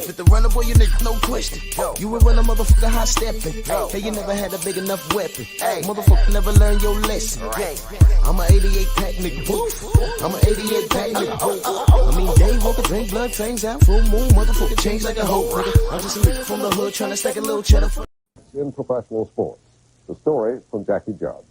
Fit the runner, boy, you nigga, no question. You were running, motherfucker, high stepping. Hey, you never had a big enough weapon. Hey, motherfucker, never learned your lesson. I'm a 88 pack nigga, I'm a 88 pack nigga, I mean, day walker, drink blood, trains out, full moon, motherfucker, change like a hoe, nigga. I'm just a nigga from the hood, trying to stack a little cheddar. In professional sports, the story from Jackie Judd.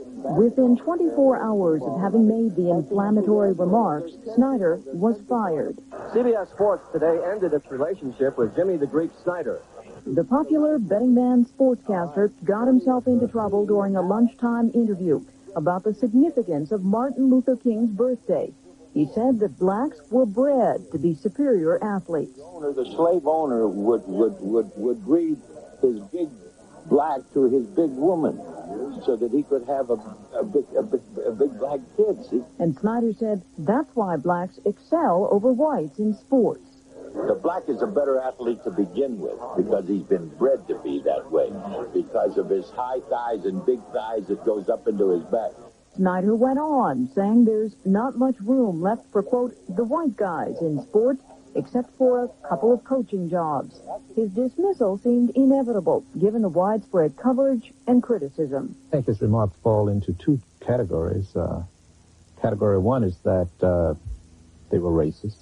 Within 24 hours of having made the inflammatory remarks, Snyder was fired. CBS Sports today ended its relationship with Jimmy the Greek Snyder. The popular betting man sportscaster got himself into trouble during a lunchtime interview about the significance of Martin Luther King's birthday. He said that blacks were bred to be superior athletes. The slave owner would breed his big black to his big woman, so that he could have a big black kid, see? And Snyder said that's why blacks excel over whites in sports. The black is a better athlete to begin with because he's been bred to be that way, because of his high thighs and big thighs that goes up into his back. Snyder went on, saying there's not much room left for, quote, the white guys in sports, except for a couple of coaching jobs. His dismissal seemed inevitable, given the widespread coverage and criticism. I think his remarks fall into two categories. Category one is that they were racist.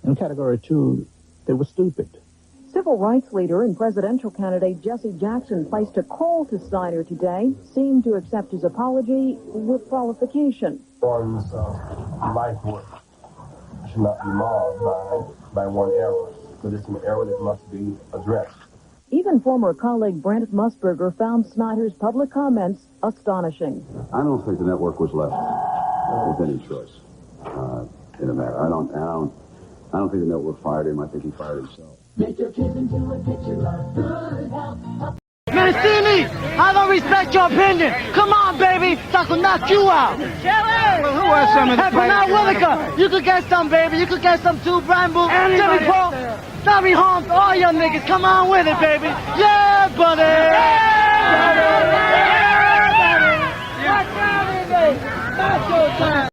And category two, they were stupid. Civil rights leader and presidential candidate Jesse Jackson placed a call to Snyder today, seemed to accept his apology with qualification. One's life work should not be marred by one error, but it's an error that must be addressed. Even former colleague Brent Musburger found Snyder's public comments astonishing. I don't think the network was left with any choice in the matter. I don't think the network fired him. I think he fired himself. Make your kids into a picture of good health. Mancini, I don't respect your opinion. Come on, baby. That's will knock you out. Shelly! Well, who are some of the players? Now, Williker, you could get some, baby. You could get some too, Brian Boo, Jimmy Paul, Tommy Holmes, all your niggas. Come on with it, baby. Yeah, buddy. That's your time.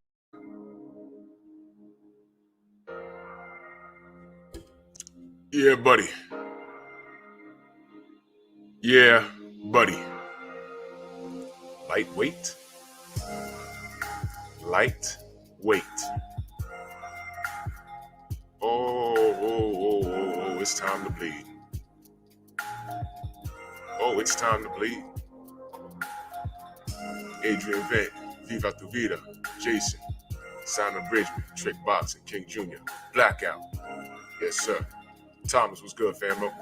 Yeah, buddy. Yeah, buddy. Lightweight. Lightweight. Oh, it's time to bleed. Oh, it's time to bleed. Adrian Vent, Viva Tu Vida, Jason, Simon Bridgman, Trick Boxing, King Jr., Blackout. Yes, sir. Thomas, was good, famo?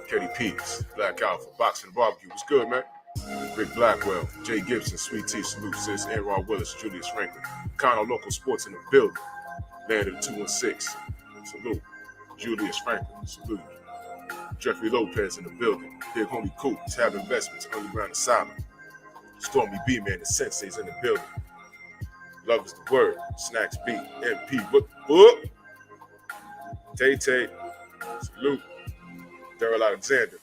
Kenny Peeps, Black Alpha, Boxing and Barbecue, was good, man? Rick Blackwell, Jay Gibson, Sweet Tea, salute, sis, Aaron Willis, Julius Franklin, Connor Local Sports in the building, Man of the 216, salute, Julius Franklin, salute, Jeffrey Lopez in the building, Big Homie Coop, Tab Investments, Underground Asylum, Stormy B-Man, the Sensei's in the building, Love is the Word, Snacks B, MP, whoop, Tay-Tay, salute, Daryl Alexander,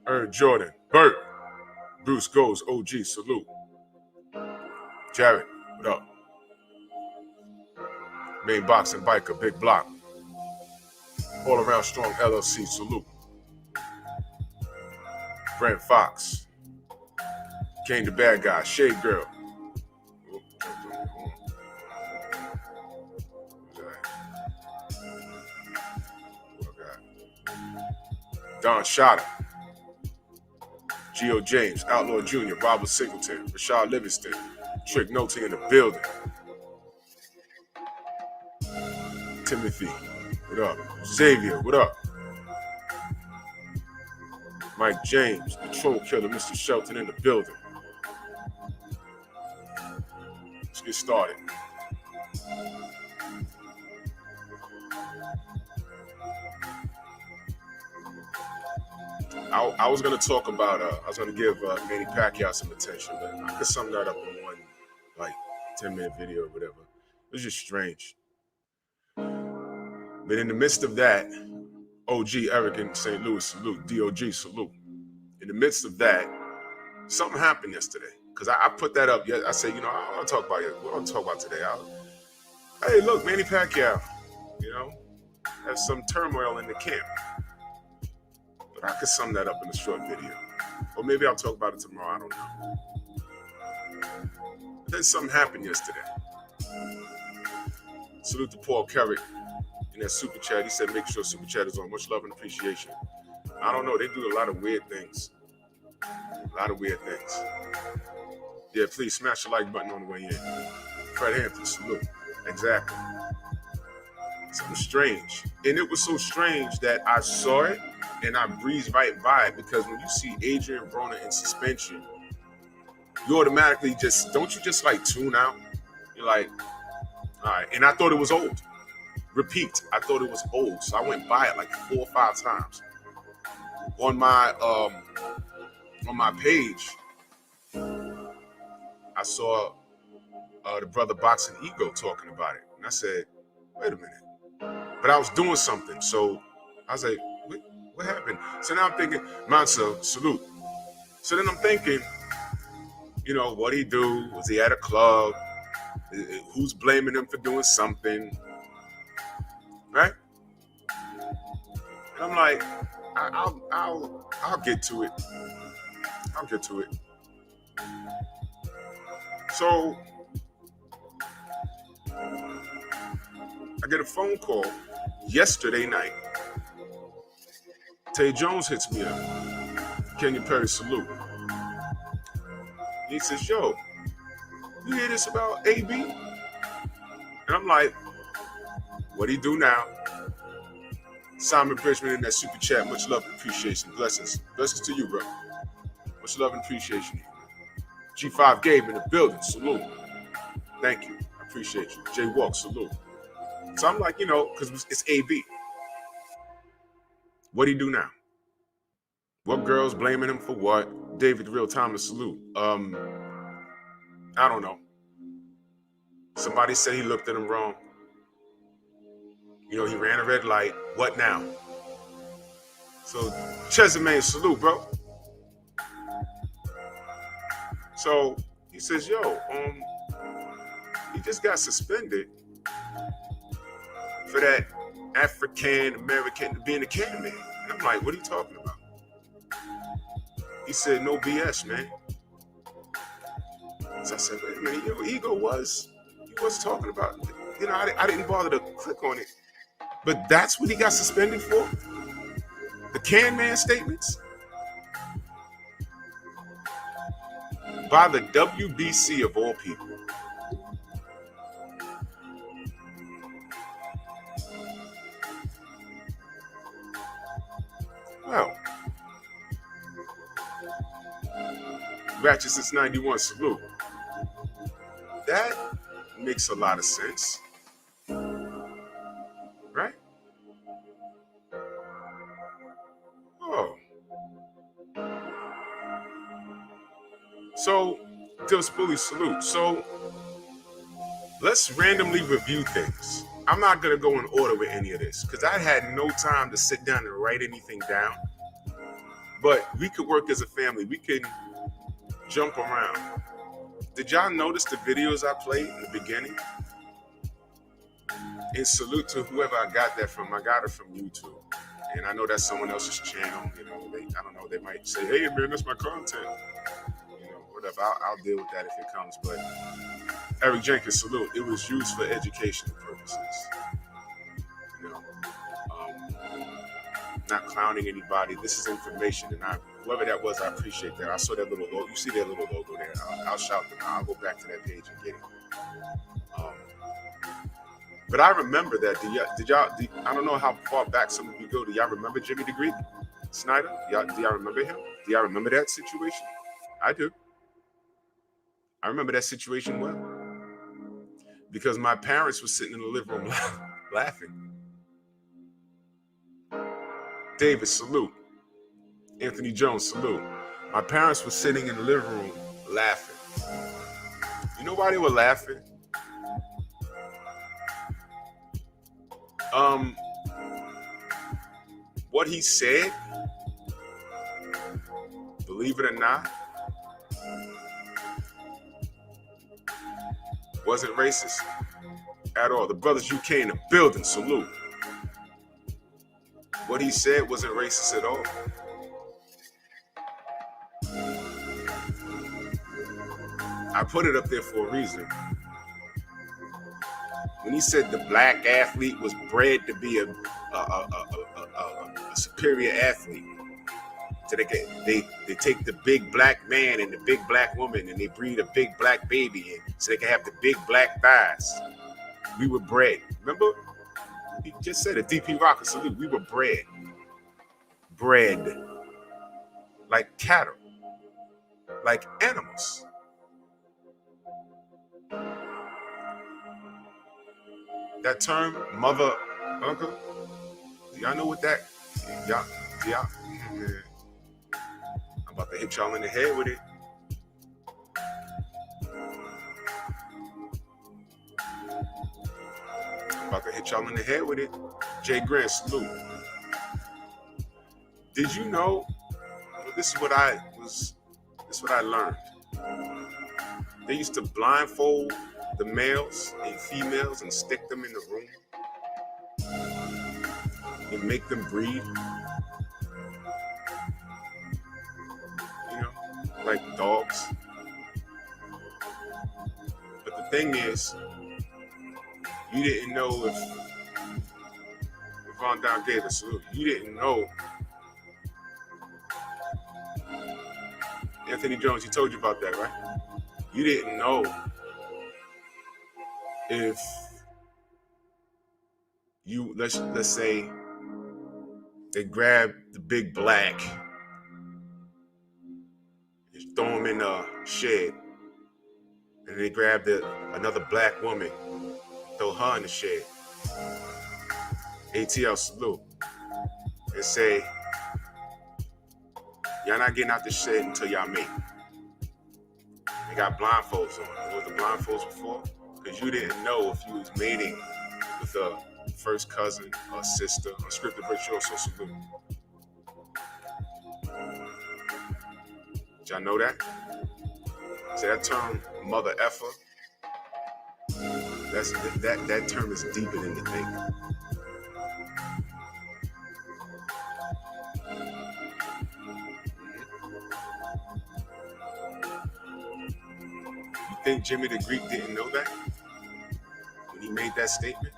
Ern Jordan, Burt, Bruce Goes, OG, salute, Jared, what up? Main Boxing Biker, Big Block, All Around Strong LLC, salute, Brent Fox, Kane the Bad Guy, Shade Girl, Don Shotta, Geo James, Outlaw Jr., Robert Singleton, Rashad Livingston, Trick Nolte in the building. Timothy, what up? Xavier, what up? Mike James, the Troll Killer, Mr. Shelton in the building. Let's get started. I was going to talk about, I was going to give Manny Pacquiao some attention, but I could sum that up in one, like, 10-minute video or whatever. It was just strange. But in the midst of that, OG Eric in St. Louis, salute. DOG, salute. In the midst of that, something happened yesterday. Because I put that up. I said, I don't want to talk about it. What do I want to talk about today? Hey, look, Manny Pacquiao, has some turmoil in the camp. But I could sum that up in a short video. Or maybe I'll talk about it tomorrow. I don't know. But then something happened yesterday. Salute to Paul Carrick in that super chat. He said, make sure super chat is on. Much love and appreciation. I don't know. They do a lot of weird things. Yeah, please smash the like button on the way in. Fred Hampton, salute. Exactly. Something strange. And it was so strange that I saw it and I breezed right by it, because when you see Adrian Broner in suspension, you automatically don't you like tune out? You're like, all right. And I thought it was old. Repeat, I thought it was old. So I went by it like 4 or 5 times. On my page, I saw the brother Boxing Ego talking about it. And I said, wait a minute. But I was doing something. So I was like, what happened? So now I'm thinking, Mansa, salute. So then I'm thinking, what'd he do? Was he at a club? Who's blaming him for doing something? Right? And I'm like, I'll get to it. So I get a phone call yesterday night. Tay Jones hits me up. Kenya Perry, salute. He says, yo, you hear this about AB? And I'm like, what'd he do now? Simon Bridgman in that super chat. Much love and appreciation. Blessings. Blessings to you, bro. Much love and appreciation. G5 Gabe in the building. Salute. Thank you. I appreciate you. Jay Walk. Salute. So I'm like, because it's AB. What'd he do now? What girls blaming him for what? David Real Time, salute. I don't know. Somebody said he looked at him wrong. He ran a red light. What now? So, Chesamane, salute, bro. So, he says, yo, he just got suspended for that African-American being a can man. And I'm like, what are you talking about? He said, no BS, man. So I said, wait a minute, Ego was talking about, I didn't bother to click on it. But that's what he got suspended for? The can man statements? By the WBC of all people. Well, Ratchet since 91, salute. That makes a lot of sense. Right? Oh. So, Dill Spoolie, salute. So, let's randomly review things. I'm not going to go in order with any of this because I had no time to sit down and write anything down. But we could work as a family. We can jump around. Did y'all notice the videos I played in the beginning? And salute to whoever I got that from. I got it from YouTube. And I know that's someone else's channel. I don't know. They might say, hey, man, that's my content. Whatever. I'll deal with that if it comes. But Eric Jenkins, salute. It was used for educational purposes. Not clowning anybody. This is information. And whoever that was, I appreciate that. I saw that little logo. You see that little logo there. I'll shout them out. I'll go back to that page and get it. But I remember that. Did y'all? I don't know how far back some of you go. Do y'all remember Jimmy the Greek Snyder? Do y'all remember him? Do y'all remember that situation? I do. I remember that situation well. Because my parents were sitting in the living room laughing. David, salute. Anthony Jones, salute. My parents were sitting in the living room laughing. You know why they were laughing? What he said, believe it or not, wasn't racist at all. The brothers UK in the building, salute. What he said wasn't racist at all. I put it up there for a reason. When he said the black athlete was bred to be a superior athlete, so they take the big black man and the big black woman and they breed a big black baby so they can have the big black thighs. We were bred. Remember? He just said it. DP Rocker, salute. We were bred. Bred. Like cattle. Like animals. That term, mother, uncle, do y'all know what that, y'all, yeah. I'm about to hit y'all in the head with it. Jay Grant, salute. Did you know, this is what I learned. They used to blindfold the males and females and stick them in the room and make them breed, like dogs. But the thing is, you didn't know if Von Down gave a salute, you didn't know. Anthony Jones, he told you about that, right? You didn't know if you, let's say they grab the big black, and throw him in a shed, and they grab another black woman, throw her in the shed. ATL salute. And say, y'all not getting out the shed until y'all mate. They got blindfolds on. You know what the blindfolds were for? Because you didn't know if you was mating with a first cousin or sister or scripted virtuoso, salute. Did y'all know that? So that term, mother effer, that term is deeper than you think. You think Jimmy the Greek didn't know that when he made that statement?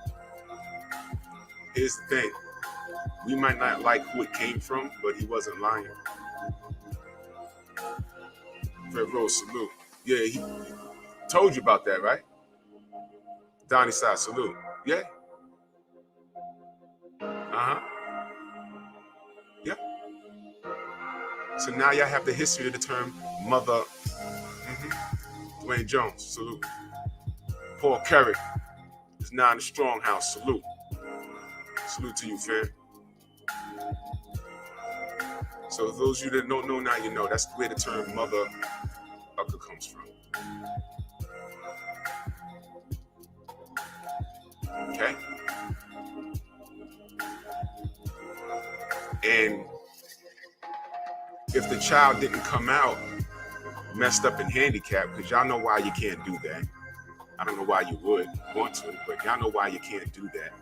Here's the thing. We might not like who it came from, but he wasn't lying. Fred Rose, salute. Yeah, he told you about that, right? Donnie Side, salute. Yeah. Uh-huh. Yeah. So now y'all have the history of the term mother. Dwayne Jones, salute. Paul Carrick is now in the Strong House, salute. Salute to you, fam. So those of you that don't know now, you know. That's where the term mother ucker comes from. Okay? And if the child didn't come out messed up and handicapped, because y'all know why you can't do that. I don't know why you would want to, but y'all know why you can't do that.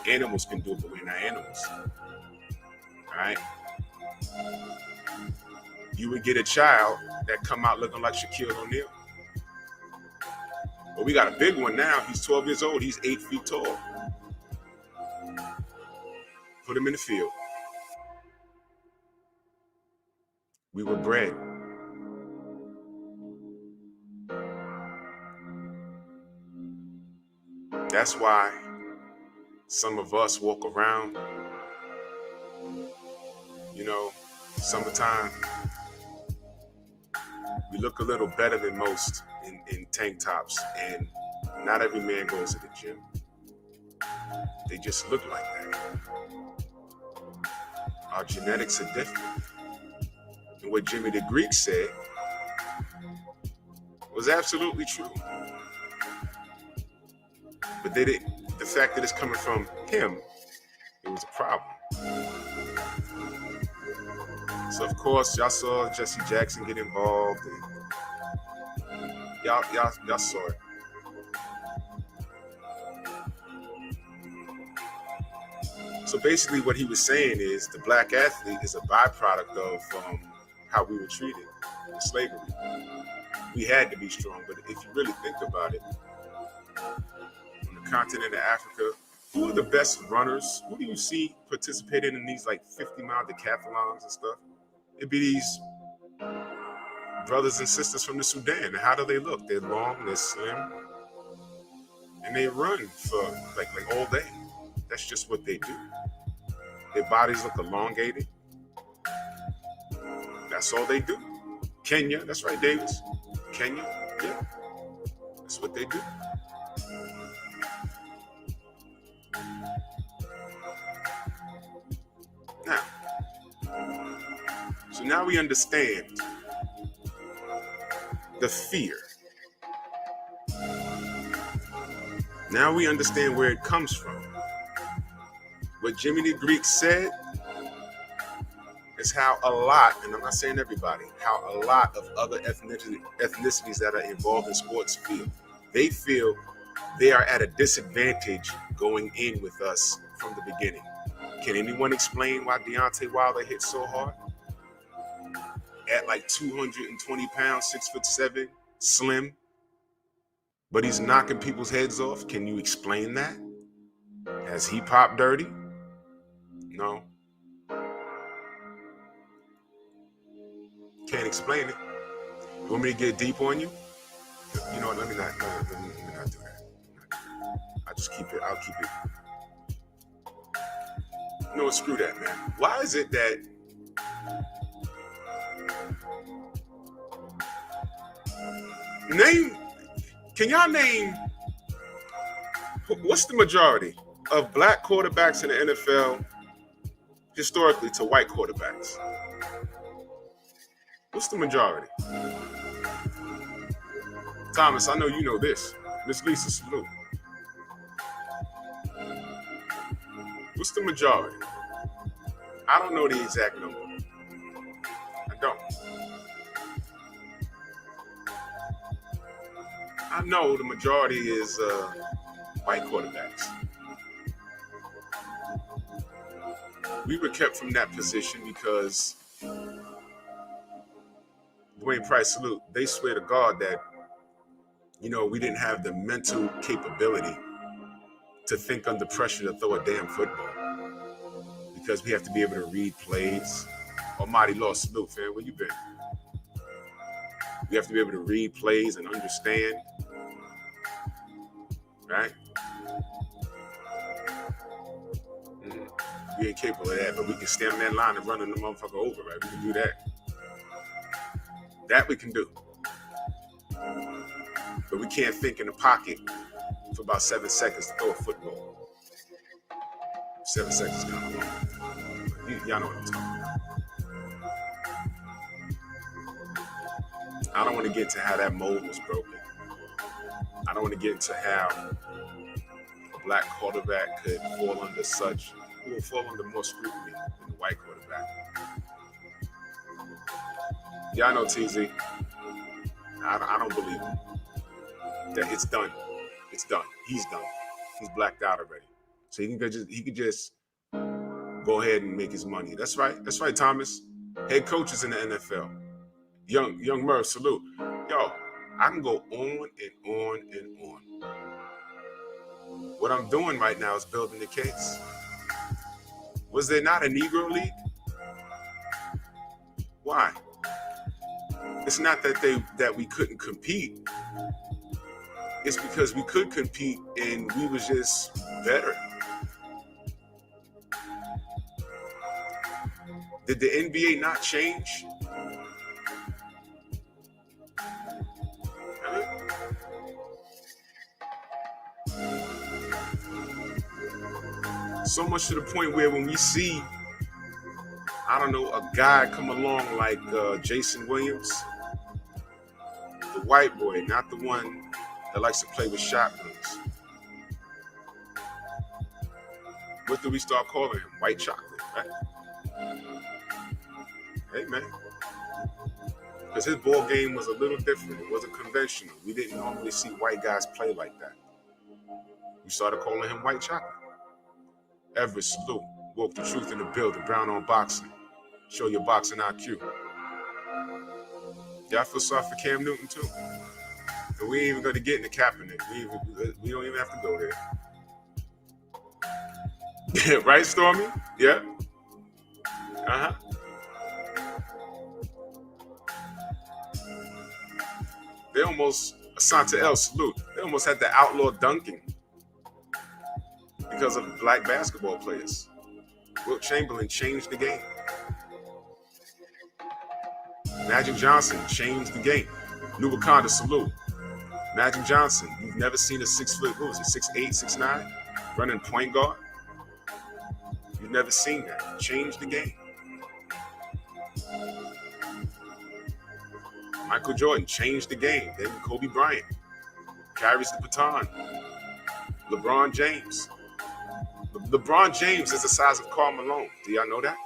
Animals can do it, but we're not animals. All right? You would get a child that come out looking like Shaquille O'Neal. Well, we got a big one now. He's 12 years old. He's 8 feet tall. Put him in the field. We were bred. That's why some of us walk around, summertime, we look a little better than most in tank tops, and not every man goes to the gym. They just look like that. Our genetics are different. and what Jimmy the Greek said was absolutely true. But they didn't. The fact that it's coming from him, it was a problem. So of course, y'all saw Jesse Jackson get involved, and y'all saw it. So basically, what he was saying is the black athlete is a byproduct of how we were treated in slavery. We had to be strong, but if you really think about it, on the continent of Africa, who are the best runners? Who do you see participating in these like 50-mile decathlons and stuff? It'd be these brothers and sisters from the Sudan. And how do they look? They're long, they're slim, and they run for like all day. That's just what they do. Their bodies look elongated. That's all they do. Kenya, that's right, Davis. Kenya, yeah. That's what they do. Now, so now we understand the fear. Now we understand where it comes from. What Jimmy the Greek said is how a lot, and I'm not saying everybody, how a lot of other ethnicities that are involved in sports feel. They feel they are at a disadvantage going in with us from the beginning. Can anyone explain why Deontay Wilder hit so hard? At like 220 pounds, 6'7", slim, but he's knocking people's heads off. Can you explain that? Has he popped dirty? No. Can't explain it. You want me to get deep on you? You know what? Let me not do that. I'll keep it. No, screw that, man. Why is it that can y'all name what's the majority of black quarterbacks in the NFL historically to white quarterbacks? What's the majority? Thomas, I know you know this. Miss Lisa, salute. What's the majority? I don't know the exact number. I don't. I know the majority is white quarterbacks. We were kept from that position because Dwayne Price, salute. They swear to God that, we didn't have the mental capability to think under pressure to throw a damn football because we have to be able to read plays. Almighty Lord, salute, fam. Where you been? We have to be able to read plays and understand, right? We ain't capable of that, but we can stand on that line and run the motherfucker over, right? We can do that. That we can do. But we can't think in the pocket for about 7 seconds to throw a football. 7 seconds is kind of long. Y'all know what I'm talking about. I don't want to get into how that mold was broken. I don't want to get into how a black quarterback could fall under more scrutiny than a white quarterback. Y'all know TZ. I don't believe him. That it's done. It's done. He's done. He's blacked out already. So he could just go ahead and make his money. That's right. That's right, Thomas. Head coaches in the NFL. Young Murph, salute. Yo, I can go on and on and on. What I'm doing right now is building the case. Was there not a Negro League? Why? It's not that we couldn't compete. It's because we could compete and we was just better. Did the NBA not change? So much to the point where when we see I don't know, a guy come along like Jason Williams, the white boy, not the one that likes to play with shotguns. What do we start calling him? White chocolate, right? Hey, man. Because his ball game was a little different. It wasn't conventional. We didn't normally see white guys play like that. We started calling him white chocolate. Everett, salute. Woke the truth in the building. Brown on boxing. Show your boxing IQ. Yeah, I feel sorry for Cam Newton, too. But we ain't even going to get into Kaepernick. We don't even have to go there. Right, Stormy? Yeah. Uh-huh. They almost, Asante El, salute. They almost had to outlaw dunking because of black basketball players. Wilt Chamberlain changed the game. Magic Johnson changed the game. New Wakanda, salute. Magic Johnson, you've never seen a 6 foot, what was it, 6'8", 6'9", running point guard? You've never seen that. Changed the game. Michael Jordan changed the game. Then Kobe Bryant carries the baton. LeBron James. LeBron James is the size of Karl Malone. Do y'all know that?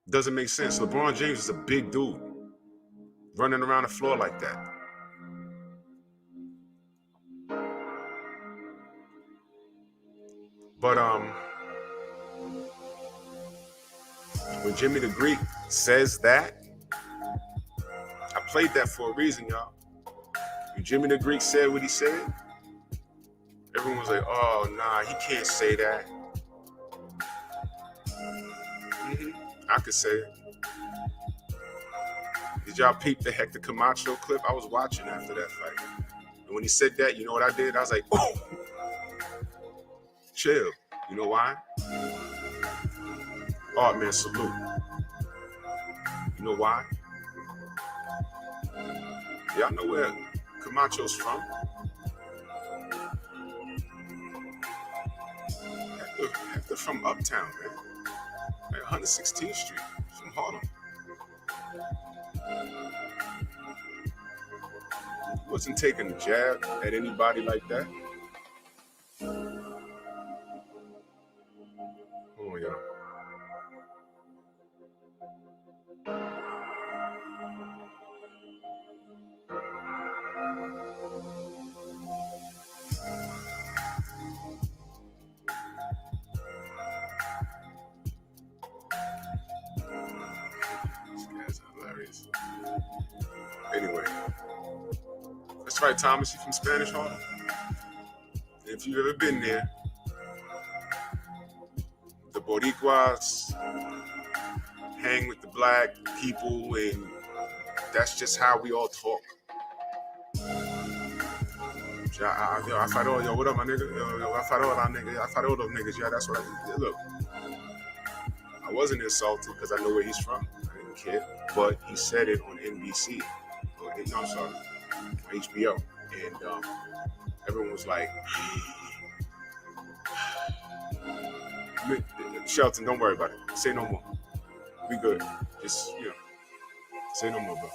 Doesn't make sense. LeBron James is a big dude running around the floor like that. But when Jimmy the Greek says that, I played that for a reason, y'all. When Jimmy the Greek said what he said, everyone was like, oh, nah, he can't say that. I could say it. Did y'all peep the Hector Camacho clip? I was watching after that fight. And when he said that, you know what I did? I was like, oh, chill. You know why? Oh, man, salute. You know why? Y'all know where Camacho's from? Hector from Uptown, man. Like 116th Street, from Harlem. He wasn't taking a jab at anybody like that. Oh, yeah. Anyway, that's right, Thomas. You from Spanish Harlem? If you've ever been there, the Boricuas hang with the black people, and that's just how we all talk. I fight all, yo, what up, my nigga? Yo, I fight all our niggas. I fight all those niggas. Yeah, that's what I do. Look, I wasn't insulted because I know where he's from. I didn't care. But he said it on NBC. No, I'm sorry, on HBO. And everyone was like, Shelton, don't worry about it. Say no more. We good. Just, say no more, bro.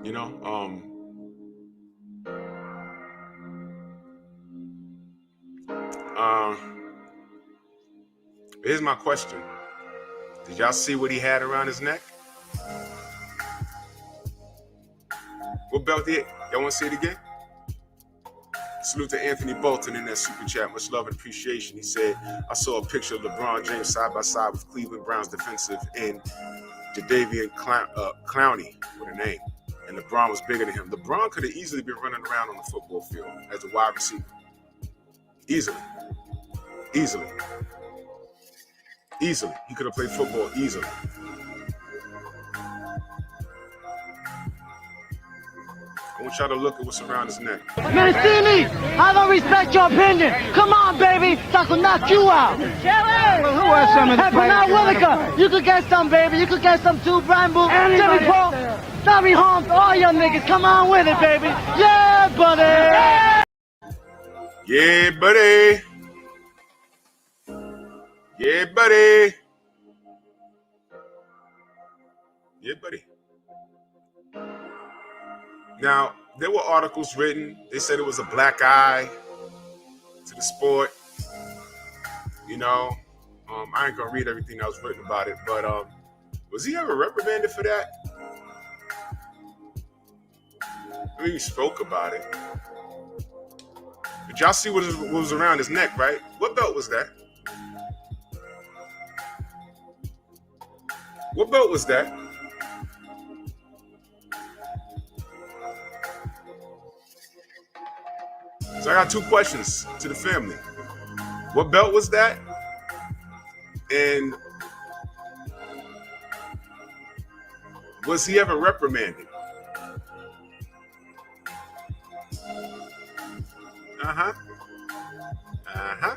You know, here's my question. Did y'all see what he had around his neck? What belt did? Y'all want to see it again? Salute to Anthony Bolton in that super chat. Much love and appreciation. He said, I saw a picture of LeBron James side by side with Cleveland Browns defensive end Jadeveon Clowney with a name. And LeBron was bigger than him. LeBron could have easily been running around on the football field as a wide receiver. Easily. He could have played football easily. I want y'all to look at what's around his neck. Mancini, I don't respect your opinion. Come on, baby. I could knock you out. Well, who are some of the players? Whitaker, you could get some, baby. You could get some too, Brian Boo. Jimmy Paul, Tommy Holmes, all your niggas. Come on with it, baby. Yeah, buddy. Yeah, buddy. Yeah, buddy. Yeah, buddy. Now, there were articles written. They said it was a black eye to the sport. You know, I ain't gonna read everything that was written about it, but was he ever reprimanded for that? I mean, he spoke about it. But y'all see what was around his neck, right? What belt was that? What belt was that? So I got two questions to the family. What belt was that? And was he ever reprimanded? Uh-huh. Uh-huh.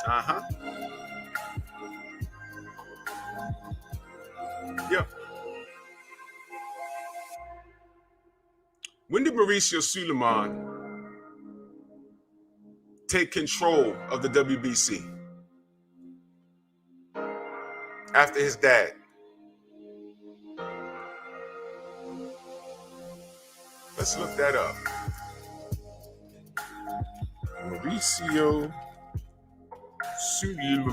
Uh-huh. Yep. When did Mauricio Suleiman take control of the WBC? After his dad. Let's look that up. Mauricio Suleiman.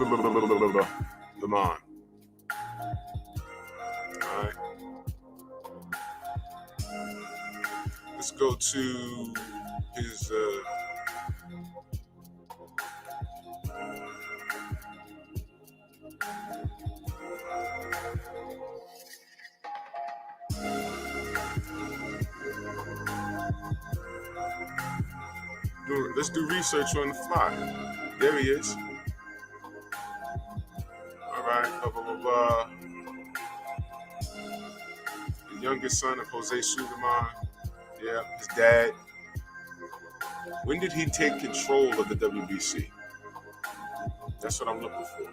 All right. Let's go to his let's do research on the fly. There he is. All right, blah, blah, blah, blah. The youngest son of Jose Suleiman. Yeah, his dad. When did he take control of the WBC? That's what I'm looking for.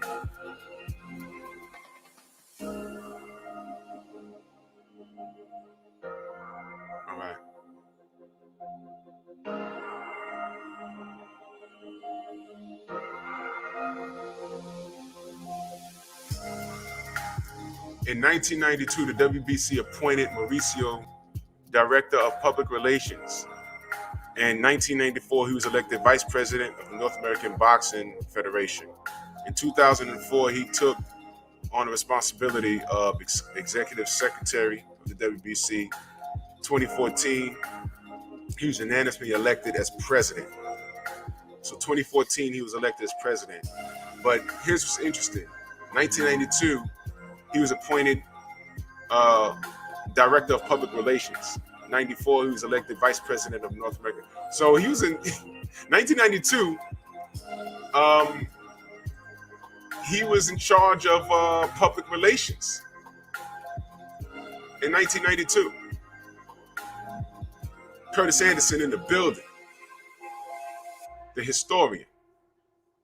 All right. In 1992, the WBC appointed Mauricio Director of Public Relations. In 1994, he was elected Vice President of the North American Boxing Federation. In 2004, he took on the responsibility of Executive Secretary of the WBC. 2014, he was unanimously elected as President. So 2014, he was elected as President. But here's what's interesting. 1992, he was appointed Director of Public Relations. 94, he was elected Vice President of North America. So he was in 1992. He was in charge of public relations in 1992. Curtis Anderson in the building. The historian.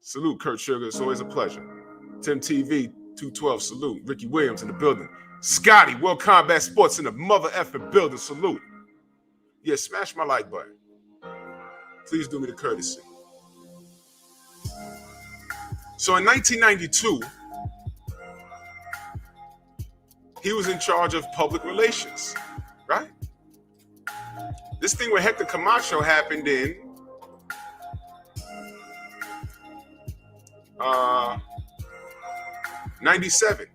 Salute, Kurt Sugar. It's always a pleasure. Tim TV 212. Salute. Ricky Williams in the building. Scotty, World Combat Sports in the mother effing building. Salute. Yeah, smash my like button. Please do me the courtesy. So in 1992, he was in charge of public relations, right? This thing with Hector Camacho happened in 97.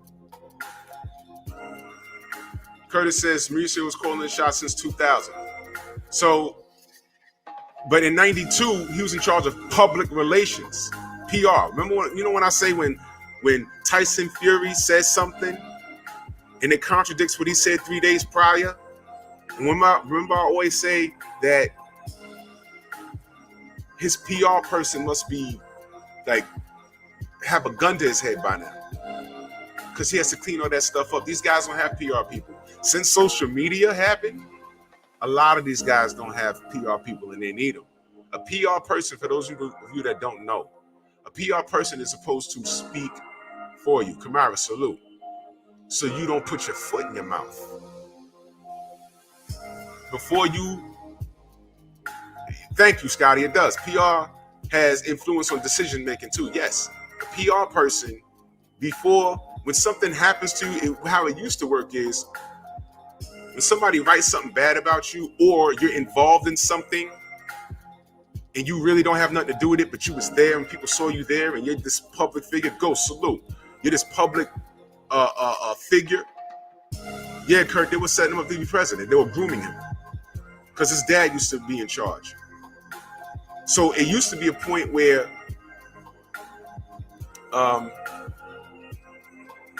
Curtis says Mauricio was calling the shots since 2000. So, but in 92, he was in charge of public relations, PR. Remember when I say when Tyson Fury says something and it contradicts what he said 3 days prior? And remember I always say that his PR person must be like have a gun to his head by now, because he has to clean all that stuff up. These guys don't have PR people. Since social media happened, a lot of these guys don't have PR people and they need them. A PR person, for those of you that don't know, a PR person is supposed to speak for you. Kamara, salute. So you don't put your foot in your mouth. Before you, thank you, Scotty, it does. PR has influence on decision making too. Yes, a PR person, before, when something happens to you, how it used to work is when somebody writes something bad about you, or you're involved in something and you really don't have nothing to do with it, but you was there and people saw you there and you're this public figure, go salute. You're this public figure. Yeah, Kurt, they were setting him up to be president. They were grooming him because his dad used to be in charge. So it used to be a point where,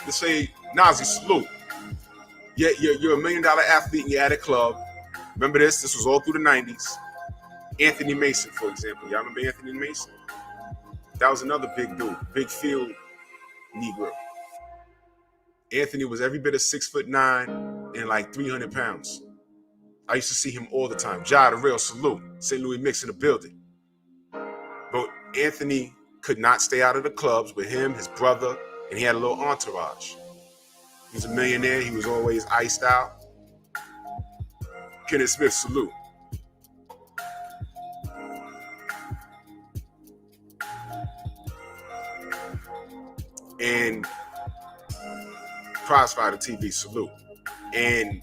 let's say, Nazi, salute. Yeah, you're $1 million athlete and you're at a club. Remember this? This was all through the 90s. Anthony Mason, for example. Y'all remember Anthony Mason? That was another big dude, big field Negro. Anthony was every bit of 6'9" and like 300 pounds. I used to see him all the time. Ja, the real salute. St. Louis Mix in the building. But Anthony could not stay out of the clubs with him, his brother, and he had a little entourage. He was a millionaire. He was always iced out. Kenneth Smith, salute. And Prizefighter TV, salute. And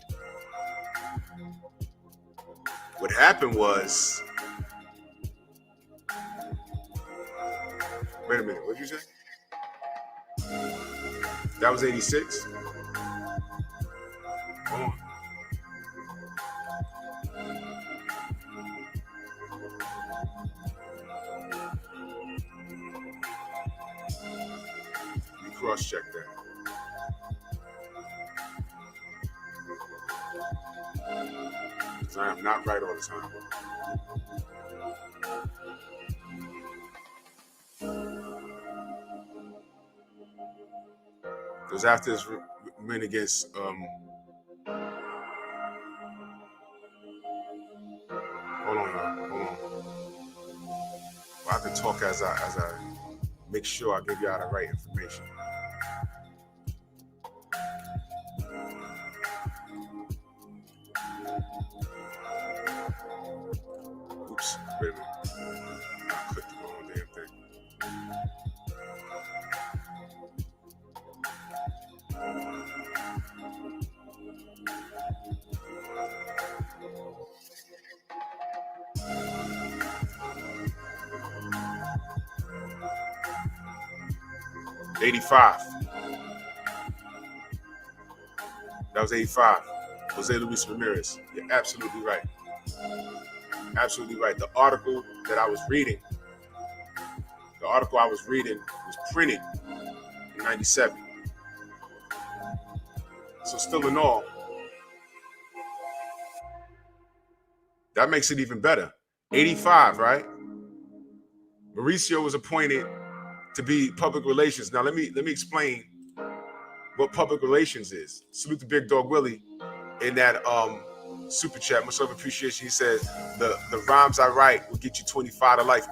what happened was, wait a minute, what did you say? That was 86? Hold on. Let me cross-check that. Because I am not right all the time. It was after his win against hold on, y'all. Hold on. Well, I can talk as I make sure I give y'all the right information. Oops, wait a minute. I clicked the wrong damn thing. '85. That was '85. Jose Luis Ramirez. You're absolutely right. Absolutely right. The article I was reading was printed in '97. So still in all, that makes it even better. '85, right? Mauricio was appointed to be public relations. Now let me explain what public relations is. Salute to Big Dog Willie in that super chat. Much love, appreciation. He says the rhymes I write will get you 25 to life.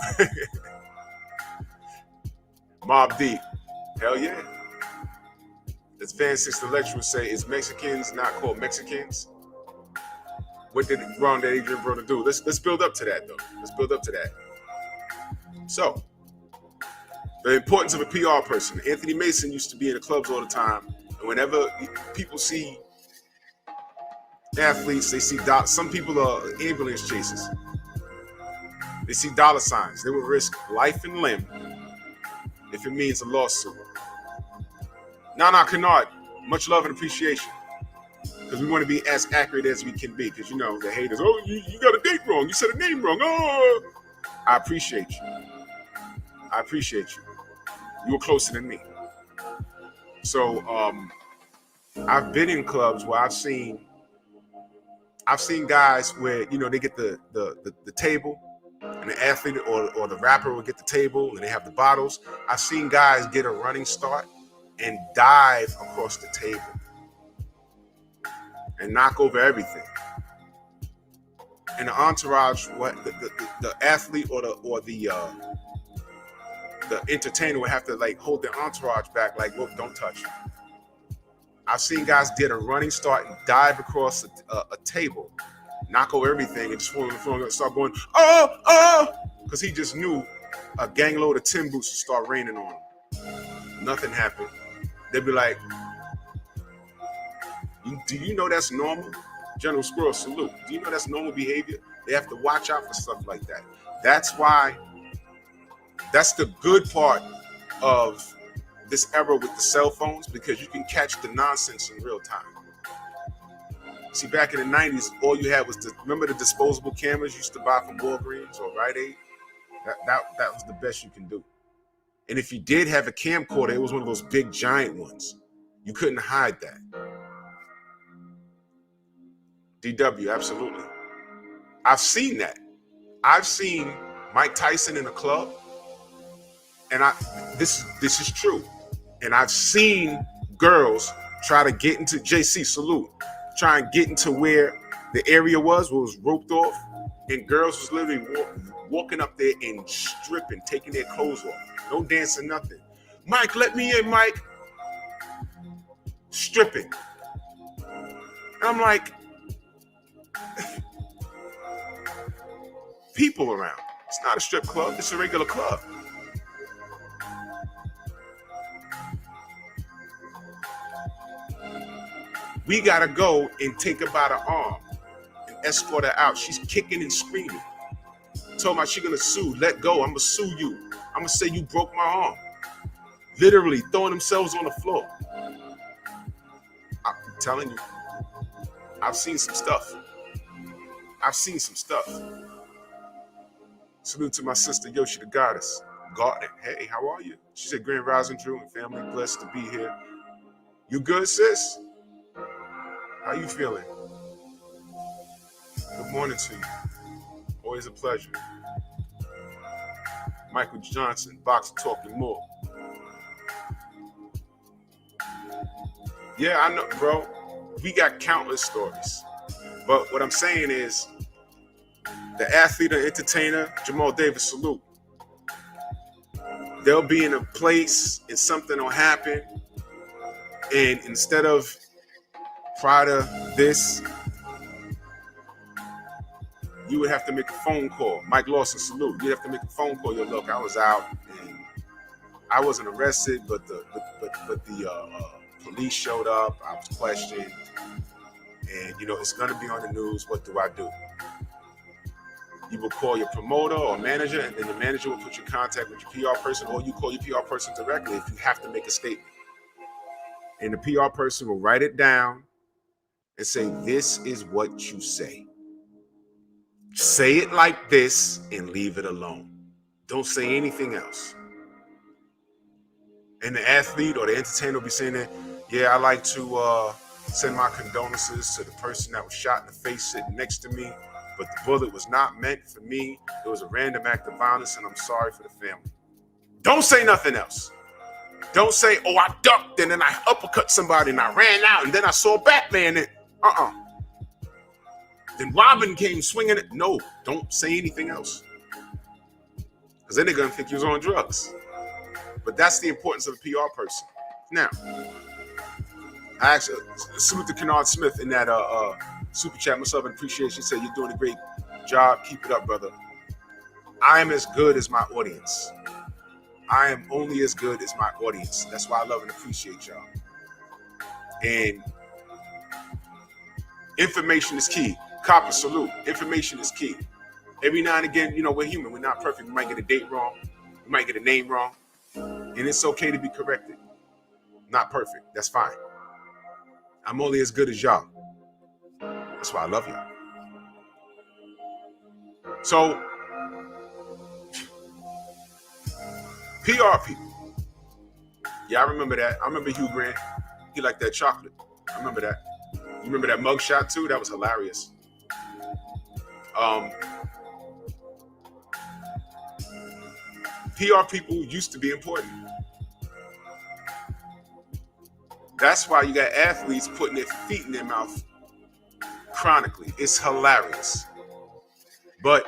Mob Deep, hell yeah. As Van Six the lecturer say, is Mexicans not called Mexicans? What did wrong that Adrian Broner do? Let's build up to that though. Let's build up to that. So, the importance of a PR person. Anthony Mason used to be in the clubs all the time, and whenever people see athletes, they see some people are ambulance chasers. They see dollar signs. They will risk life and limb if it means a lawsuit. Nana Kennard, much love and appreciation, because we want to be as accurate as we can be. Because you know the haters, oh, you got a date wrong, you said a name wrong. Oh, I appreciate you. I appreciate you. You were closer than me. So I've been in clubs where I've seen guys where, you know, they get the table, and the athlete or the rapper will get the table and they have the bottles. I've seen guys get a running start and dive across the table and knock over everything. And the entourage, the athlete or the entertainer would have to like hold their entourage back, like, look, don't touch it. I've seen guys get a running start and dive across a table, knock over everything, and just fall on the floor and start going, oh, because he just knew a gang load of tin boots would start raining on them. Nothing happened. They'd be like, do you know that's normal? General Squirrel, salute. Do you know that's normal behavior? They have to watch out for stuff like that. That's why, that's the good part of this era with the cell phones, because you can catch the nonsense in real time. See, back in the 90s, all you had was, remember the disposable cameras you used to buy from Walgreens or Rite Aid? That was the best you can do. And if you did have a camcorder, it was one of those big giant ones. You couldn't hide that. DW, absolutely. I've seen that. I've seen Mike Tyson in a club, and this is true. And I've seen girls try to get into JC, salute, try and get into where the area was where it was roped off, and girls was literally walking up there and stripping, taking their clothes off. No dancing, nothing. Mike, let me in, Mike. Stripping. And I'm like, people around. It's not a strip club. It's a regular club. We got to go and take her by the arm and escort her out. She's kicking and screaming. Told her she's going to sue. Let go. I'm going to sue you. I'm going to say you broke my arm. Literally throwing themselves on the floor. I'm telling you, I've seen some stuff. Salute to my sister, Yoshi the Goddess. Garden. Hey, how are you? She said, Grand Rising Drew and family, blessed to be here. You good, sis? How you feeling? Good morning to you. Always a pleasure. Michael Johnson, Boxer Talking More. Yeah, I know, bro. We got countless stories. But what I'm saying is, the athlete or entertainer, Jamal Davis, salute. They'll be in a place and something will happen. And instead of prior to this, you would have to make a phone call. Mike Lawson, salute. You'd have to make a phone call. Yo, look, I was out and I wasn't arrested, but the police showed up. I was questioned. And, it's going to be on the news. What do I do? You will call your promoter or manager, and then the manager will put you in contact with your PR person, or you call your PR person directly if you have to make a statement. And the PR person will write it down and say, this is what you say. Say it like this and leave it alone. Don't say anything else. And the athlete or the entertainer will be saying that, yeah, I like to send my condolences to the person that was shot in the face sitting next to me, but the bullet was not meant for me. It was a random act of violence, and I'm sorry for the family. Don't say nothing else. Don't say, oh, I ducked and then I uppercut somebody and I ran out and then I saw Batman. And Then Robin came swinging it. No, don't say anything else. Because then they're going to think you was on drugs. But that's the importance of a PR person. Now, I actually salute to Kennard Smith in that super chat. Myself and appreciation. Said you're doing a great job. Keep it up, brother. I am as good as my audience. I am only as good as my audience. That's why I love and appreciate y'all. And information is key. Copper, salute. Information is key. Every now and again, we're human. We're not perfect. We might get a date wrong. We might get a name wrong. And it's okay to be corrected. Not perfect. That's fine. I'm only as good as y'all. That's why I love y'all. So, PR people. Yeah, I remember that. I remember Hugh Grant. He liked that chocolate. I remember that. You remember that mugshot too? That was hilarious. PR people used to be important. That's why you got athletes putting their feet in their mouth chronically. It's hilarious. But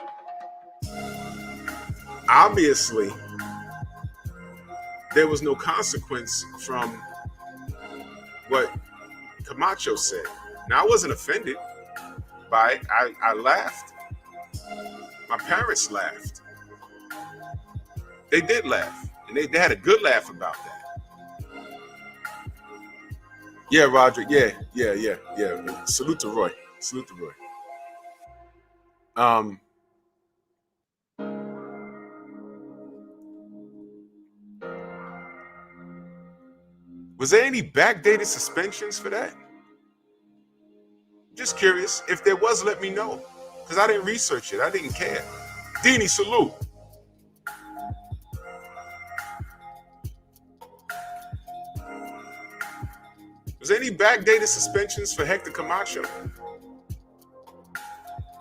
obviously, there was no consequence from what Camacho said. Now, I wasn't offended by it. I laughed. My parents laughed. They did laugh, and they had a good laugh about that. Yeah, Roderick. Yeah. Salute to Roy. Was there any backdated suspensions for that? Just curious. If there was, let me know. Because I didn't research it. I didn't care. Deanie, salute. Was there any backdated suspensions for Hector Camacho?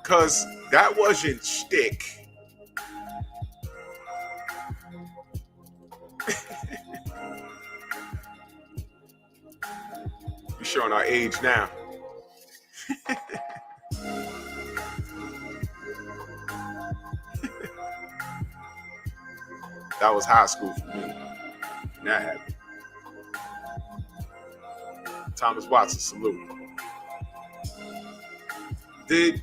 Because that wasn't shtick. You're showing our age now. That was high school for me. And that happened. Thomas Watson, salute. Did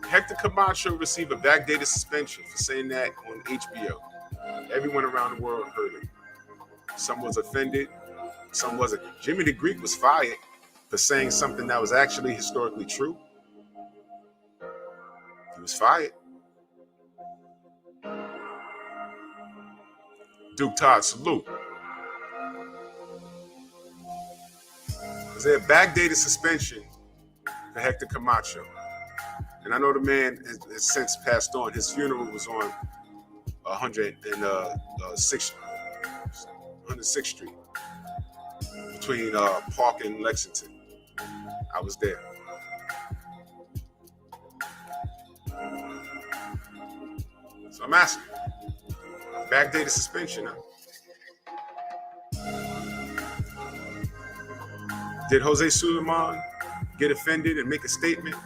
Hector Camacho receive a backdated suspension for saying that on HBO? Everyone around the world heard it. Some was offended, some wasn't. Jimmy the Greek was fired for saying something that was actually historically true. He was fired. Duke Todd, salute. Was there a backdated suspension for Hector Camacho? And I know the man has since passed on. His funeral was on 106th Street between Park and Lexington. I was there. So I'm asking. Backdated suspension, huh? Did Jose Suleiman get offended and make a statement?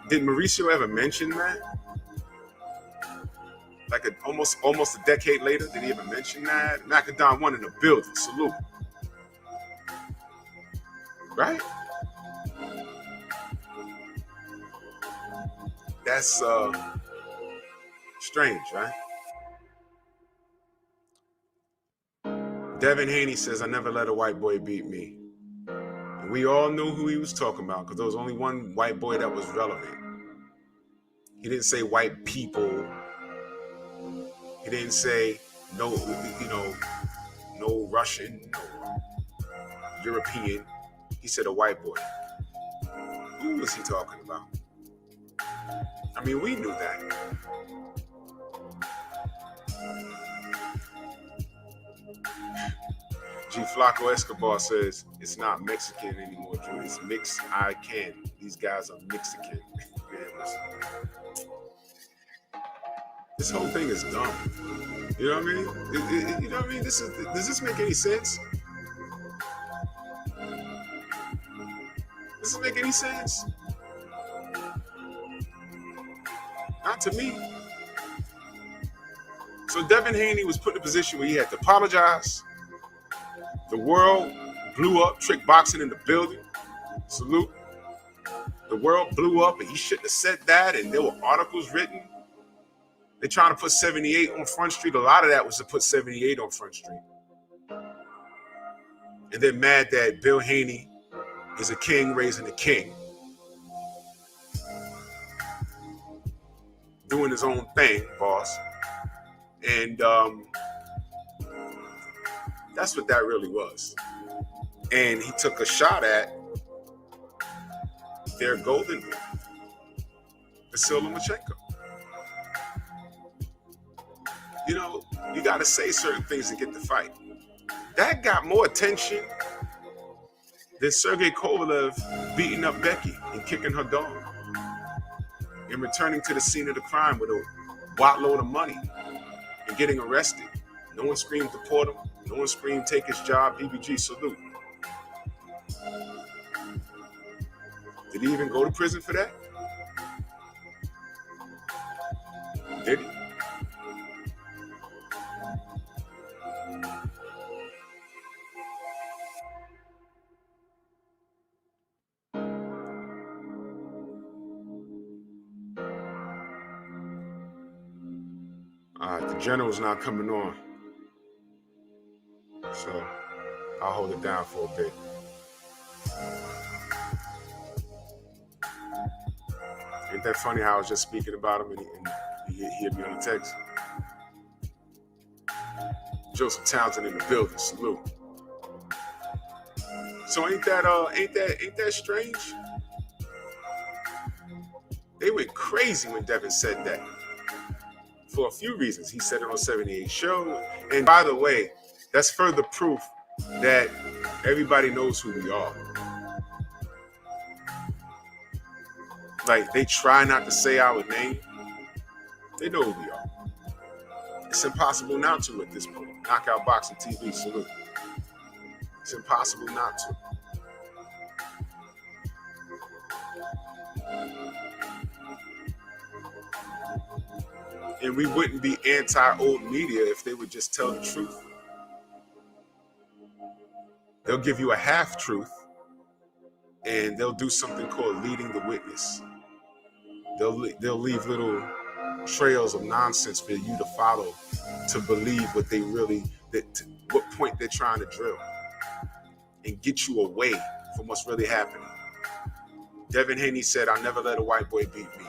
Did Mauricio ever mention that? Like almost a decade later, did he ever mention that? Macadon won in the building. Salute. Right? That's strange, right? Devin Haney says, I never let a white boy beat me. And we all knew who he was talking about because there was only one white boy that was relevant. He didn't say white people. He didn't say no Russian, no European. He said a white boy. Who was he talking about? I mean, we knew that. G. Flaco Escobar says, it's not Mexican anymore, Drew. It's Mix-I-Can. These guys are Mexican. Man, listen. This whole thing is dumb. You know what I mean? You know what I mean? Does this make any sense? Does this make any sense? Not to me. So Devin Haney was put in a position where he had to apologize. The world blew up, trick boxing in the building. Salute. The world blew up and he shouldn't have said that, and there were articles written. They're trying to put 78 on Front Street. A lot of that was to put 78 on Front Street. And they're mad that Bill Haney is a king raising a king. Doing his own thing, boss. And that's what that really was. And he took a shot at their golden boy, Vasyl Lomachenko. You know, you got to say certain things to get the fight. That got more attention than Sergey Kovalev beating up Becky and kicking her dog and returning to the scene of the crime with a boatload of money and getting arrested. No one screamed deport him. No one screamed take his job. BBG, salute. Did he even go to prison for that? Did he? All All right, the general's not coming on. So I'll hold it down for a bit. Ain't that funny how I was just speaking about him and he hit me on the text? Joseph Townsend in the building, salute. So ain't that strange? They went crazy when Devin said that. For a few reasons. He said it on 78 show. And by the way, that's further proof that everybody knows who we are. Like, they try not to say our name. They know who we are. It's impossible not to at this point. Knockout Boxing TV, salute. It's impossible not to. And we wouldn't be anti-old media if they would just tell the truth. They'll give you a half-truth, and they'll do something called leading the witness. They'll leave little trails of nonsense for you to follow to believe what they really, what point they're trying to drill and get you away from what's really happening. Devin Haney said, "I'll never let a white boy beat me."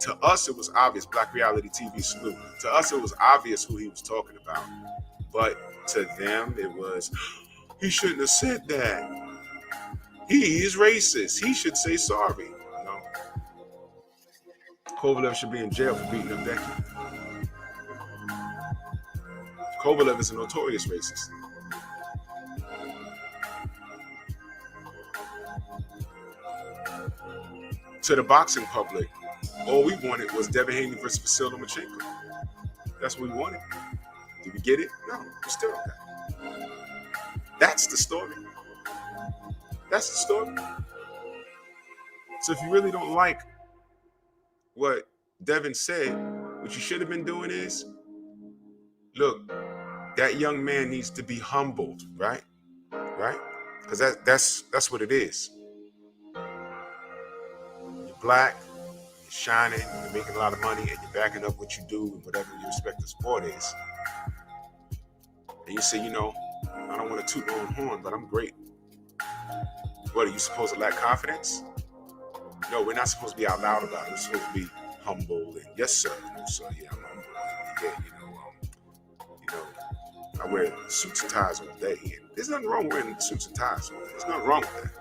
To us, it was obvious. Black Reality TV, salute. To us, it was obvious who he was talking about. But to them, it was, he shouldn't have said that. He is racist. He should say sorry. No. Kovalev should be in jail for beating up Becky. Kovalev is a notorious racist. To the boxing public, all we wanted was Devin Haney versus Vasyl Lomachenko. That's what we wanted. Did we get it? No, we still don't got it. That's the story. That's the story. So if you really don't like what Devin said, what you should have been doing is, look, that young man needs to be humbled, right? Right? Because that's what it is. You're black, you're shining, you're making a lot of money, and you're backing up what you do and whatever your respective sport is. And you say, you know, I don't want to toot my own horn, but I'm great. What, are you supposed to lack confidence? No, we're not supposed to be out loud about it. We're supposed to be humble and yes, sir. No, sir. Yeah, I'm humble. Yeah, I wear suits and ties all day. And there's nothing wrong with wearing suits and ties all day. There's nothing wrong with that.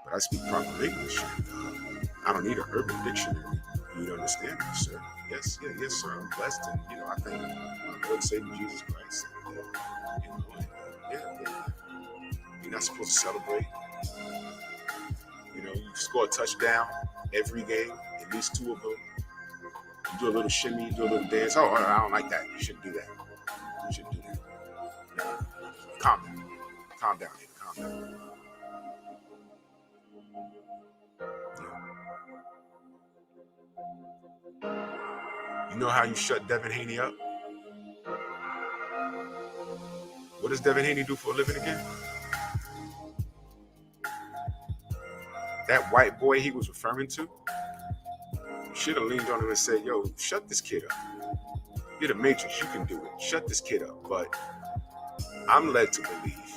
But I speak proper English. I don't need an urban dictionary for you to understand me, sir. Yes, sir. I'm blessed, and I thank my Lord and Savior Jesus Christ. You're not supposed to celebrate. You score a touchdown every game, at least 2 of them. You do a little shimmy, you do a little dance. Oh, I don't like that. You shouldn't do that. You shouldn't do that. No. Calm down. Calm down, nigga. Calm down. You know how you shut Devin Haney up? What does Devin Haney do for a living again? That white boy he was referring to, you should have leaned on him and said, yo, shut this kid up. You're the Matrix, you can do it. Shut this kid up. But I'm led to believe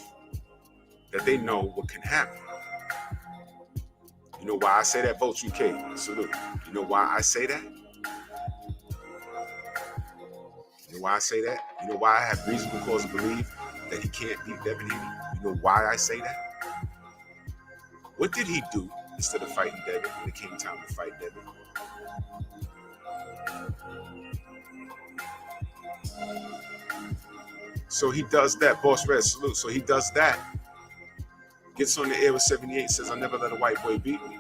that they know what can happen. You know why I say that? Votes UK, salute. You know why I say that? You know why I say that? You know why I have reasonable cause to believe that he can't beat Devin Haney? You know why I say that? What did he do instead of fighting Devin when it came time to fight Devin? So he does that. Boss Red, salute. So he does that. Gets on the air with 78, says, I'll never let a white boy beat me.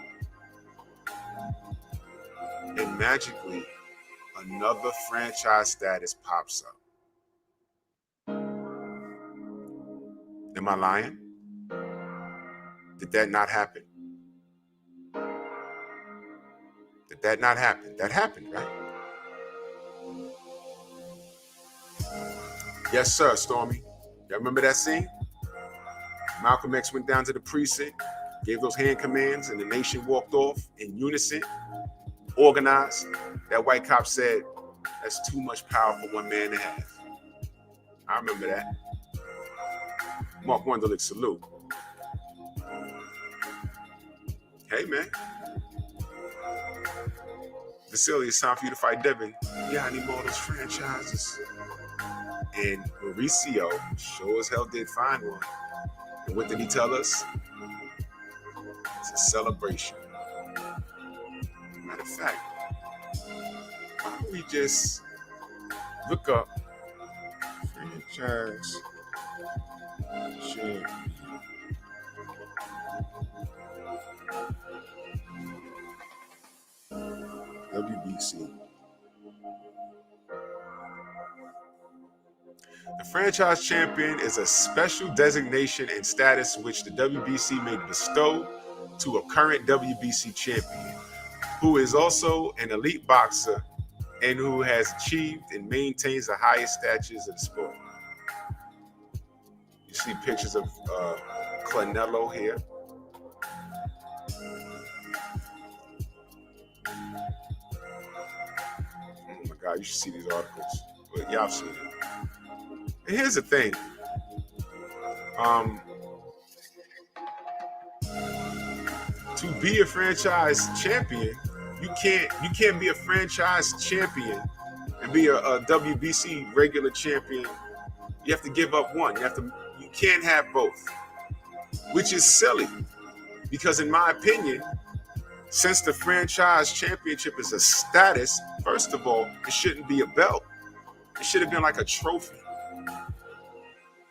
And magically, another franchise status pops up. Am I lying? Did that not happen? Did that not happen? That happened, right? Yes, sir, Stormy. Y'all remember that scene? Malcolm X went down to the precinct, gave those hand commands, and the nation walked off in unison, organized. That white cop said, That's too much power for one man to have. I remember that. Mark Wunderlich, salute. Hey, man. Vasily, it's time for you to fight Devin. Yeah, I need more of those franchises. And Mauricio sure as hell did find one. And what did he tell us? It's a celebration. Matter of fact, why don't we just look up franchise champion. WBC. The franchise champion is a special designation and status which the WBC may bestow to a current WBC champion who is also an elite boxer and who has achieved and maintains the highest status of the sport. You see pictures of Canelo here. Oh my God, you should see these articles. But y'all seen it. And here's the thing. To be a franchise champion, you can't be a franchise champion and be a WBC regular champion. You have to give up one. You can't have both, which is silly. Because in my opinion, since the franchise championship is a status, first of all, it shouldn't be a belt. It should have been like a trophy.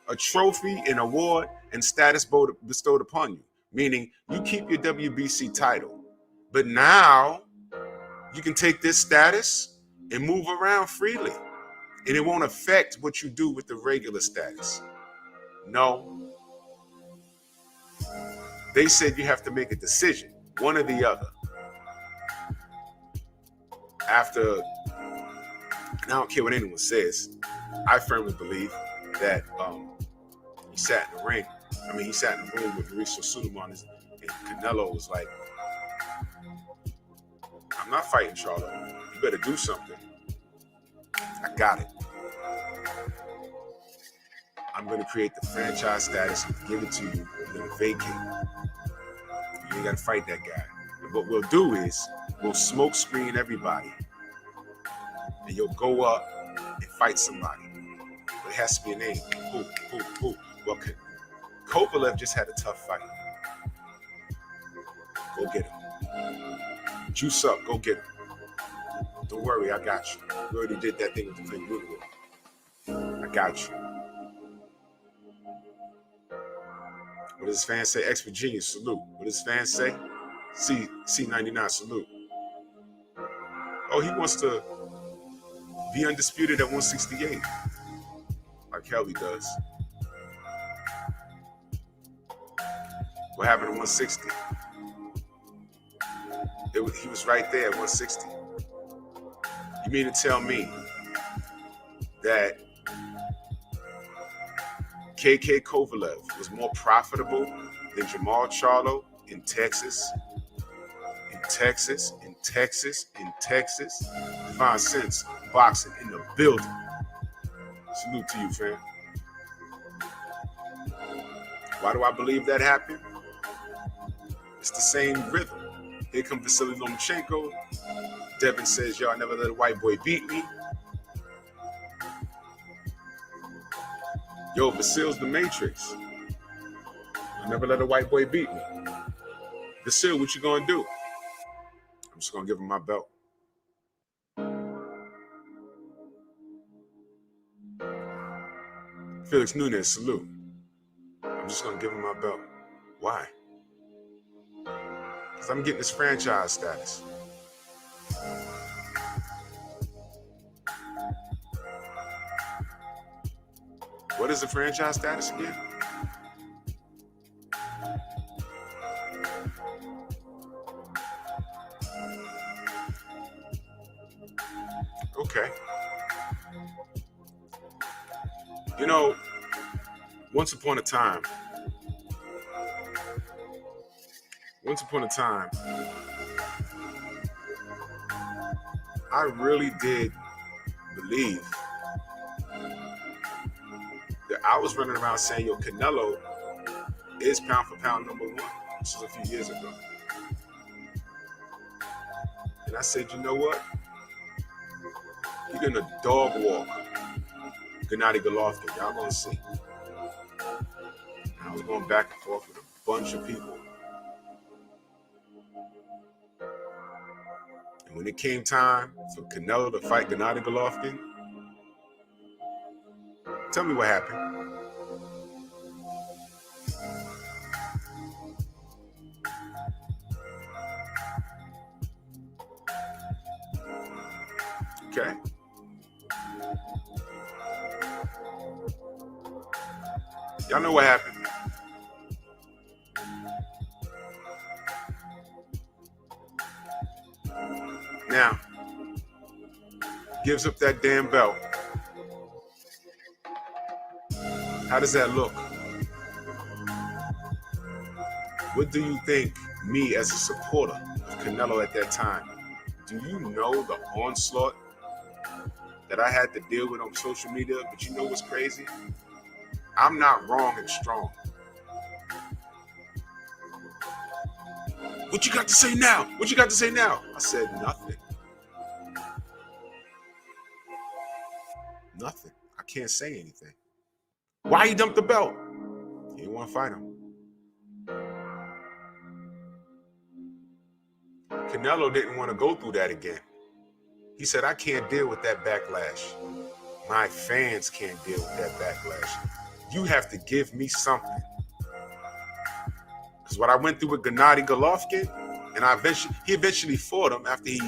A trophy, an award, and status bestowed upon you. Meaning you keep your WBC title, but now you can take this status and move around freely. And it won't affect what you do with the regular status. No. They said you have to make a decision, one or the other. After, and I don't care what anyone says, I firmly believe that he sat in the ring. He sat in the room with Mauricio Sulaimán, and Canelo was like, I'm not fighting Charlo. You better do something. I got it. I'm going to create the franchise status and give it to you. You're going to vacate. You ain't got to fight that guy. And what we'll do is we'll smoke screen everybody. And you'll go up and fight somebody. But it has to be a name. Who? Well, Kovalev just had a tough fight. Go get him. Juice up. Go get him. Don't worry, I got you. We already did that thing with the Clint Woodward. I got you. What does his fans say? Ex Virginia, salute. What does his fans say? C99, salute. Oh, he wants to be undisputed at 168. Like Kelly does. What happened at 160? He was right there at 160. You mean to tell me that KK Kovalev was more profitable than Jamal Charlo in Texas? Divine Sense boxing in the building. Salute to you, fam. Why do I believe that happened? It's the same rhythm. Here comes Vasily Lomachenko. Devin says, y'all never let a white boy beat me. Yo, Vasil's the Matrix. I never let a white boy beat me. Vasil, what you gonna do? I'm just gonna give him my belt. Felix Nunes, salute. I'm just gonna give him my belt. Why? Because I'm getting this franchise status. What is the franchise status again? Okay. You know, once upon a time, I really did believe that I was running around saying, yo, Canelo is pound for pound number one. This was a few years ago. And I said, you know what? You're going to dog walk Gennady Golovkin. Y'all going to see. And I was going back and forth with a bunch of people. And when it came time for Canelo to fight Gennady Golovkin, tell me what happened. Okay. Y'all know what happened. Now, gives up that damn belt. How does that look? What do you think, me as a supporter of Canelo at that time, do you know the onslaught that I had to deal with on social media? But you know what's crazy? I'm not wrong and strong. What you got to say now? What you got to say now? I said nothing. Nothing. I can't say anything. Why he dumped the belt? He didn't want to fight him. Canelo didn't want to go through that again. He said, I can't deal with that backlash. My fans can't deal with that backlash. You have to give me something. Because what I went through with Gennady Golovkin, and he eventually fought him after he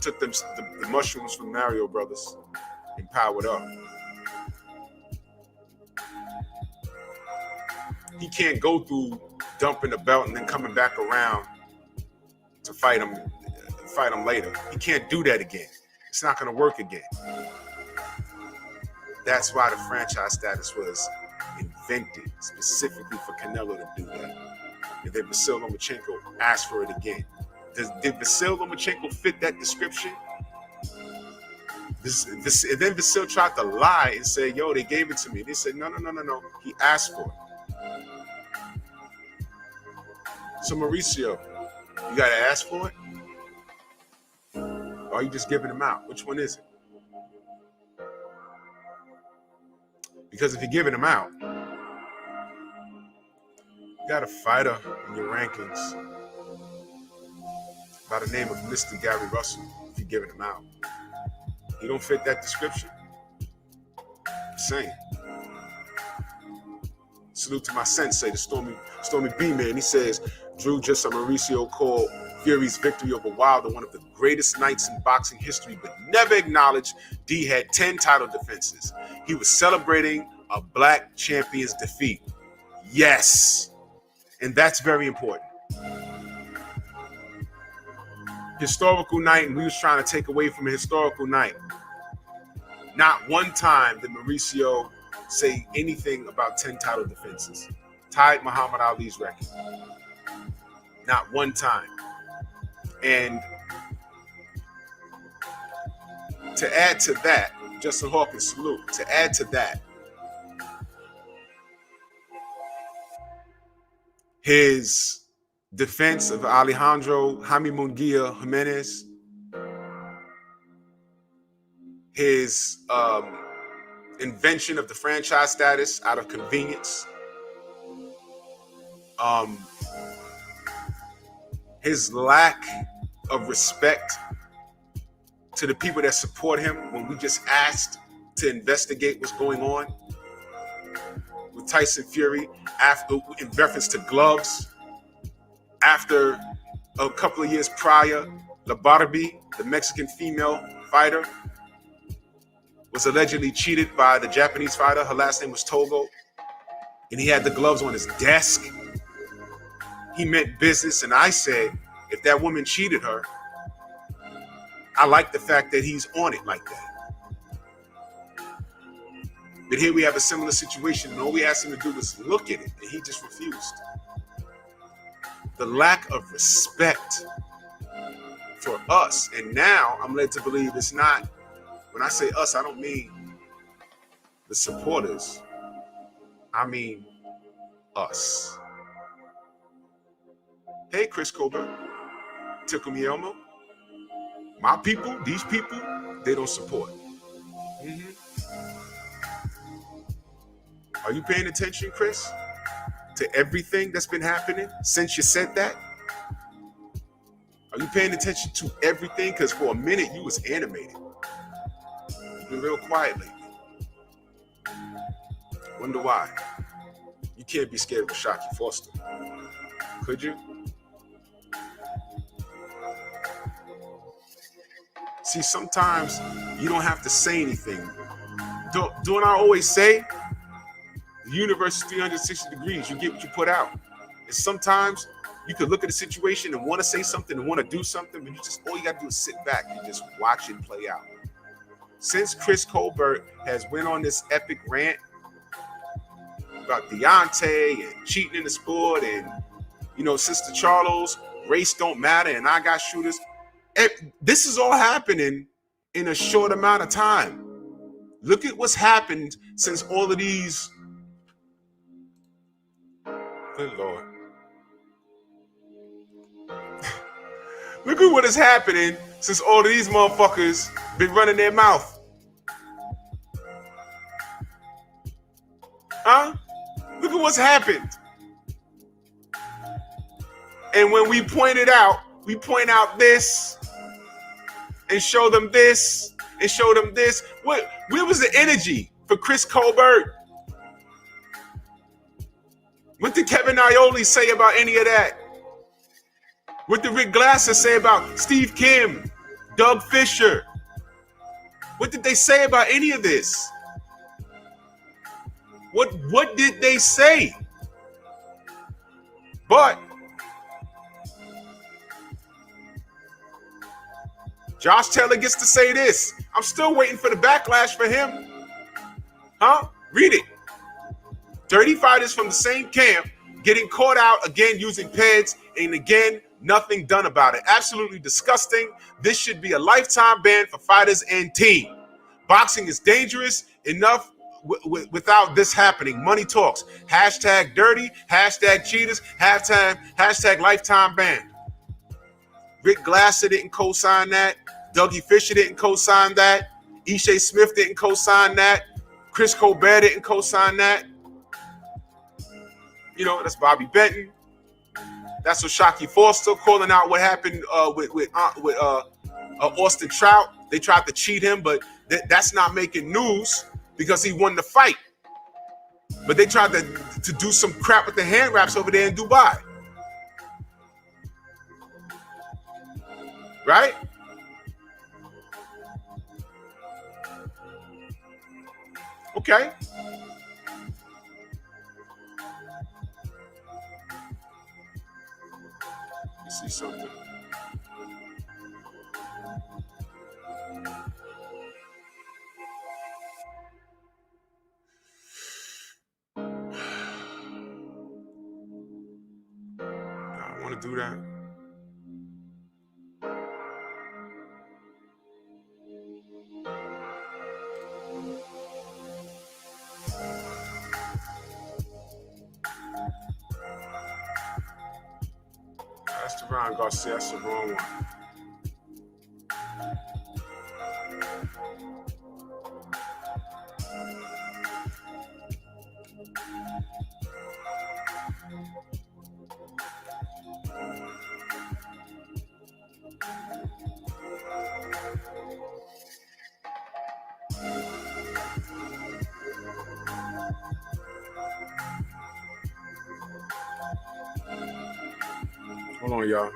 took the mushrooms from Mario Brothers and powered up. He can't go through dumping the belt and then coming back around to fight him later. He can't do that again. It's not going to work again. That's why the franchise status was invented specifically for Canelo to do that. And then Vasyl Lomachenko asked for it again. Did Vasyl Lomachenko fit that description? And then Vasyl tried to lie and say, yo, they gave it to me. They said, no. He asked for it. So Mauricio, you got to ask for it? Or are you just giving them out? Which one is it? Because if you're giving them out, you got a fighter in your rankings by the name of Mr. Gary Russell, if you're giving him out. He don't fit that description. I'm saying. Salute to my sensei, the Stormy B man. He says, Drew, just a Mauricio called Fury's victory over Wilder one of the greatest nights in boxing history, but never acknowledged D had 10 title defenses. He was celebrating a black champion's defeat. Yes. And that's very important. Historical night, and we was trying to take away from a historical night. Not one time did Mauricio say anything about 10 title defenses. Tied Muhammad Ali's record. Not one time. And to add to that, Justin Hawkins, salute. To add to that, his defense of Alejandro Jaime Munguia Jimenez, his invention of the franchise status out of convenience, his lack of respect to the people that support him when we just asked to investigate what's going on with Tyson Fury after, in reference to gloves. After a couple of years prior, La Barbie, the Mexican female fighter, was allegedly cheated by the Japanese fighter. Her last name was Togo. And he had the gloves on his desk. He meant business. And I said, if that woman cheated her, I like the fact that he's on it like that. But here we have a similar situation, and all we asked him to do was look at it, and he just refused. The lack of respect for us. And now I'm led to believe it's not When I say us, I don't mean the supporters. I mean us. Hey, Chris Colbert, Tickle Me Elmo. My people, these people, they don't support. Are you paying attention, Chris, to everything that's been happening since you said that? Are you paying attention to everything? Because for a minute, you was animated. You've been real quiet lately. Wonder why. You can't be scared of Shockey Foster. Could you? See, sometimes you don't have to say anything. Don't I always say, the universe is 360 degrees. You get what you put out. And sometimes you could look at a situation and want to say something and want to do something, but all you got to do is sit back and just watch it play out. Since Chris Colbert has went on this epic rant about Deontay and cheating in the sport and, Sister Charlo's race don't matter and I got shooters, this is all happening in a short amount of time. Look at what's happened since all of these. Good Lord. Look at what is happening since all of these motherfuckers been running their mouth. Huh? Look at what's happened. And when we point it out, we point out this and show them this and show them this. Where was the energy for Chris Colbert? What did Kevin Iole say about any of that? What did Rick Glasser say about Steve Kim, Doug Fisher? What did they say about any of this? What did they say? But Josh Taylor gets to say this. I'm still waiting for the backlash for him. Huh? Read it. Dirty fighters from the same camp getting caught out again using PEDs, and again, nothing done about it. Absolutely disgusting. This should be a lifetime ban for fighters and team. Boxing is dangerous enough without this happening. Money talks. Hashtag dirty, hashtag cheaters, hashtag lifetime ban. Rick Glasser didn't co-sign that. Dougie Fisher didn't co-sign that. Ishe Smith didn't co-sign that. Chris Colbert didn't co-sign that. That's Bobby Benton. That's Shockey Foster calling out what happened with Austin Trout. They tried to cheat him, but that's not making news because he won the fight. But they tried to do some crap with the hand wraps over there in Dubai. Right? Okay. Let's see something. I want to do that. That's Teron Garcia. That's the wrong one. Hold on, y'all.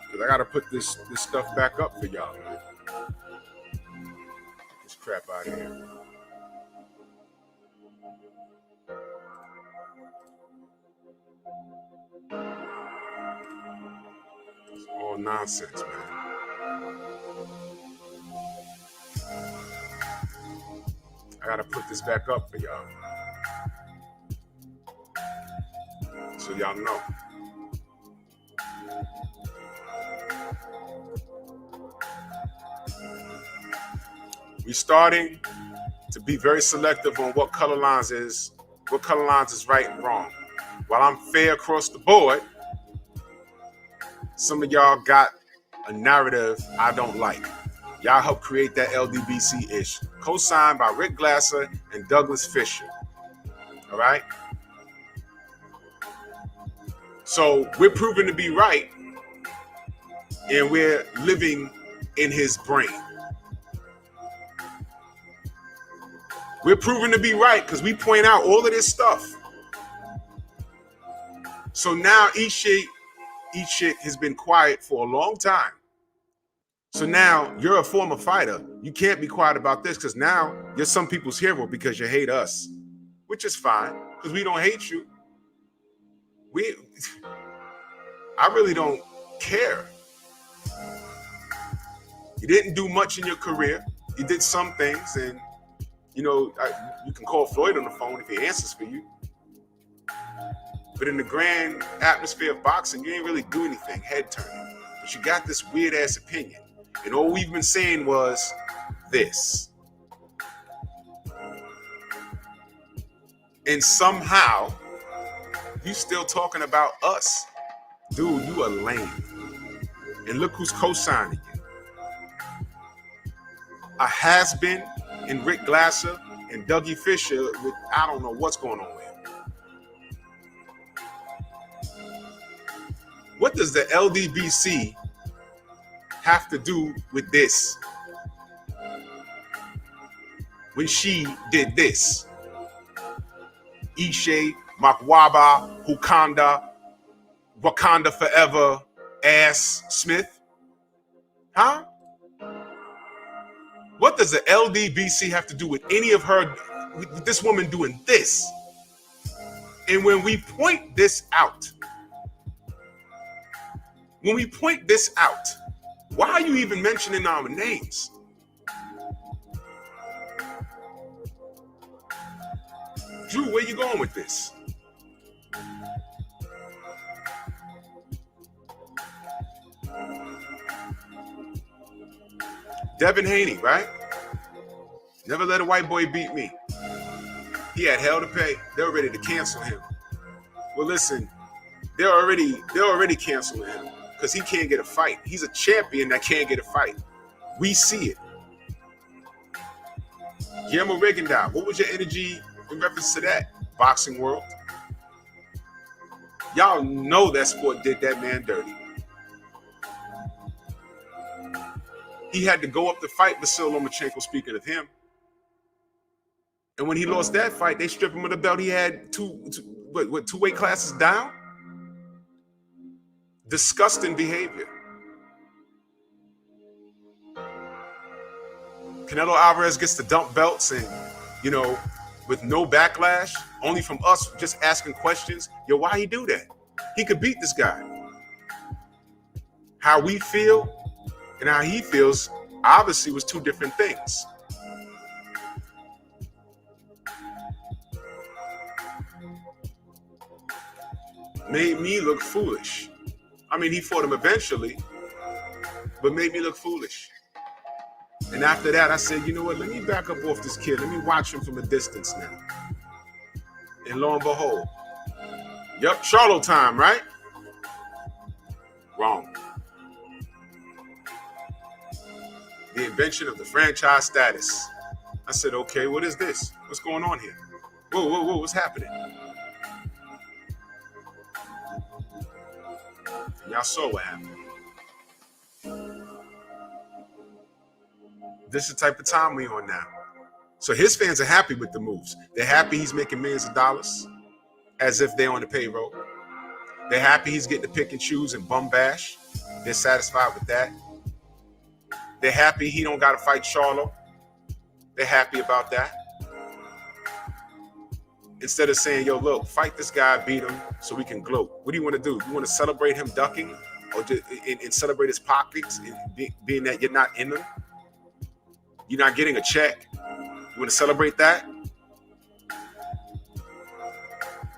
Because I got to put this stuff back up for y'all. Get this crap out of here. It's all nonsense, man. I gotta put this back up for y'all, so y'all know. We're starting to be very selective on what color lines is right and wrong. While I'm fair across the board, some of y'all got a narrative I don't like. Y'all helped create that LDBC-ish, co-signed by Rick Glasser and Douglas Fisher. All right? So we're proven to be right, and we're living in his brain. We're proven to be right because we point out all of this stuff. So now each shit has been quiet for a long time. So now you're a former fighter. You can't be quiet about this because now you're some people's hero because you hate us, which is fine because we don't hate you. I really don't care. You didn't do much in your career. You did some things, and you can call Floyd on the phone if he answers for you. But in the grand atmosphere of boxing, you ain't really do anything head turning. But you got this weird ass opinion. And all we've been saying was this. And somehow, you still talking about us. Dude, you are lame. And look who's co-signing you. A has-been in Rick Glasser and Dougie Fisher with I don't know what's going on with him. What does the LDBC have to do with this? When she did this. Ishe, Makwaba, Hukanda, Wakanda Forever, Ass Smith? Huh? What does the LDBC have to do with any of her, with this woman doing this? And when we point this out, why are you even mentioning our names? Drew, where you going with this? Devin Haney, right? Never let a white boy beat me. He had hell to pay. They were ready to cancel him. Well, listen, they're already canceling him because he can't get a fight. He's a champion that can't get a fight. We see it. Guillermo Rigondeaux, what was your energy in reference to that? Boxing world. Y'all know that sport did that man dirty. He had to go up to fight Vasil Lomachenko, speaking of him. And when he lost that fight, they stripped him of the belt. He had two weight classes down? Disgusting behavior. Canelo Alvarez gets to dump belts and, with no backlash, only from us just asking questions. Yo, why he do that? He could beat this guy. How we feel and how he feels obviously was two different things. Made me look foolish. I mean, he fought him eventually, but made me look foolish. And after that, I said, you know what? Let me back up off this kid. Let me watch him from a distance now. And lo and behold, yep, Charlo time, right? Wrong. The invention of the franchise status. I said, okay, what is this? What's going on here? Whoa, what's happening? And y'all saw what happened. This is the type of time we on now. So his fans are happy with the moves. They're happy he's making millions of dollars as if they're on the payroll. They're happy he's getting to pick and choose and bum bash. They're satisfied with that. They're happy he don't got to fight Charlo. They're happy about that. Instead of saying, yo, look, fight this guy, beat him so we can gloat. What do you want to do? You want to celebrate him ducking or just, and celebrate his pockets and being that you're not in them? You're not getting a check. You want to celebrate that?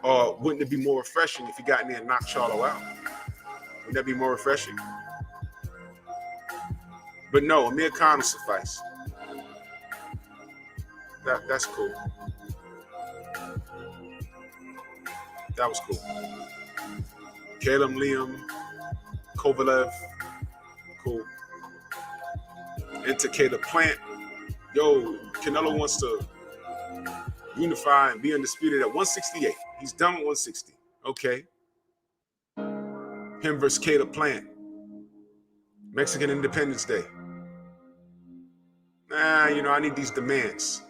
Or wouldn't it be more refreshing if you got in there and knocked Charlo out? Wouldn't that be more refreshing? But no, Amir Khan will suffice. That's cool. That was cool. Caleb, Liam, Kovalev, cool. Enter Caleb Plant. Yo, Canelo wants to unify and be undisputed at 168. He's done with 160. Okay. Him versus Caleb Plant. Mexican Independence Day. Nah, I need these demands.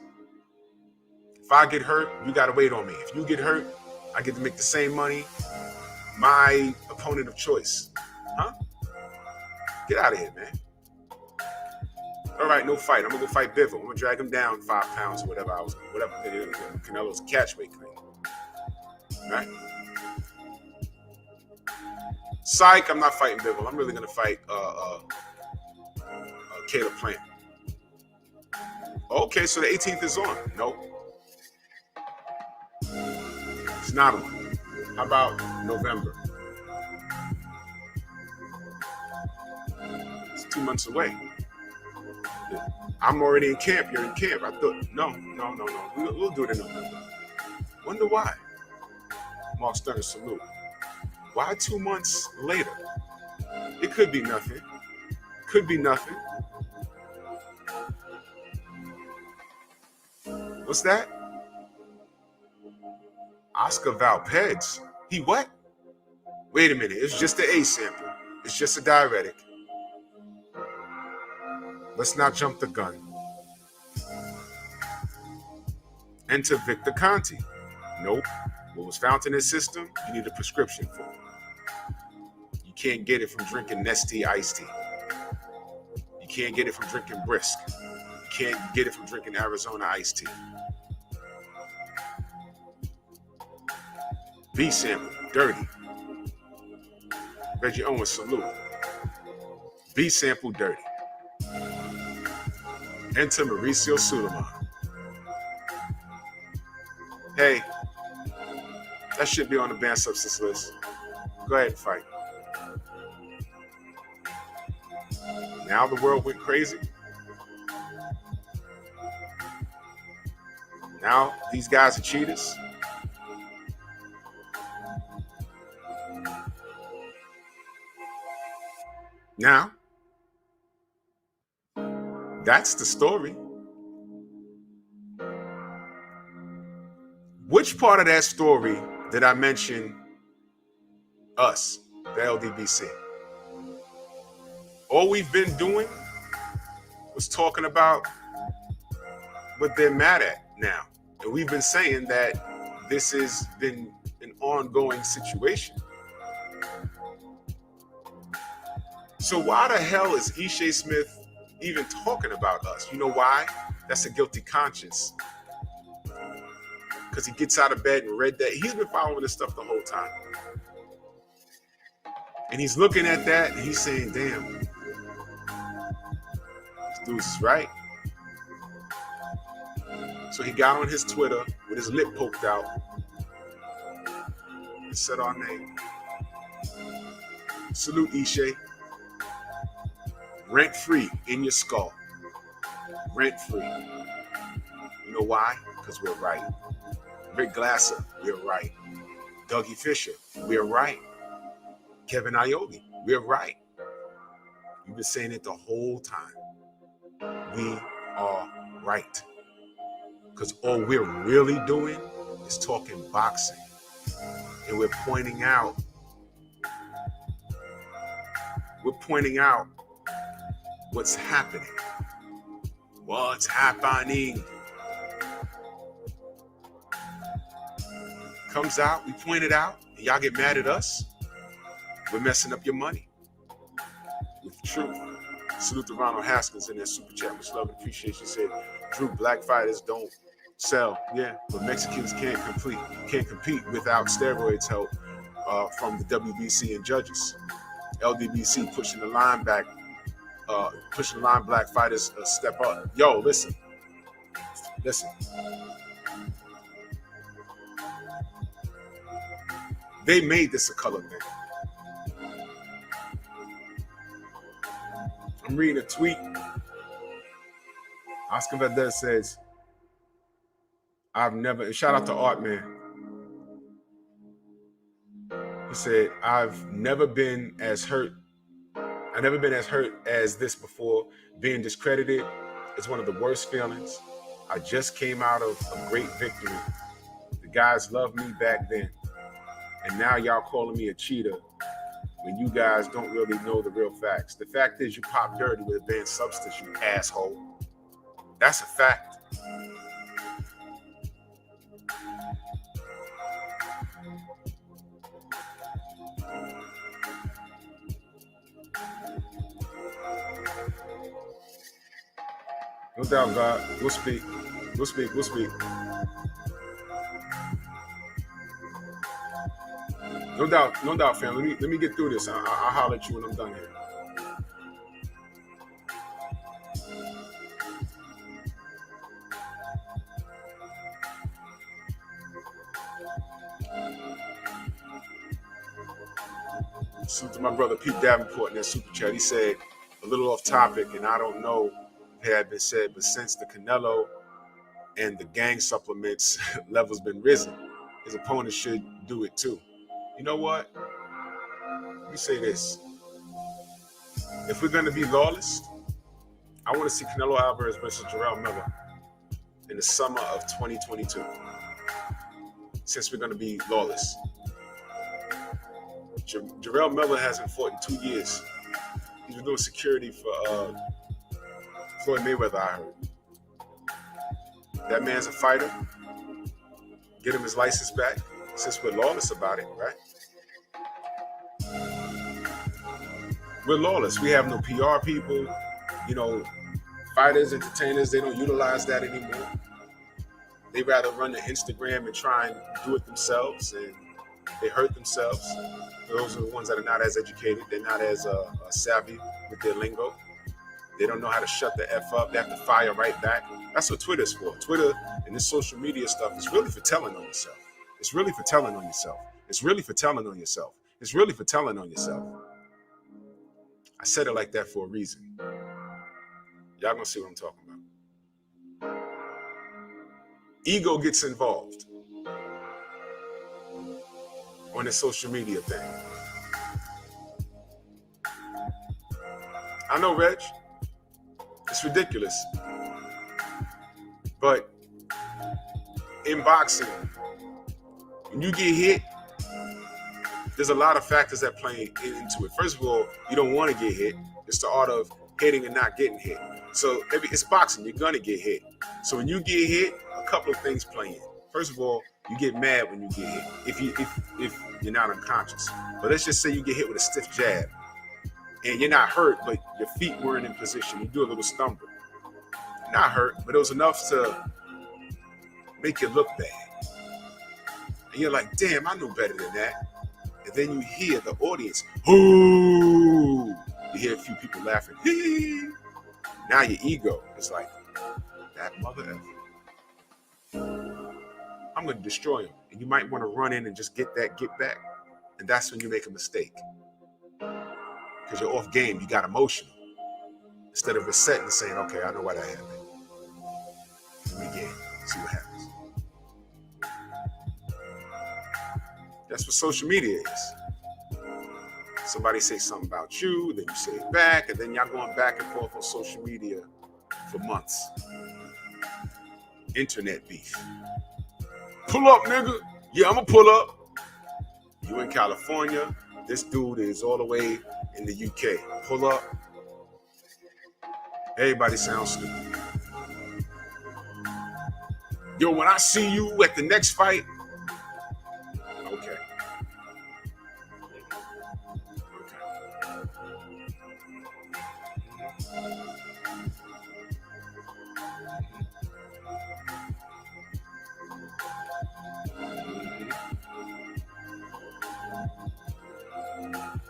If I get hurt, you got to wait on me. If you get hurt, I get to make the same money. My opponent of choice. Huh? Get out of here, man. All right, no fight. I'm going to go fight Bivol. I'm going to drag him down 5 pounds or whatever. Canelo's catchweight claim. All right? Psych, I'm not fighting Bivol. I'm really going to fight Caleb Plant. Okay, so the 18th is on. Nope. It's not on. How about November? It's 2 months away. I'm already in camp. You're in camp. I thought, no. We'll do it in November. Wonder why. Mark Sterner, salute. Why 2 months later? It could be nothing. Could be nothing. What's that? Oscar Valpeds. He what? Wait a minute. It's just the A sample. It's just a diuretic. Let's not jump the gun. Enter Victor Conti. Nope. What was found in his system, you need a prescription for. You can't get it from drinking Nestea iced tea. You can't get it from drinking Brisk. You can't get it from drinking Arizona iced tea. B sample, dirty. Reggie Owens, salute. B sample, dirty. Enter Mauricio Sulaiman. Hey, that should be on the banned substance list. Go ahead and fight. Now the world went crazy. Now these guys are cheaters. Now, that's the story. Which part of that story did I mention us, the LDBC? All we've been doing was talking about what they're mad at now. And we've been saying that this has been an ongoing situation. So why the hell is Ishe Smith even talking about us? You know why? That's a guilty conscience. Because he gets out of bed and read that. He's been following this stuff the whole time. And he's looking at that and he's saying, damn, this dude's is right. So he got on his Twitter with his lip poked out and said our name. Salute Ishe. Rent free in your skull. Rent free. You know why? Because we're right. Rick Glasser, we're right. Dougie Fisher, we're right. Kevin Iole, we're right. You've been saying it the whole time. We are right. Because all we're really doing is talking boxing. And we're pointing out what's happening. What's happening? Comes out, we point it out, and y'all get mad at us. We're messing up your money. With truth. Salute to Ronald Haskins in their super chat. Much love and appreciation. Said, Drew, black fighters don't sell. Yeah, but Mexicans can't compete without steroids help from the WBC and judges. LDBC pushing the line back, black fighters a step up. Yo, listen. Listen. They made this a color thing. I'm reading a tweet. Oscar Valdez says, I've never, and shout out to Art Man. He said, I've never been as hurt as this before. Being discredited is one of the worst feelings. I just came out of a great victory. The guys loved me back then. And now y'all calling me a cheater when you guys don't really know the real facts. The fact is you pop dirty with a banned substance, you asshole. That's a fact. No doubt, God. We'll speak. We'll speak. We'll speak. No doubt, fam. Let me get through this. I'll holler at you when I'm done here. So to my brother Pete Davenport in that super chat, he said, a little off topic, and I don't know if it had been said, but since the Canelo and the gang supplements levels been risen, his opponent should do it too. You know what? Let me say this. If we're going to be lawless, I want to see Canelo Alvarez versus Jarrell Miller in the summer of 2022. Since we're going to be lawless. Jarrell Miller hasn't fought in 2 years. He's been doing security for Floyd Mayweather, I heard. That man's a fighter. Get him his license back since we're lawless about it, right? We're lawless. We have no PR people. You know, fighters, entertainers, they don't utilize that anymore. They rather run to Instagram and try and do it themselves, and they hurt themselves. Those are the ones that are not as educated. They're not as savvy with their lingo. They don't know how to shut the F up. They have to fire right back. That's what Twitter's for. Twitter and this social media stuff is really for telling on yourself. It's really for telling on yourself. It's really for telling on yourself. It's really for telling on yourself. I said it like that for a reason. Y'all gonna see what I'm talking about. Ego gets involved on this social media thing. I know, Reg. It's ridiculous. But in boxing, when you get hit, there's a lot of factors that play into it. First of all, you don't want to get hit. It's the art of hitting and not getting hit. So it's boxing. You're going to get hit. So when you get hit, a couple of things play in. First of all, you get mad when you get hit if you're not unconscious. But let's just say you get hit with a stiff jab and you're not hurt, but your feet weren't in position. You do a little stumble. Not hurt, but it was enough to make you look bad. And you're like, damn, I know better than that. And then you hear the audience, ooh. You hear a few people laughing. Hee. Now your ego is like, that mother effer. I'm going to destroy him. And you might want to run in and just get back. And that's when you make a mistake. Because you're off game. You got emotional. Instead of resetting and saying, okay, I know why that happened. Let me get see what happens. That's what social media is. Somebody say something about you, then you say it back, and then y'all going back and forth on social media for months. Internet beef. Pull up, nigga. Yeah, I'm gonna pull up. You in California. This dude is all the way in the UK. Pull up. Everybody sounds stupid. Yo, when I see you at the next fight, okay.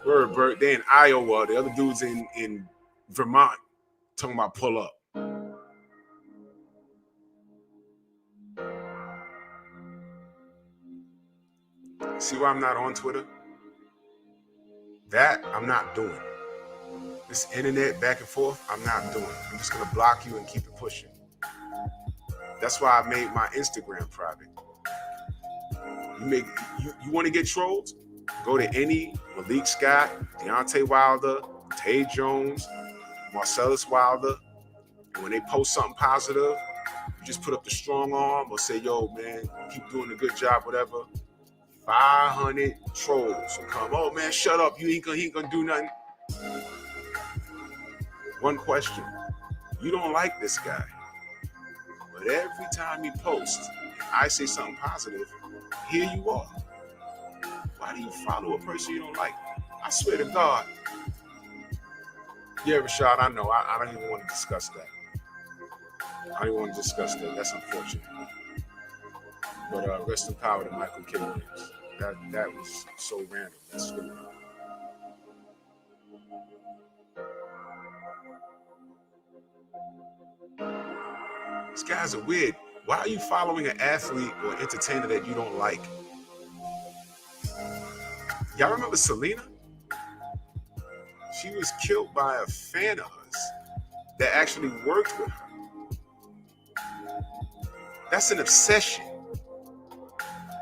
Word, Bert. They in Iowa. The other dude's in Vermont talking about pull up. See why I'm not on Twitter? That I'm not doing. This internet back and forth, I'm not doing. I'm just gonna block you and keep it pushing. That's why I made my Instagram private. You want to get trolled? Go to any Malik Scott, Deontay Wilder, Tay Jones, Marcellus Wilder, and when they post something positive, you just put up the strong arm or say, yo, man, keep doing a good job, whatever. 500 trolls will come. Oh, man, shut up. He ain't gonna do nothing. One question. You don't like this guy. But every time he posts, I say something positive, here you are. Why do you follow a person you don't like? I swear to God. Yeah, Rashad, I know. I don't even want to discuss that. I don't even want to discuss that. That's unfortunate. But rest in power to Michael K. Williams. That was so random. That's stupid. These guys are weird. Why are you following an athlete or entertainer that you don't like? Y'all remember Selena? She was killed by a fan of hers that actually worked with her. That's an obsession.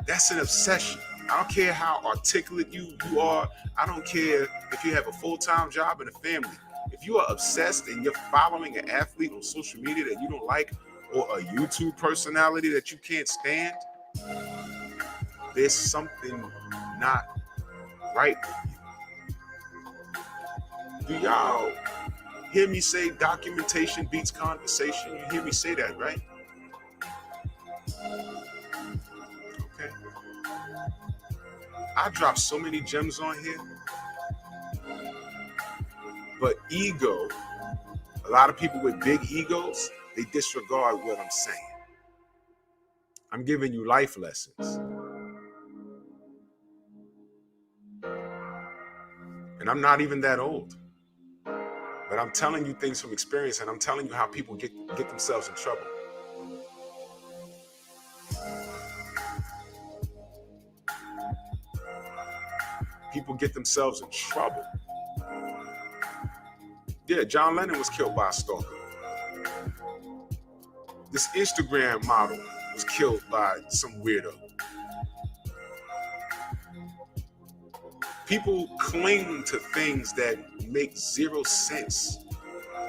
That's an obsession. I don't care how articulate you are. I don't care if you have a full-time job and a family. If you are obsessed and you're following an athlete on social media that you don't like, or a YouTube personality that you can't stand, there's something not right with you. Do y'all hear me say documentation beats conversation? You hear me say that, right? Okay. I drop so many gems on here, but ego, a lot of people with big egos, they disregard what I'm saying. I'm giving you life lessons. And I'm not even that old. But I'm telling you things from experience, and I'm telling you how people get themselves in trouble. People get themselves in trouble. Yeah, John Lennon was killed by a stalker. This Instagram model was killed by some weirdo. People cling to things that make zero sense.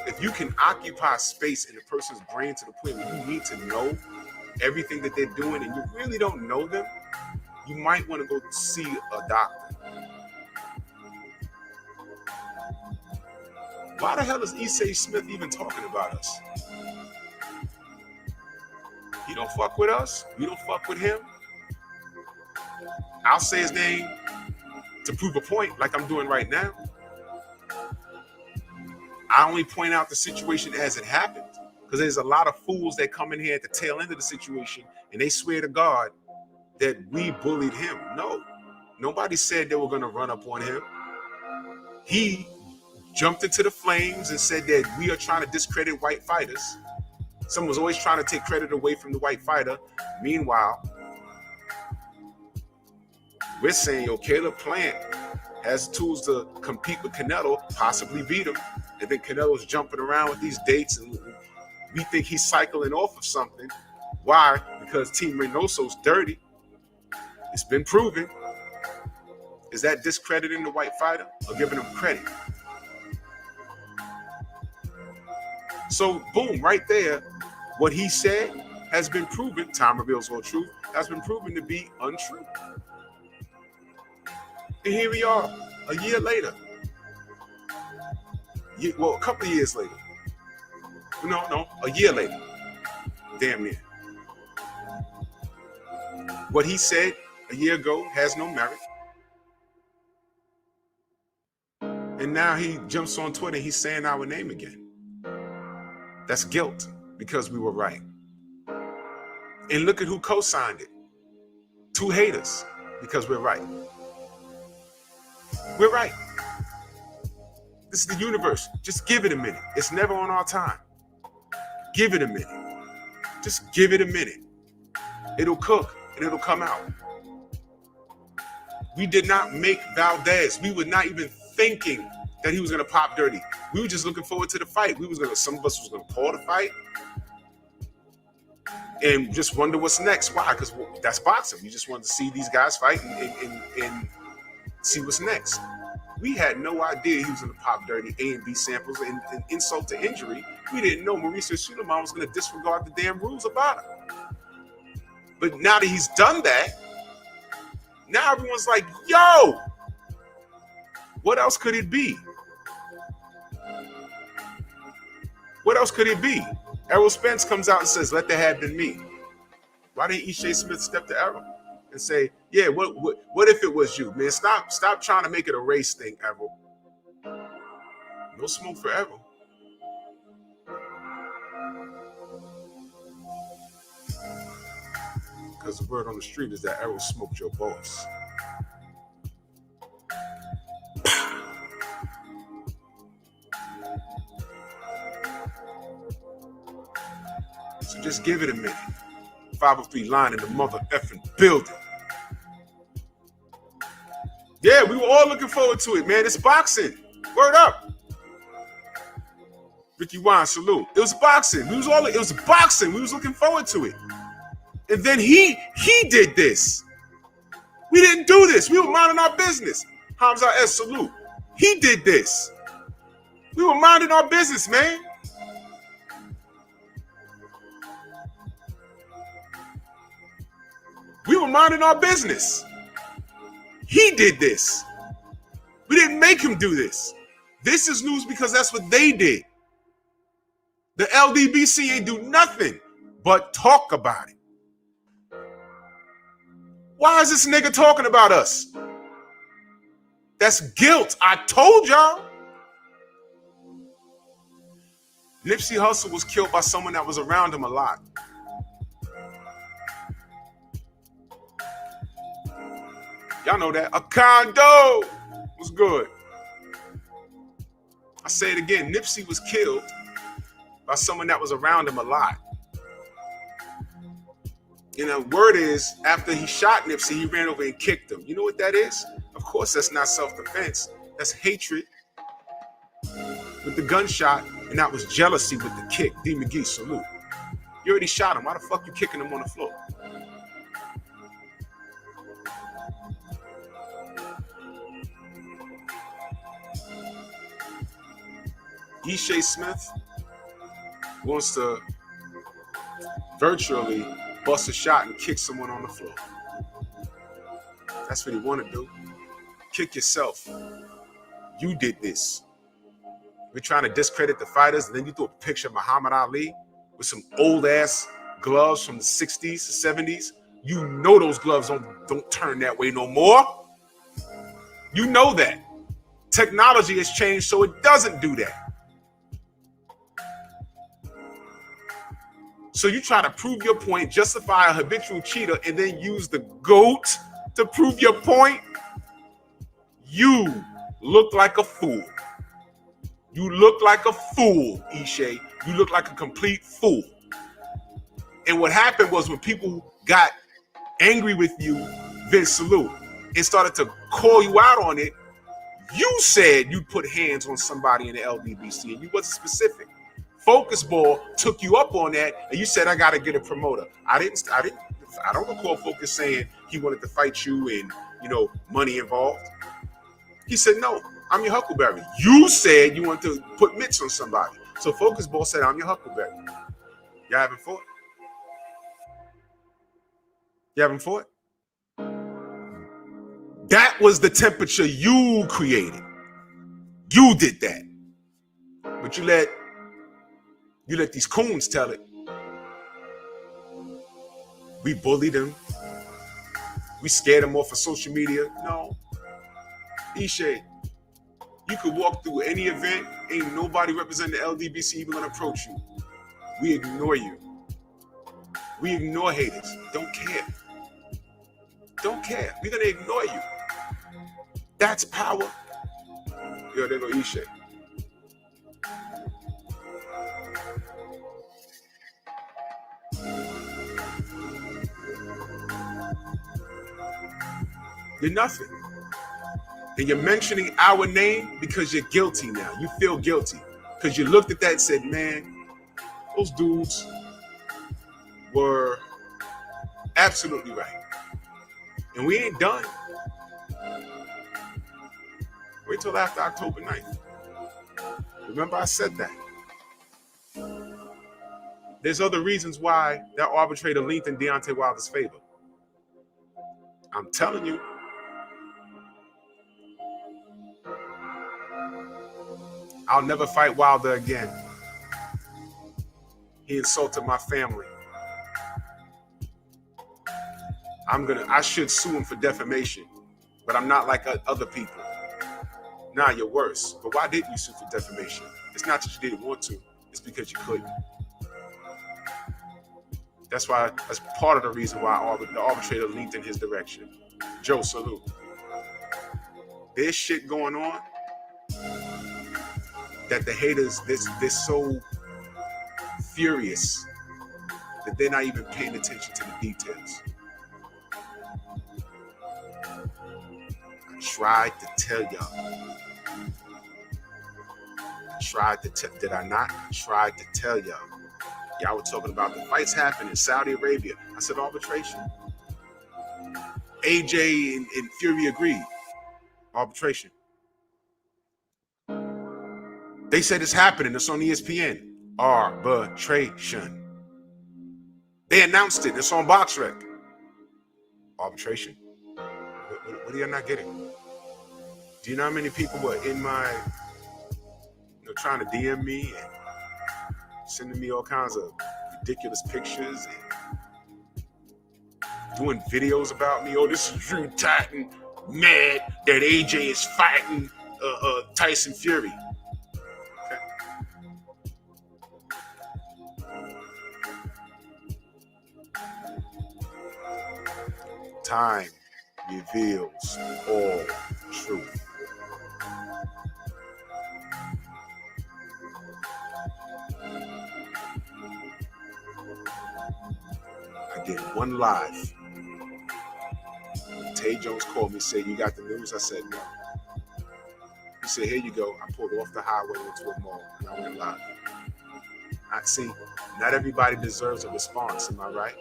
If you can occupy space in a person's brain to the point where you need to know everything that they're doing and you really don't know them, you might want to go see a doctor. Why the hell is Issei Smith even talking about us? He don't fuck with us. We don't fuck with him. I'll say his name to prove a point like I'm doing right now. I only point out the situation as it happened because there's a lot of fools that come in here at the tail end of the situation and they swear to God that we bullied him. No, nobody said they were going to run up on him. He jumped into the flames and said that we are trying to discredit white fighters. Someone's always trying to take credit away from the white fighter. Meanwhile, we're saying, yo, Caleb Plant has tools to compete with Canelo, possibly beat him. And then Canelo's jumping around with these dates and we think he's cycling off of something. Why? Because Team Reynoso's dirty. It's been proven. Is that discrediting the white fighter or giving him credit? So, boom, right there, what he said has been proven, time reveals all truth, has been proven to be untrue. And here we are, a year later. Well, a couple of years later. No, a year later. Damn near. What he said a year ago has no merit. And now he jumps on Twitter, he's saying our name again. That's guilt because we were right. And look at who co-signed it. 2 haters because we're right. We're right. This is the universe. Just give it a minute. It's never on our time. Give it a minute. Just give it a minute. It'll cook and it'll come out. We did not make Valdez. We were not even thinking that he was going to pop dirty. We were just looking forward to the fight. Some of us was going to call the fight and just wonder what's next. Why? Because that's boxing. We just wanted to see these guys fight and see what's next. We had no idea he was going to pop dirty A and B samples and insult to injury. We didn't know Mauricio Sulaiman was going to disregard the damn rules about it. But now that he's done that, now everyone's like, yo, what else could it be? What else could it be? Errol Spence comes out and says, let that have been me. Why didn't Ishe Smith step to Errol and say, yeah, what if it was you? Man, stop trying to make it a race thing, Errol. No smoke for Errol. Because the word on the street is that Errol smoked your boss. So just give it a minute. 503 line in the mother effing building. Yeah, we were all looking forward to it, man. It's boxing. Word up. Ricky Wine, salute. It was boxing. It was boxing. We was looking forward to it. And then he did this. We didn't do this. We were minding our business. Hamza S, salute. He did this. We were minding our business, man. We were minding our business. He did this. We didn't make him do this. This is news because that's what they did. The LDBC ain't do nothing but talk about it. Why is this nigga talking about us? That's guilt. I told y'all. Nipsey Hussle was killed by someone that was around him a lot. Y'all know that. A condo was good. I say it again. Nipsey was killed by someone that was around him a lot. And the word is, after he shot Nipsey, he ran over and kicked him. You know what that is? Of course, that's not self-defense. That's hatred with the gunshot, and that was jealousy with the kick. D. McGee, salute. You already shot him. Why the fuck you kicking him on the floor? Ishe Smith wants to virtually bust a shot and kick someone on the floor. That's what he want to do. Kick yourself. You did this. We're trying to discredit the fighters, and then you threw a picture of Muhammad Ali with some old-ass gloves from the 60s, the 70s. You know those gloves don't turn that way no more. You know that. Technology has changed, so it doesn't do that. So you try to prove your point, justify a habitual cheater, and then use the GOAT to prove your point? You look like a fool. You look like a fool, Ishe. You look like a complete fool. And what happened was when people got angry with you, Vince Salute, and started to call you out on it, you said you'd put hands on somebody in the LWBC, and you wasn't specific. Focus Ball took you up on that, and you said, I got to get a promoter. I don't recall Focus saying he wanted to fight you and, money involved. He said, no, I'm your Huckleberry. You said you want to put mitts on somebody. So Focus Ball said, I'm your Huckleberry. Y'all haven't fought? You haven't fought? That was the temperature you created. You did that. But you let these coons tell it. We bullied them. We scared them off of social media. No. Ishe, you could walk through any event, ain't nobody representing the LDBC even gonna approach you. We ignore you. We ignore haters. Don't care. Don't care. We're gonna ignore you. That's power. Yo, there go Ishe. You're nothing. And you're mentioning our name because you're guilty now. You feel guilty because you looked at that and said, man, those dudes were absolutely right. And we ain't done. Wait till after October 9th. Remember I said that. There's other reasons why that arbitrator leaned in Deontay Wilder's favor. I'm telling you. I'll never fight Wilder again. He insulted my family. I should sue him for defamation, but I'm not like other people. Nah, you're worse. But why didn't you sue for defamation? It's not that you didn't want to. It's because you couldn't. That's part of the reason why the arbitrator leaned in his direction. Joe, salute. There's shit going on that the haters, they're so furious that they're not even paying attention to the details. I tried to tell y'all. Did I not? I tried to tell y'all. Y'all were talking about the fights happening in Saudi Arabia. I said arbitration. AJ and Fury agreed. Arbitration. They said it's happening. It's on ESPN. Arbitration. They announced it. It's on BoxRec. Arbitration. What are you not getting? Do you know how many people were in my, trying to DM me and sending me all kinds of ridiculous pictures and doing videos about me? Oh, this is Drew Titan mad that AJ is fighting Tyson Fury. Okay. Time reveals all truth. I did one live. Tay Jones called me and said, you got the news? I said, no. He said, here you go. I pulled off the highway into a mall and I went live. I see, not everybody deserves a response, am I right?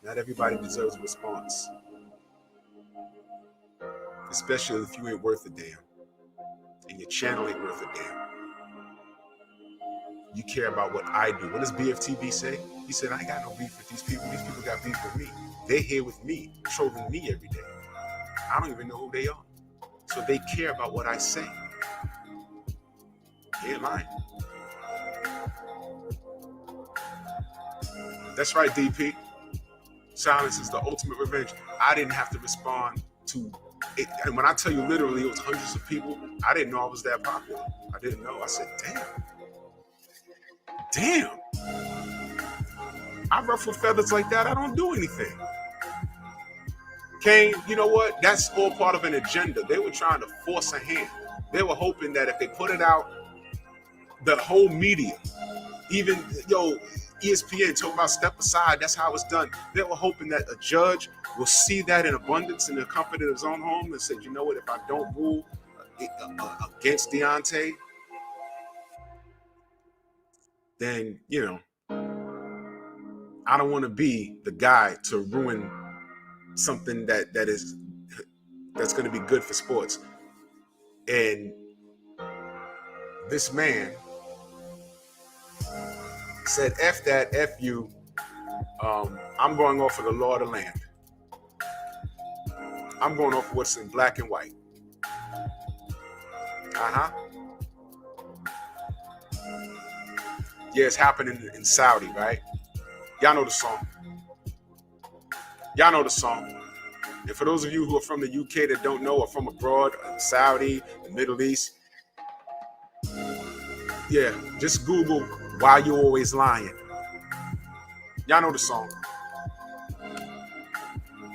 Not everybody deserves a response. Especially if you ain't worth a damn. And your channel ain't worth a damn. You care about what I do. What does BFTV say? He said, I ain't got no beef with these people. These people got beef with me. They're here with me, trolling me every day. I don't even know who they are. So they care about what I say. They ain't lying. That's right, DP. Silence is the ultimate revenge. I didn't have to respond to it. And when I tell you literally it was hundreds of people, I didn't know I was that popular. I didn't know. I said, damn. I ruffle feathers like that. I don't do anything. Kane, you know what? That's all part of an agenda. They were trying to force a hand. They were hoping that if they put it out, the whole media, even, ESPN talking about step aside, that's how it's done. They were hoping that a judge will see that in abundance in the comfort of his own home and say, you know what, if I don't rule against Deontay, then, I don't want to be the guy to ruin something that's going to be good for sports. And this man said, F that, F you. I'm going off of the law of the land. I'm going off of what's in black and white. Yeah, it's happening in Saudi, right? Y'all know the song. And for those of you who are from the UK that don't know, or from abroad, Saudi, the Middle East, yeah, just Google Why You Always Lying. Y'all know the song.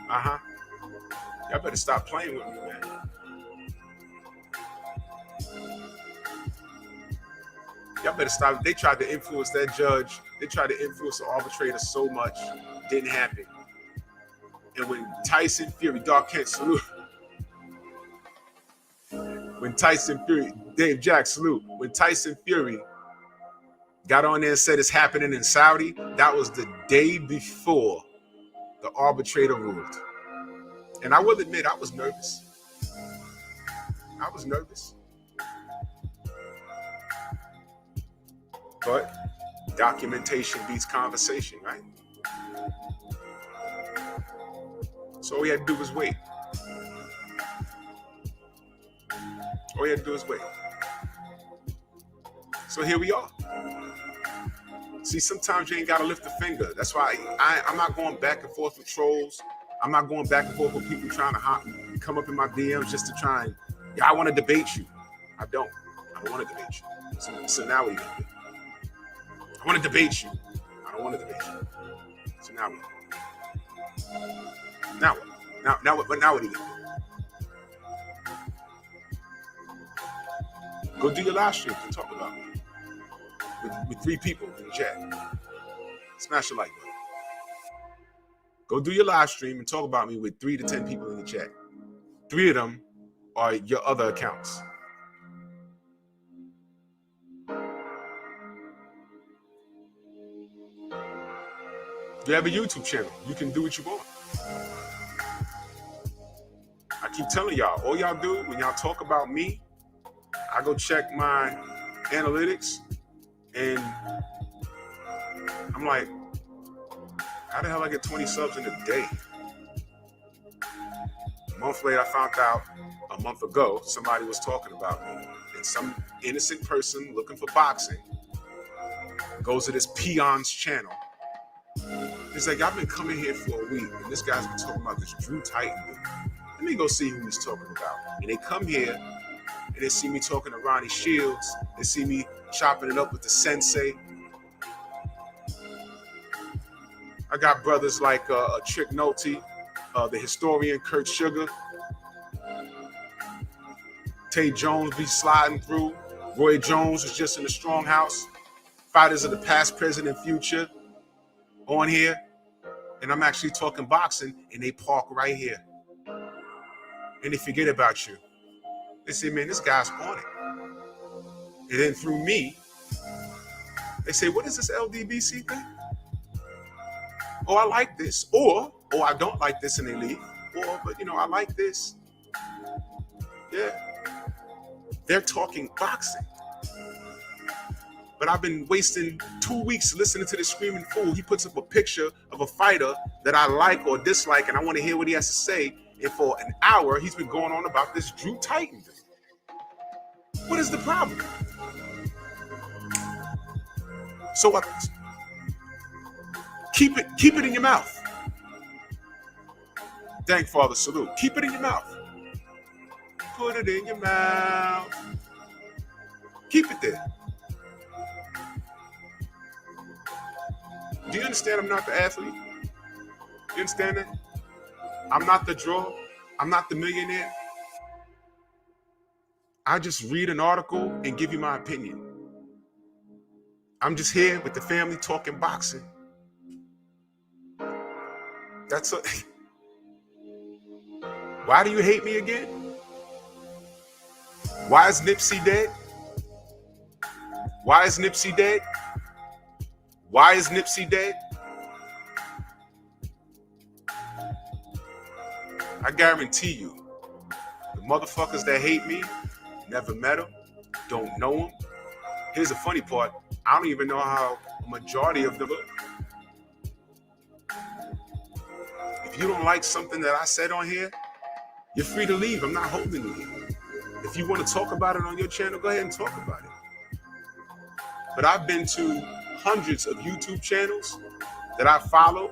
Y'all better stop playing with me, man. Y'all better stop. They tried to influence that judge. They tried to influence the arbitrator so much. Didn't happen. And when Tyson Fury, Dark Kent, salute. When Tyson Fury, Dave Jack, salute. When Tyson Fury got on there and said it's happening in Saudi, that was the day before the arbitrator ruled. And I will admit, I was nervous. I was nervous. But documentation beats conversation, right? So all we had to do was wait. All you had to do is wait. So here we are. See, sometimes you ain't got to lift a finger. That's why I'm not going back and forth with trolls. I'm not going back and forth with people trying to come up in my DMs just to try and, yeah, I want to debate you. I don't want to debate you. So now what are you going to do? I want to debate you. I don't want to debate you. So now what? Now what? Now what are you going to do? Go do your live stream and talk about me with 3 people in the chat. Smash the like button. Go do your live stream and talk about me with 3 to 10 people in the chat. 3 of them are your other accounts. You have a YouTube channel. You can do what you want. I keep telling y'all, all y'all do when y'all talk about me, I go check my analytics and I'm like, how the hell I get 20 subs in a day? A month later, I found out a month ago, somebody was talking about me. And some innocent person looking for boxing goes to this peon's channel. He's like, I've been coming here for a week, and this guy's been talking about this Drew Titan dude. Let me go see who he's talking about. And they come here, and they see me talking to Ronnie Shields. They see me chopping it up with the sensei. I got brothers like Trick Nolte, the historian Kurt Sugar. Tay Jones be sliding through. Roy Jones was just in the Strong House. Fighters of the past, present, and future on here. And I'm actually talking boxing, and they park right here. And they forget about you. They say, man, this guy's on it. And then through me, they say, what is this LDBC thing? Oh, I like this. Or, oh, I don't like this, and they leave. Or, but, I like this. Yeah. They're talking boxing. But I've been wasting 2 weeks listening to this screaming fool. He puts up a picture of a fighter that I like or dislike, and I want to hear what he has to say. And for an hour, he's been going on about this Drew Titan thing. What is the problem? So what? Keep it in your mouth. Thank Father, salute. Keep it in your mouth. Put it in your mouth. Keep it there. Do you understand I'm not the athlete? You understand that? I'm not the draw. I'm not the millionaire. I just read an article and give you my opinion. I'm just here with the family talking boxing. That's a... Why do you hate me again? Why is Nipsey dead? Why is Nipsey dead? Why is Nipsey dead? I guarantee you, the motherfuckers that hate me, never met him, don't know him. Here's the funny part. I don't even know how a majority of them look. If you don't like something that I said on here, you're free to leave. I'm not holding you here. If you want to talk about it on your channel, go ahead and talk about it. But I've been to hundreds of YouTube channels that I follow,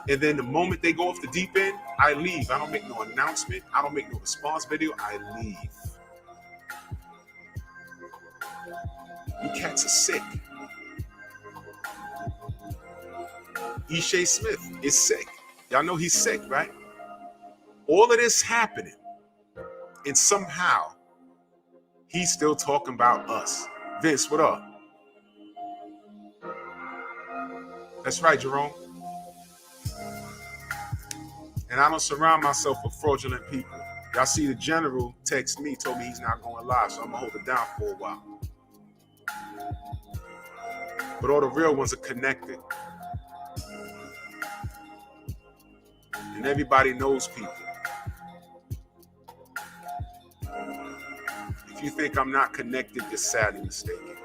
and then the moment they go off the deep end, I leave. I don't make no announcement. I don't make no response video. I leave. You cats are sick. Ishay Smith is sick. Y'all know he's sick, right? All of this happening, and somehow he's still talking about us. Vince, what up? That's right, Jerome. And I don't surround myself with fraudulent people. Y'all see the general text me, told me he's not going live, so I'm going to hold it down for a while. But all the real ones are connected. And everybody knows people. If you think I'm not connected, you're sadly mistaken.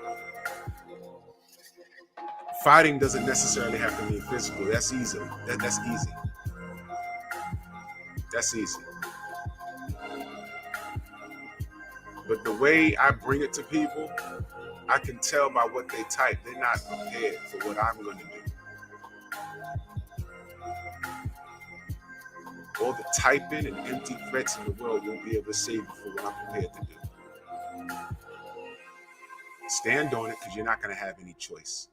Fighting doesn't necessarily have to mean physical. That's easy. That's easy. That's easy. But the way I bring it to people, I can tell by what they type. They're not prepared for what I'm going to do. All the typing and empty threats in the world won't be able to save you for what I'm prepared to do. Stand on it, because you're not going to have any choice.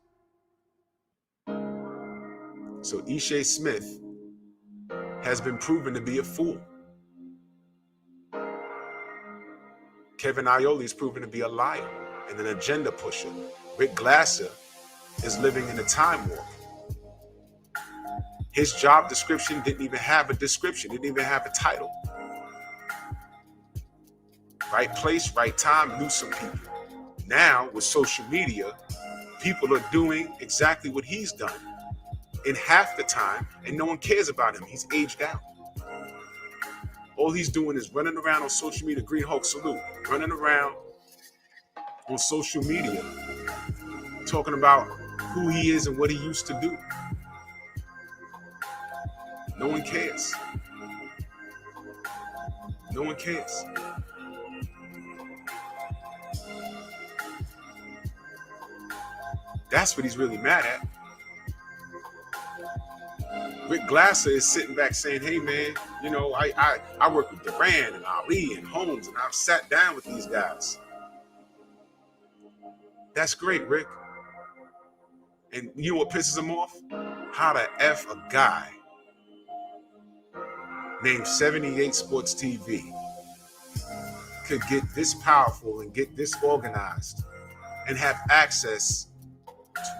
So Ishe Smith has been proven to be a fool. Kevin Iole is proven to be a liar and an agenda pusher. Rick Glasser is living in a time warp. His job description didn't even have a description, didn't even have a title. Right place, right time, knew some people. Now, with social media, people are doing exactly what he's done in half the time, and no one cares about him. He's aged out. All he's doing is running around on social media, Green Hulk salute, running around on social media, talking about who he is and what he used to do. No one cares. No one cares. That's what he's really mad at. Rick Glasser is sitting back saying, hey man, you know, I work with Duran and Ali and Holmes, and I've sat down with these guys. That's great, Rick. And you know what pisses him off? How the F a guy named 78 Sports TV could get this powerful and get this organized and have access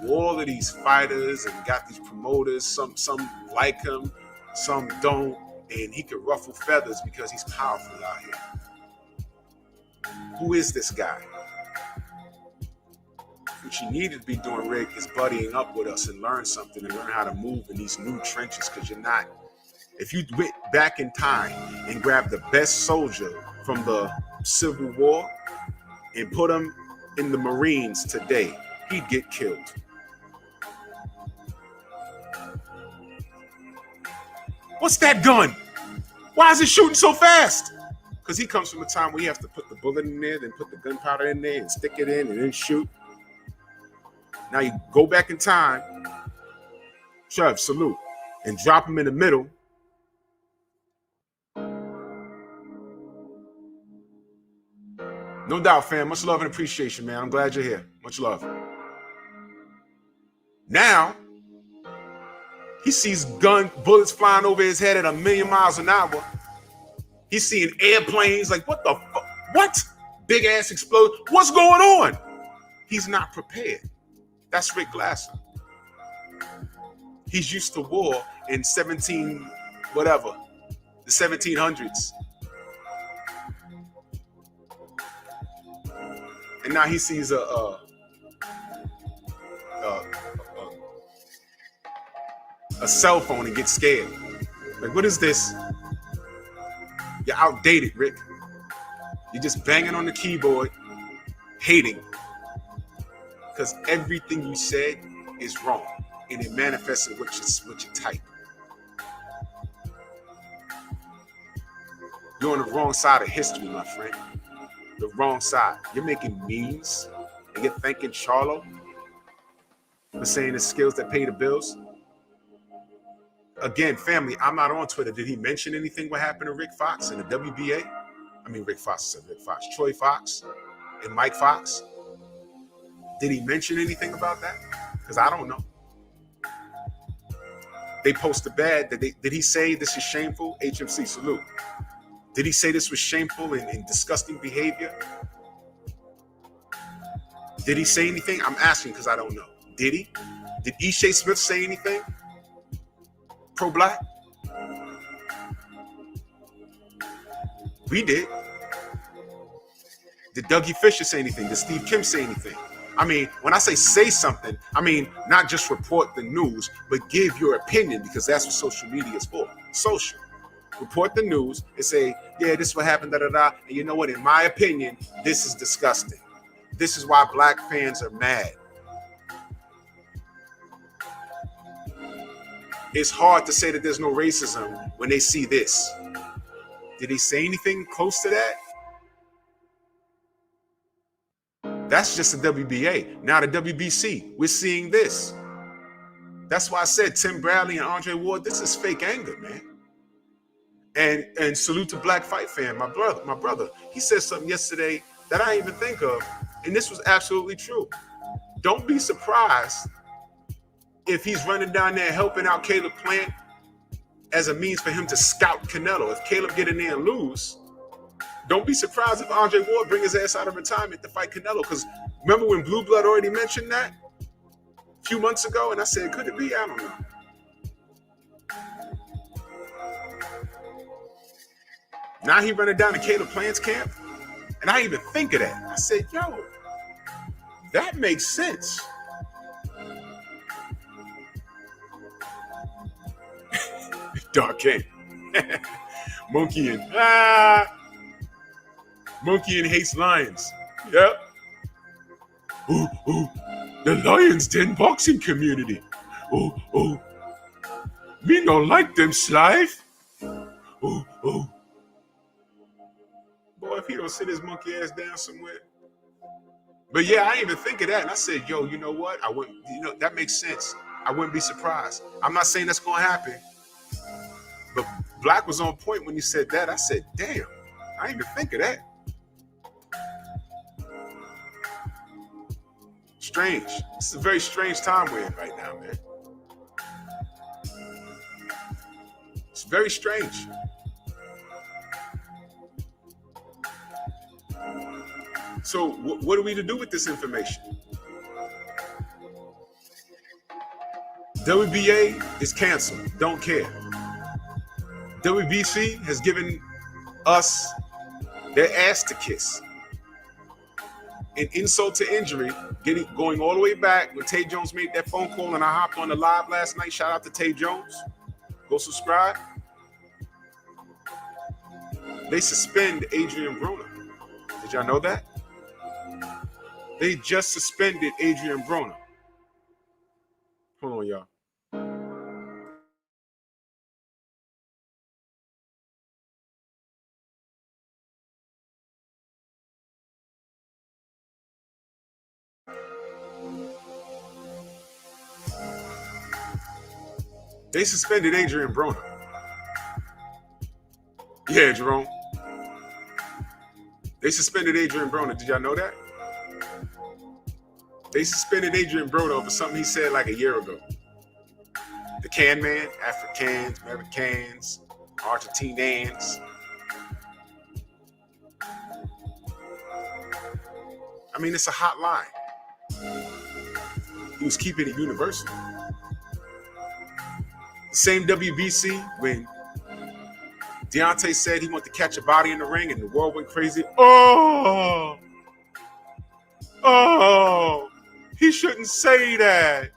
to all of these fighters and got these promoters. Some like him, some don't, and he could ruffle feathers because he's powerful out here. Who is this guy? What you need to be doing, Rick, is buddying up with us and learn something and learn how to move in these new trenches, because you're not. If you went back in time and grabbed the best soldier from the Civil War and put him in the Marines today, he'd get killed. What's that gun? Why is it shooting so fast? Because he comes from a time where you have to put the bullet in there, then put the gunpowder in there and stick it in and then shoot. Now you go back in time, Trev, salute, and drop him in the middle. No doubt, fam. Much love and appreciation, man. I'm glad you're here. Much love. Now, he sees bullets flying over his head at 1,000,000 miles an hour. He's seeing airplanes. Like, what the fuck? What? Big ass explode. What's going on? He's not prepared. That's Rick Glasser. He's used to war in the 1700s. And now he sees a cell phone and gets scared. Like, what is this? You're outdated, Rick. You're just banging on the keyboard, hating. Because everything you said is wrong, and it manifests in what you type. You're on the wrong side of history, my friend. The wrong side. You're making memes, and you're thanking Charlo for saying the skills that pay the bills. Again, family, I'm not on Twitter. Did he mention anything what happened to Rick Fox and the WBA? I mean, Rick Fox said Rick Fox. Troy Fox and Mike Fox. Did he mention anything about that? Because I don't know. They posted bad. Did he say this is shameful? HMC, salute. Did he say this was shameful and disgusting behavior? Did he say anything? I'm asking because I don't know. Did he? Did Ishe Smith say anything pro-black? We did. Did Dougie Fisher say anything? Did Steve Kim say anything? I mean, when I say something, I mean not just report the news, but give your opinion, because that's what social media is for. Social. Report the news and say, yeah, this is what happened, da-da-da. And you know what? In my opinion, this is disgusting. This is why black fans are mad. It's hard to say that there's no racism when they see this. Did he say anything close to that? That's just the WBA. Now the WBC, we're seeing this. That's why I said Tim Bradley and Andre Ward, this is fake anger, man. And salute to Black Fight Fan, my brother. He said something yesterday that I didn't even think of, and this was absolutely true. Don't be surprised if he's running down there helping out Caleb Plant as a means for him to scout Canelo. If Caleb get in there and lose, don't be surprised if Andre Ward bring his ass out of retirement to fight Canelo. Because remember when Blue Blood already mentioned that a few months ago, and I said, could it be? I don't know. Now he running down to Caleb Plant's camp, and I didn't even think of that. I said, yo, that makes sense. Dark King. Monkey and hates lions. Yep. Ooh, the Lions Den boxing community. Ooh. Me don't like them, Slive. Ooh. Boy, if he don't sit his monkey ass down somewhere. But yeah, I didn't even think of that. And I said, yo, you know what? I wouldn't, that makes sense. I wouldn't be surprised. I'm not saying that's gonna happen. But Black was on point when he said that. I said, damn, I didn't even think of that. Strange. This is a very strange time we're in right now, man. It's very strange. So what are we to do with this information? WBA is canceled. Don't care. WBC has given us their ass to kiss. An insult to injury, going all the way back when Tay Jones made that phone call and I hopped on the live last night. Shout out to Tay Jones. Go subscribe. They suspend Adrian Broner. Did y'all know that? They just suspended Adrian Broner. Hold on, y'all. They suspended Adrian Broner. Yeah, Jerome. They suspended Adrian Broner. Did y'all know that? They suspended Adrian Broner over something he said like a year ago. The can man, Africans, Americans, Argentinians. I mean, it's a hot line. He was keeping it universal. The same WBC when Deontay said he wanted to catch a body in the ring and the world went crazy. Oh, he shouldn't say that.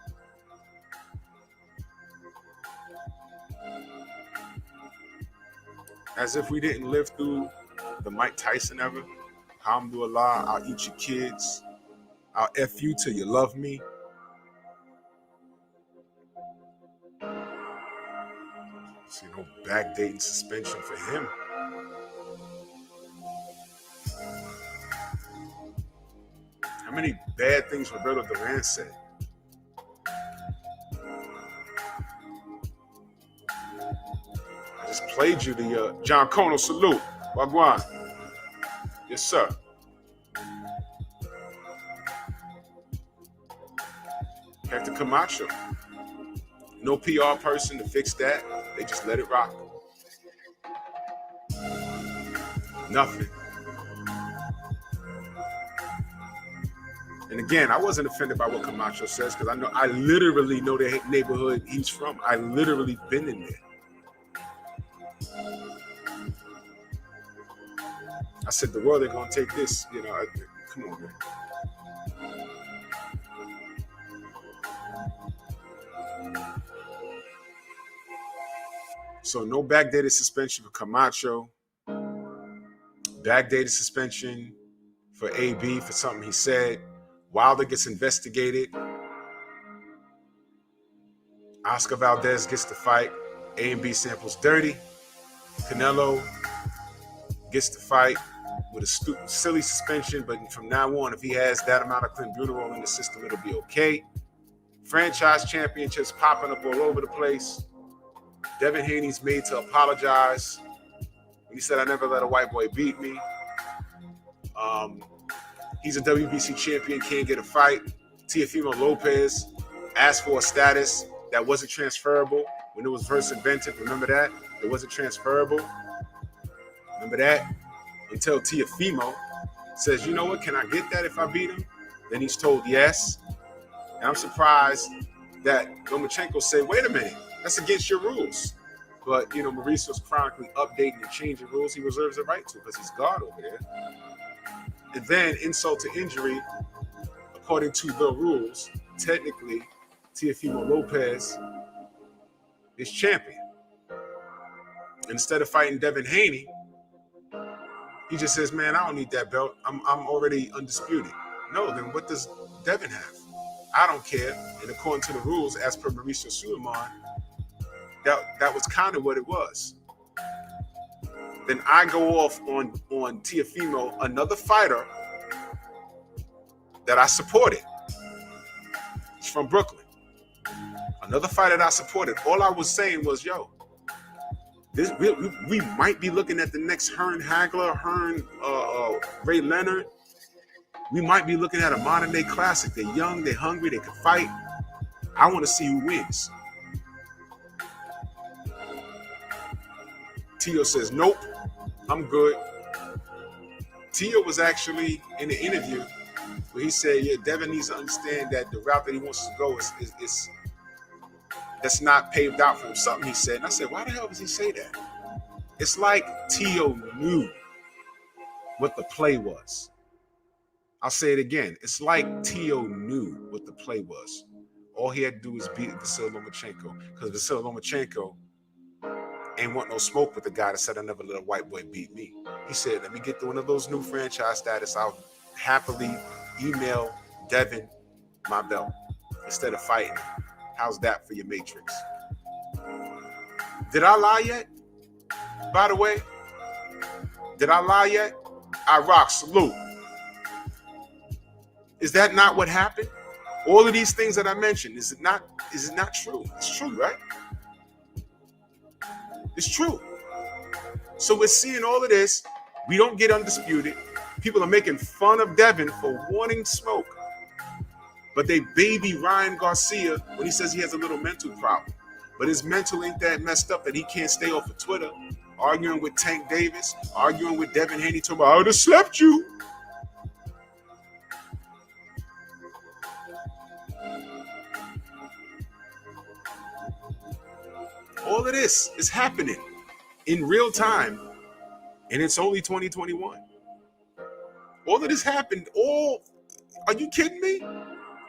As if we didn't live through the Mike Tyson ever. Alhamdulillah, I'll eat your kids. I'll F you till you love me. See, no backdating suspension for him. How many bad things Roberto Duran said? I just played you the John Kono salute. Wagwan. Yes, sir. Hector Camacho. No PR person to fix that. They just let it rock. Nothing. And again, I wasn't offended by what Camacho says because I literally know the neighborhood he's from. I literally been in there. I said, the world ain't going to take this. Come on, man. So no backdated suspension for Camacho. Backdated suspension for AB for something he said. Wilder gets investigated. Oscar Valdez gets the fight. A&B samples dirty. Canelo gets the fight with a silly suspension, but from now on, if he has that amount of clenbuterol in the system, it'll be okay. Franchise championships popping up all over the place. Devin Haney's made to apologize when he said, "I never let a white boy beat me." He's a WBC champion, can't get a fight. Teofimo Lopez asked for a status that wasn't transferable when it was first invented. Remember that? It wasn't transferable. Remember that? Until Teofimo says, "You know what? Can I get that if I beat him?" Then he's told yes. And I'm surprised that Lomachenko said, "Wait a minute, that's against your rules." But, Mauricio's chronically updating and changing rules. He reserves the right to because he's God over there. And then insult to injury, according to the rules, technically, Teofimo Lopez is champion. And instead of fighting Devin Haney, he just says, "Man, I don't need that belt. I'm already undisputed." No, then what does Devin have? I don't care. And according to the rules, as per Mauricio Suleiman, that was kind of what it was. Then I go off on Teofimo, another fighter that I supported. He's from Brooklyn. Another fighter that I supported. All I was saying was, we might be looking at the next Hearn Hagler, Ray Leonard. We might be looking at a modern day classic. They're young, they're hungry, they can fight. I want to see who wins. Tio says, "Nope, I'm good." Tio was actually in the interview where he said, Devin needs to understand that the route that he wants to go is that's not paved out for him. Something he said. And I said, why the hell does he say that? It's like Tio knew what the play was. I'll say it again. It's like Tio knew what the play was. All he had to do was beat Vasily Lomachenko, because Vasily Lomachenko ain't want no smoke with the guy that said, "I never let a white boy beat me." He said, "Let me get to one of those new franchise status. I'll happily email Devin my belt instead of fighting. How's that for your matrix?" Did I lie yet? By the way, did I lie yet? RRRAC, salute. Is that not what happened? All of these things that I mentioned, is it not true? It's true, right? It's true. So we're seeing all of this. We don't get undisputed. People are making fun of Devin for wanting smoke. But they baby Ryan Garcia when he says he has a little mental problem. But his mental ain't that messed up that he can't stay off of Twitter, arguing with Tank Davis, arguing with Devin Haney, talking about, "I would have slept you." All of this is happening in real time, and it's only 2021. All of this happened. Are you kidding me?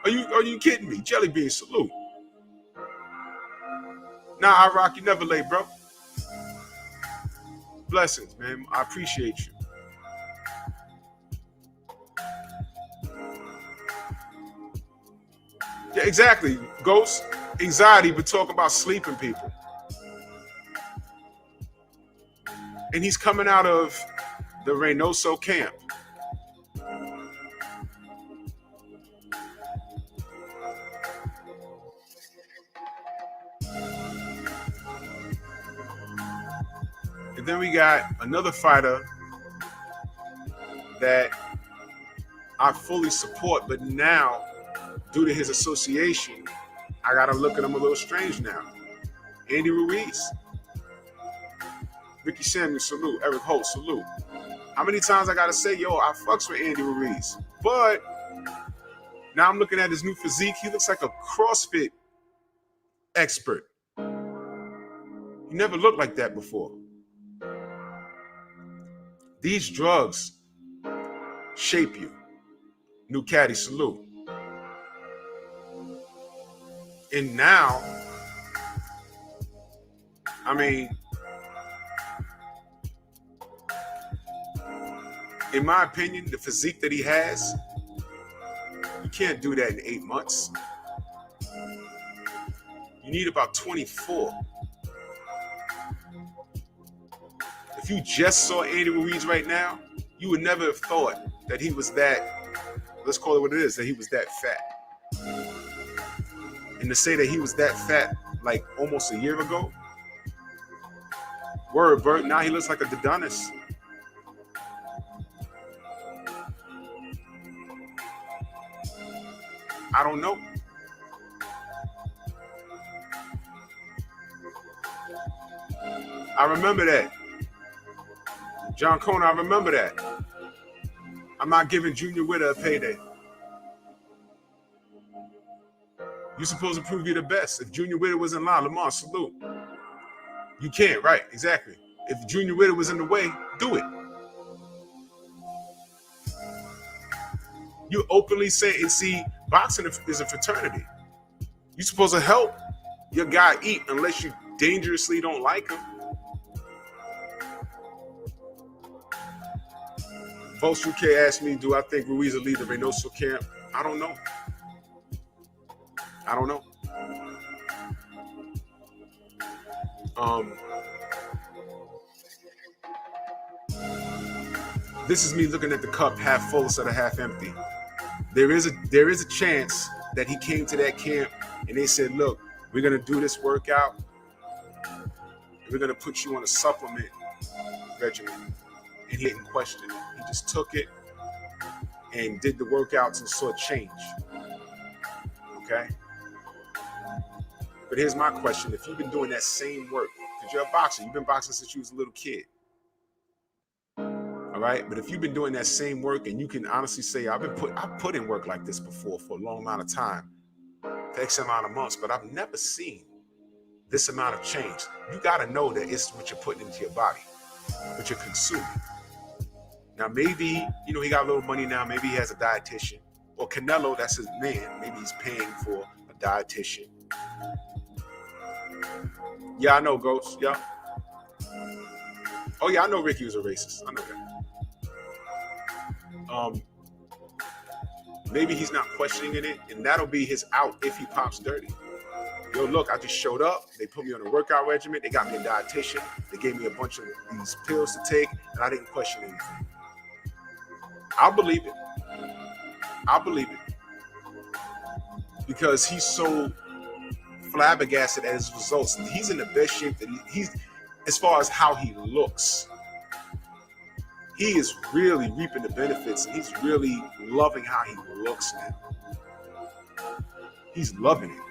Are you kidding me? Jelly Bean, salute. Nah, RRRAC, you never late, bro. Blessings, man. I appreciate you. Yeah, exactly. Ghost, anxiety, but talking about sleeping people. And he's coming out of the Reynoso camp. And then we got another fighter that I fully support, but now, due to his association, I got to look at him a little strange now. Andy Ruiz. Ricky Samuel, salute. Eric Holt, salute. How many times I got to say, I fucks with Andy Ruiz. But now I'm looking at his new physique. He looks like a CrossFit expert. He never looked like that before. These drugs shape you. New Caddy, salute. And now, I mean, in my opinion, the physique that he has, you can't do that in 8 months. You need about 24. If you just saw Andy Ruiz right now, you would never have thought that he was that, let's call it what it is, that he was that fat. And to say that he was that fat like almost a year ago, word, Bert, now he looks like a Adonis. I don't know. I remember that. John Cona, I remember that. I'm not giving Junior Witter a payday. You're supposed to prove you're the best. If Junior Witter was in line, Lamar, salute. You can't, right, exactly. If Junior Witter was in the way, do it. You openly say, and see, boxing is a fraternity. You're supposed to help your guy eat unless you dangerously don't like him. Folks UK asked me, do I think Ruiz will lead the Reynoso camp? I don't know. I don't know. This is me looking at the cup half full instead of half empty. There is a chance that he came to that camp and they said, look, we're going to do this workout. We're going to put you on a supplement regimen. And he didn't question it. He just took it and did the workouts and saw change. Okay? But here's my question. If you've been doing that same work, because you're a boxer, you've been boxing since you was a little kid. All right? But if you've been doing that same work and you can honestly say, I've put in work like this before for a long amount of time, for X amount of months, but I've never seen this amount of change. You got to know that it's what you're putting into your body, what you're consuming. Now, maybe, he got a little money now. Maybe he has a dietitian. Or Canelo, that's his man. Maybe he's paying for a dietitian. Yeah, I know, Ghost. Yeah. Oh, yeah, I know Ricky was a racist. I know that. Maybe he's not questioning it, and that'll be his out if he pops dirty. Yo, look, I just showed up. They put me on a workout regimen. They got me a dietitian. They gave me a bunch of these pills to take, and I didn't question anything. I'll believe it. I'll believe it. Because he's so flabbergasted at his results. He's in the best shape that he's, as far as how he looks. He is really reaping the benefits, and he's really loving how he looks now. He's loving it.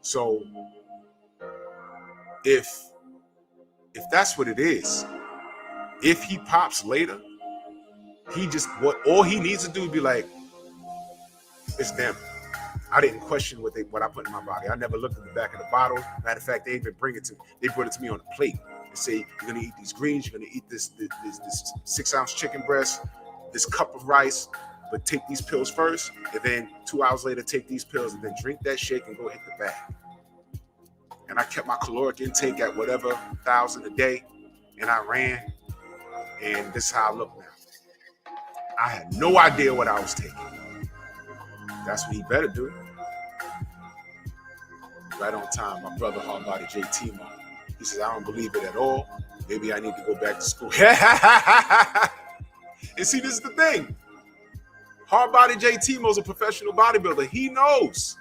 So if that's what it is, if he pops later, all he needs to do is be like, it's them. I didn't question what I put in my body. I never looked at the back of the bottle. Matter of fact, they even brought it to me on a plate and say, you're gonna eat these greens, you're gonna eat this 6-ounce chicken breast, this cup of rice, but take these pills first, and then 2 hours later, take these pills, and then drink that shake and go hit the bag. And I kept my caloric intake at whatever 1,000 a day, and I ran, and this is how I look now. I had no idea what I was taking. That's what he better do. Right on time, my brother Hardbody JT Mo. He says, I don't believe it at all. Maybe I need to go back to school. And see, this is the thing. Hardbody JT Mo's a professional bodybuilder. He knows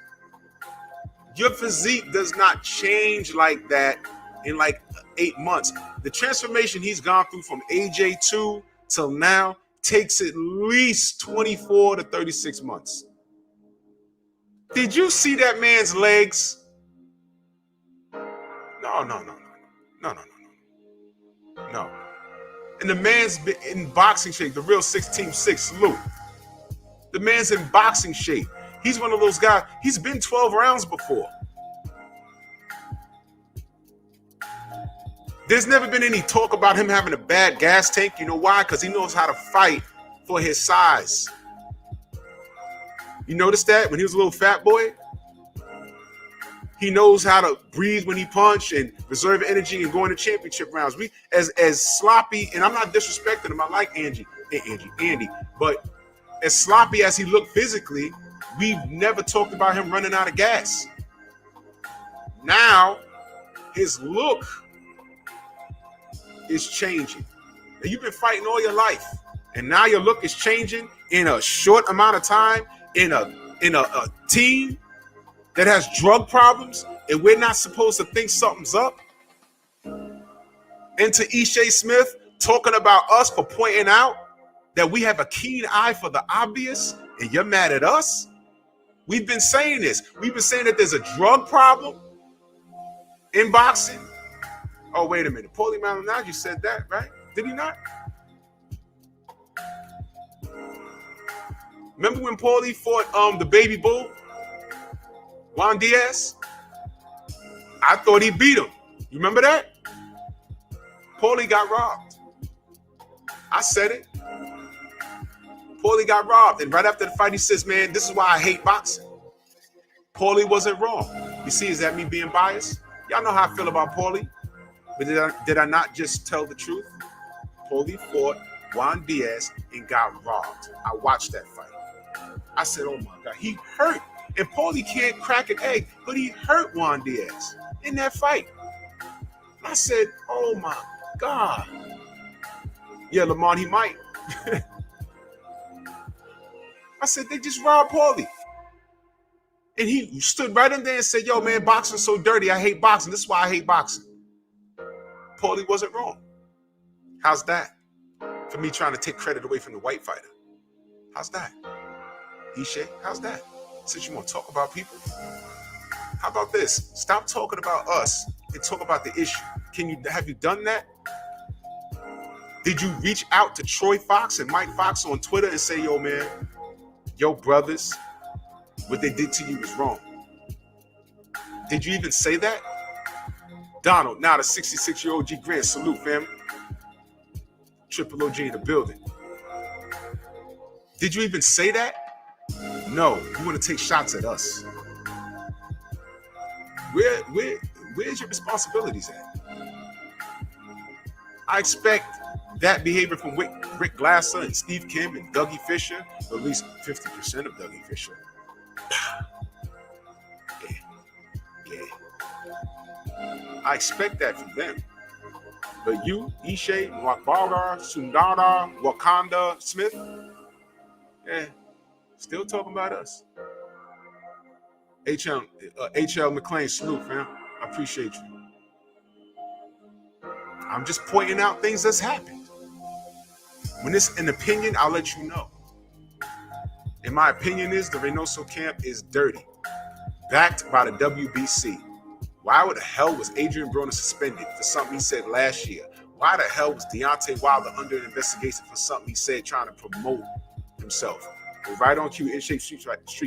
your physique does not change like that in like 8 months. The transformation he's gone through from AJ2 till now takes at least 24 to 36 months. Did you see that man's legs? No. And the man's been in boxing shape, the real 16-6 salute. The man's in boxing shape. He's one of those guys, he's been 12 rounds before. There's never been any talk about him having a bad gas tank. You know why? Because he knows how to fight for his size. You notice that when he was a little fat boy? He knows how to breathe when he punch and reserve energy and go into championship rounds. We as sloppy, and I'm not disrespecting him. I like Andy, but as sloppy as he looked physically, we've never talked about him running out of gas. Now, his look is changing. Now, you've been fighting all your life, and now your look is changing in a short amount of time in a team that has drug problems, and we're not supposed to think something's up. And to Ishe Smith talking about us for pointing out that we have a keen eye for the obvious, and you're mad at us? We've been saying this. We've been saying that there's a drug problem in boxing. Oh, wait a minute. Paulie Malignaggi said that, right? Did he not? Remember when Paulie fought the baby bull, Juan Diaz? I thought he beat him. You remember that? Paulie got robbed. I said it. Paulie got robbed. And right after the fight, he says, man, this is why I hate boxing. Paulie wasn't wrong. You see, is that me being biased? Y'all know how I feel about Paulie. But did I not just tell the truth? Paulie fought Juan Diaz and got robbed. I watched that fight. I said, oh my God, he hurt. And Paulie can't crack an egg, but he hurt Juan Diaz in that fight. I said, oh my God. Yeah, Lamont, he might. I said, they just robbed Paulie. And he stood right in there and said, yo, man, boxing's so dirty. I hate boxing. This is why I hate boxing. Paulie wasn't wrong. How's that? For me trying to take credit away from the white fighter. How's that? Ishe, how's that? Since you want to talk about people. How about this? Stop talking about us and talk about the issue. Have you done that? Did you reach out to Troy Fox and Mike Fox on Twitter and say, yo, man, yo, brothers, what they did to you is wrong? Did you even say that? Donald, now the 66-year-old G Grant, salute, fam. Triple OG in the building. Did you even say that? No, you want to take shots at us. Where's your responsibilities at? I expect that behavior from Rick Glasser and Steve Kim and Dougie Fisher, or at least 50% of Dougie Fisher. Yeah. I expect that from them. But you, Ishe, Wakbara, Sundara, Wakanda, Smith, still talking about us. HL McLean, salute, fam. I appreciate you. I'm just pointing out things that's happened. When it's an opinion, I'll let you know. And my opinion is the Reynoso camp is dirty. Backed by the WBC. Why the hell was Adrian Broner suspended for something he said last year? Why the hell was Deontay Wilder under an investigation for something he said trying to promote himself? And right on cue, in shape Street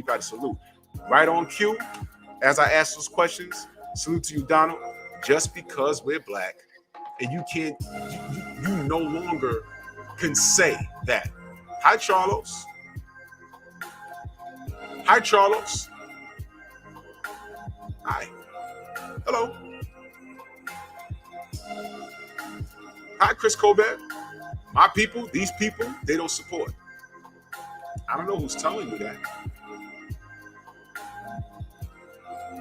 Fighter, salute. Right on cue, as I ask those questions, salute to you, Donald. Just because we're black, and you can't, you no longer can say that. Hi, Charlos. Hi, Charlos. Hi. Hello. Hi, Chris Colbert. My people, these people, they don't support. I don't know who's telling you that.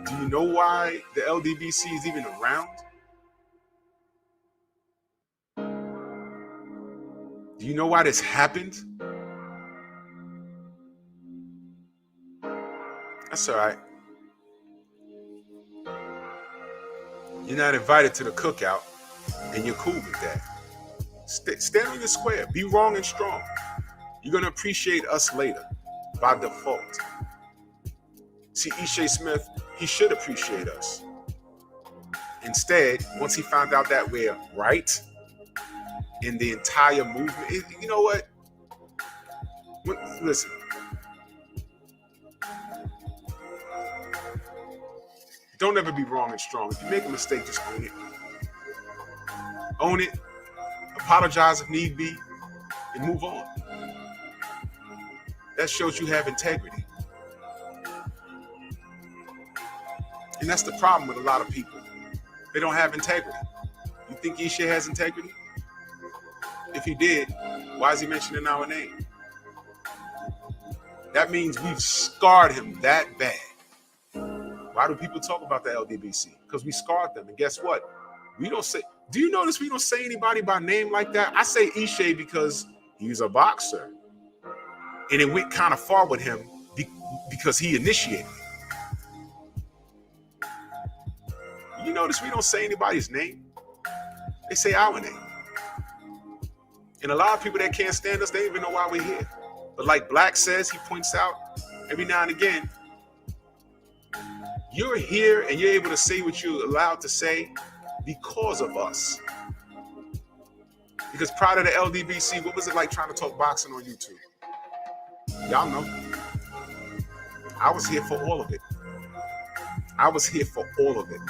Do you know why the LDBC is even around? Do you know why this happened? That's all right. You're not invited to the cookout, and you're cool with that. Stand on your square. Be wrong and strong. You're going to appreciate us later, by default. See, Ishe Smith, he should appreciate us. Instead, once he found out that we're right in the entire movement, you know what? Listen. Don't ever be wrong and strong. If you make a mistake, just own it. own it, apologize if need be, and move on. That shows you have integrity. And that's the problem with a lot of people. They don't have integrity. You think Ishe has integrity? If he did, why is he mentioning our name? That means we've scarred him that bad. Why do people talk about the LDBC? Because we scarred them. And guess what? We don't say, do you notice we don't say anybody by name like that? I say Ishe because he's a boxer. And it went kind of far with him because he initiated it. You notice we don't say anybody's name? They say our name. And a lot of people that can't stand us, they don't even know why we're here. But like Black says, he points out every now and again, you're here and you're able to say what you're allowed to say because of us. Because prior to the LDBC, what was it like trying to talk boxing on YouTube? Y'all know. I was here for all of it. I was here for all of it.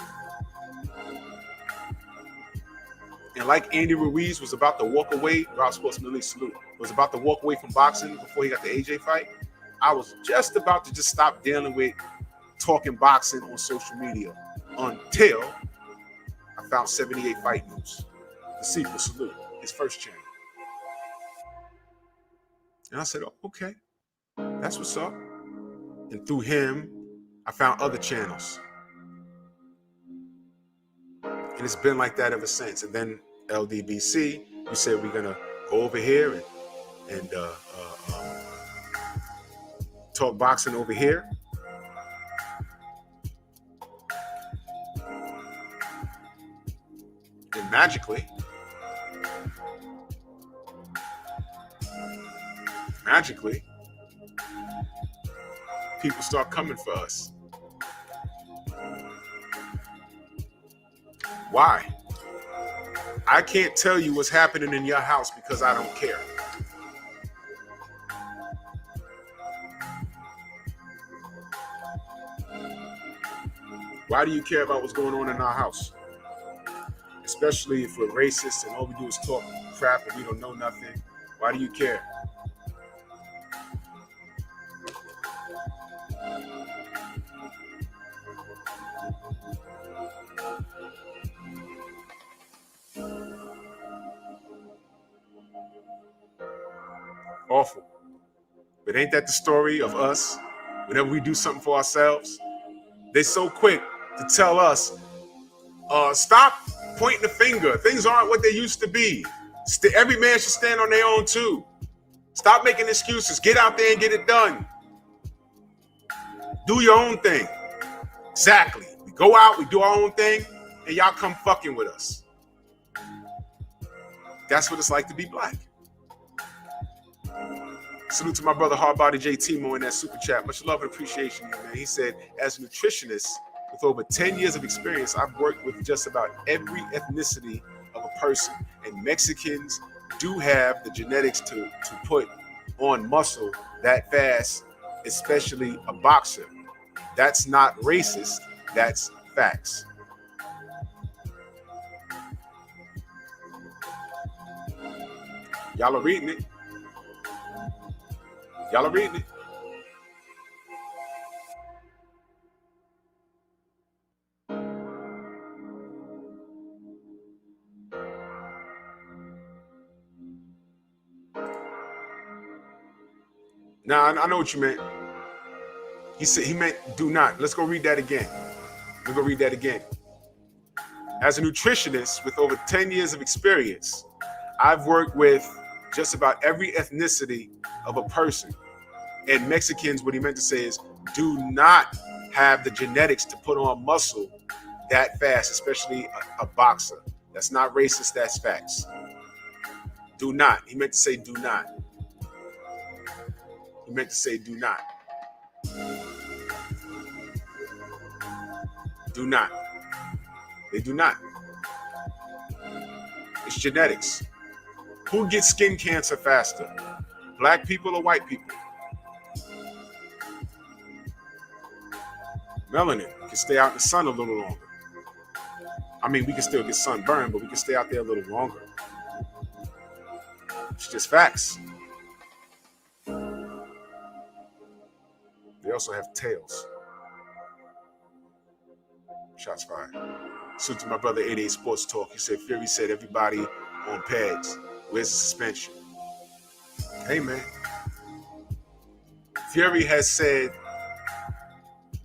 And like Andy Ruiz was about to walk away, Rob Sports Millie Salute, was about to walk away from boxing before he got the AJ fight, I was just about to just stop dealing with talking boxing on social media until I found 78 Fight News, the sequel, Salute, his first channel. And I said, oh, okay, that's what's up. And through him, I found other channels. And it's been like that ever since. And then LDBC, we said we're gonna go over here and talk boxing over here. And magically, people start coming for us. Why? I can't tell you what's happening in your house because I don't care. Why do you care about what's going on in our house? Especially if we're racist and all we do is talk crap and we don't know nothing. Why do you care? Awful. But ain't that the story of us? Whenever we do something for ourselves, they're so quick to tell us, stop pointing the finger. Things aren't what they used to be. Every man should stand on their own too. Stop making excuses. Get out there and get it done. Do your own thing. Exactly. We go out, we do our own thing, and y'all come fucking with us. That's what it's like to be black. Salute to my brother Hardbody J. Timo in that super chat. Much love and appreciation, man. He said, as a nutritionist with over 10 years of experience, I've worked with just about every ethnicity of a person. And Mexicans do have the genetics to put on muscle that fast, especially a boxer. That's not racist. That's facts. Y'all are reading it. Y'all are reading it. Now, I know what you meant. He said he meant do not. Let's go read that again. Let's go read that again. As a nutritionist with over 10 years of experience, I've worked with just about every ethnicity of a person. And Mexicans, what he meant to say is, do not have the genetics to put on muscle that fast, especially a boxer. That's not racist, that's facts. Do not. He meant to say do not. He meant to say do not. Do not. They do not. It's genetics. Who gets skin cancer faster? Black people or white people? Melanin can stay out in the sun a little longer. I mean, we can still get sunburned, but we can stay out there a little longer. It's just facts. They also have tails. Shots fired. So to my brother 88 Sports Talk, he said, Fury said everybody on PEDs. Where's the suspension? Hey, man. Fury has said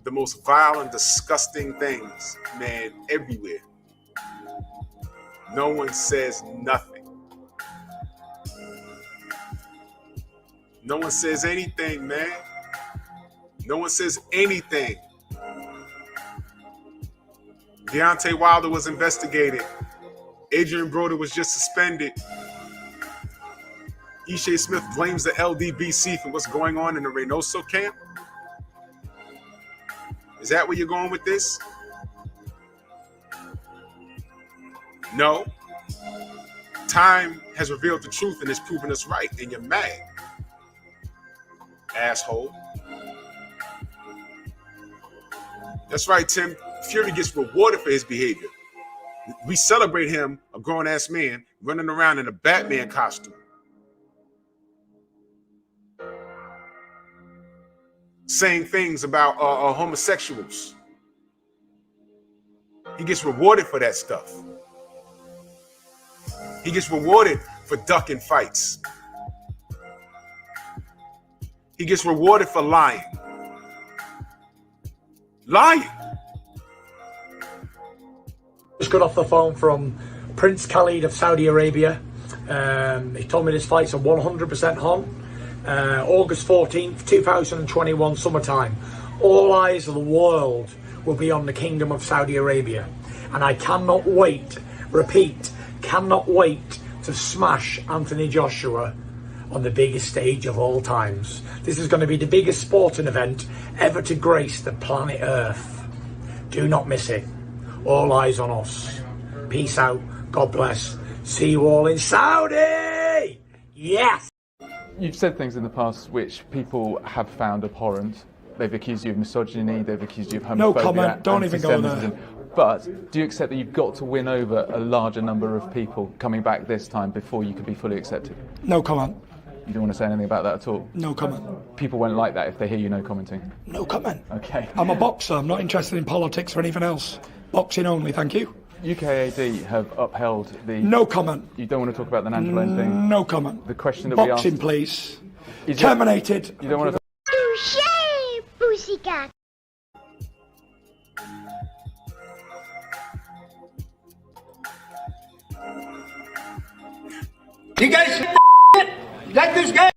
the most vile and disgusting things, man, everywhere. No one says nothing. No one says anything, man. No one says anything. Deontay Wilder was investigated. Adrian Broder was just suspended. Ishe Smith blames the LDBC for what's going on in the Reynoso camp. Is that where you're going with this? No. Time has revealed the truth and has proven us right, and you're mad. Asshole. That's right, Tim. Fury gets rewarded for his behavior. We celebrate him, a grown-ass man, running around in a Batman costume. Saying things about homosexuals. He gets rewarded for that stuff. He gets rewarded for ducking fights. He gets rewarded for lying. Lying. Just got off the phone from Prince Khalid of Saudi Arabia. He told me this fight's a 100% on. August 14th, 2021, summertime. All eyes of the world will be on the Kingdom of Saudi Arabia. And I cannot wait, repeat, cannot wait to smash Anthony Joshua on the biggest stage of all times. This is going to be the biggest sporting event ever to grace the planet Earth. Do not miss it. All eyes on us. Peace out. God bless. See you all in Saudi. Yes. You've said things in the past which people have found abhorrent. They've accused you of misogyny. They've accused you of homophobia. No comment. Don't even go there. But do you accept that you've got to win over a larger number of people coming back this time before you could be fully accepted? No comment. You don't want to say anything about that at all? No comment. People won't like that if they hear you no commenting? No comment. Okay. I'm a boxer. I'm not interested in politics or anything else. Boxing only, thank you. UKAD have upheld the... No comment. You don't want to talk about the Nanjalain thing? No comment. The question that Boxing, we asked... please. Is Terminated. You don't want to... Touché, pussycat. You guys like this guy?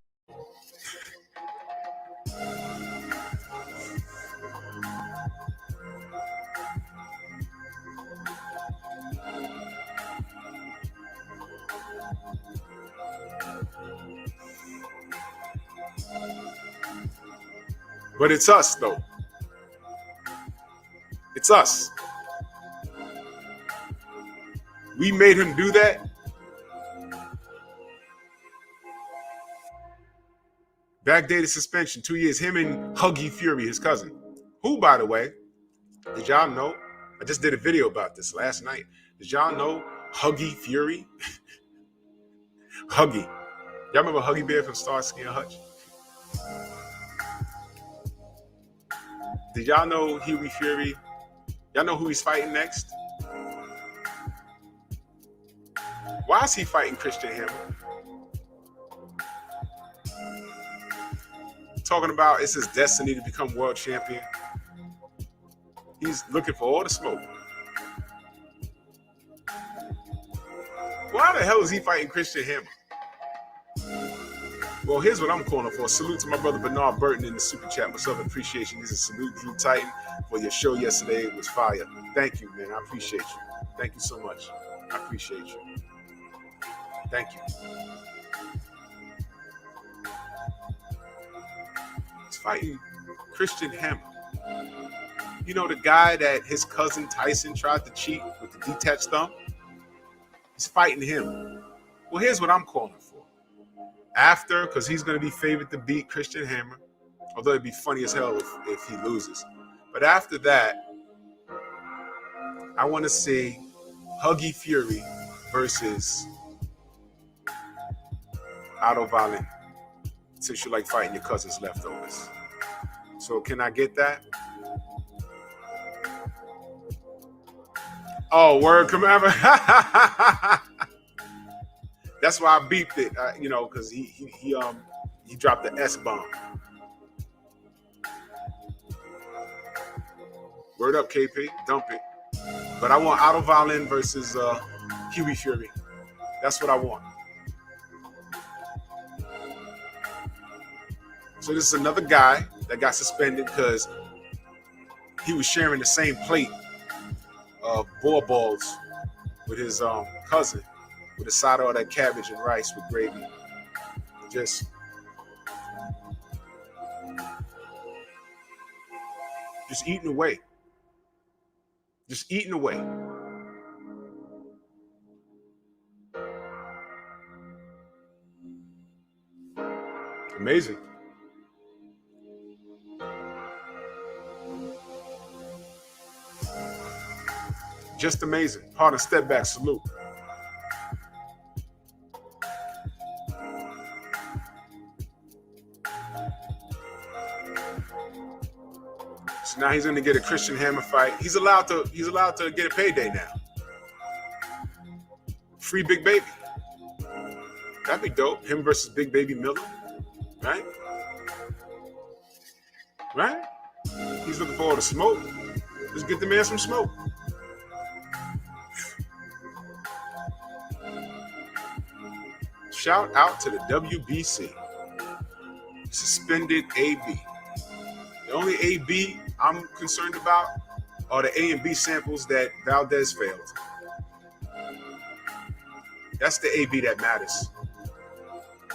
But it's us, though. It's us. We made him do that. Backdated suspension, 2 years. Him and Huggy Fury, his cousin. Who, by the way, did y'all know? I just did a video about this last night. Did y'all know Huggy Fury? Huggy. Y'all remember Huggy Bear from Starsky and Hutch? Did y'all know Huey Fury? Y'all know who he's fighting next? Why is he fighting Christian Hammer? Talking about it's his destiny to become world champion. He's looking for all the smoke. Why the hell is he fighting Christian Hammer? Well, here's what I'm calling for. Salute to my brother Bernard Burton in the super chat. Much love and appreciation. This is salute Drew Titan for your show yesterday. It was fire. Thank you, man. I appreciate you. Thank you so much. I appreciate you. Thank you. He's fighting Christian Hammer. You know, the guy that his cousin Tyson tried to cheat with the detached thumb? He's fighting him. Well, here's what I'm calling for. After, because he's going to be favored to beat Christian Hammer, although it'd be funny as hell if he loses. But after that, I want to see Huggy Fury versus Otto Wallin, since you like fighting your cousin's leftovers. So can I get that? Oh, word, come on. That's why I beeped it, because he dropped the S-bomb. Word up, KP, dump it. But I want Otto Wallin versus Huey Fury. That's what I want. So this is another guy that got suspended because he was sharing the same plate of boar balls with his cousin, with a side of all that cabbage and rice with gravy. Just eating away. Just eating away. Amazing. Just amazing. Pardon, step back, salute. So now he's going to get a Christian Hammer fight. He's allowed to get a payday now. Free Big Baby. That'd be dope. Him versus Big Baby Miller. Right? Right? He's looking for all the smoke. Let's get the man some smoke. Shout out to the WBC. Suspended AB. The only AB I'm concerned about are the A and B samples that Valdez failed. That's the AB that matters.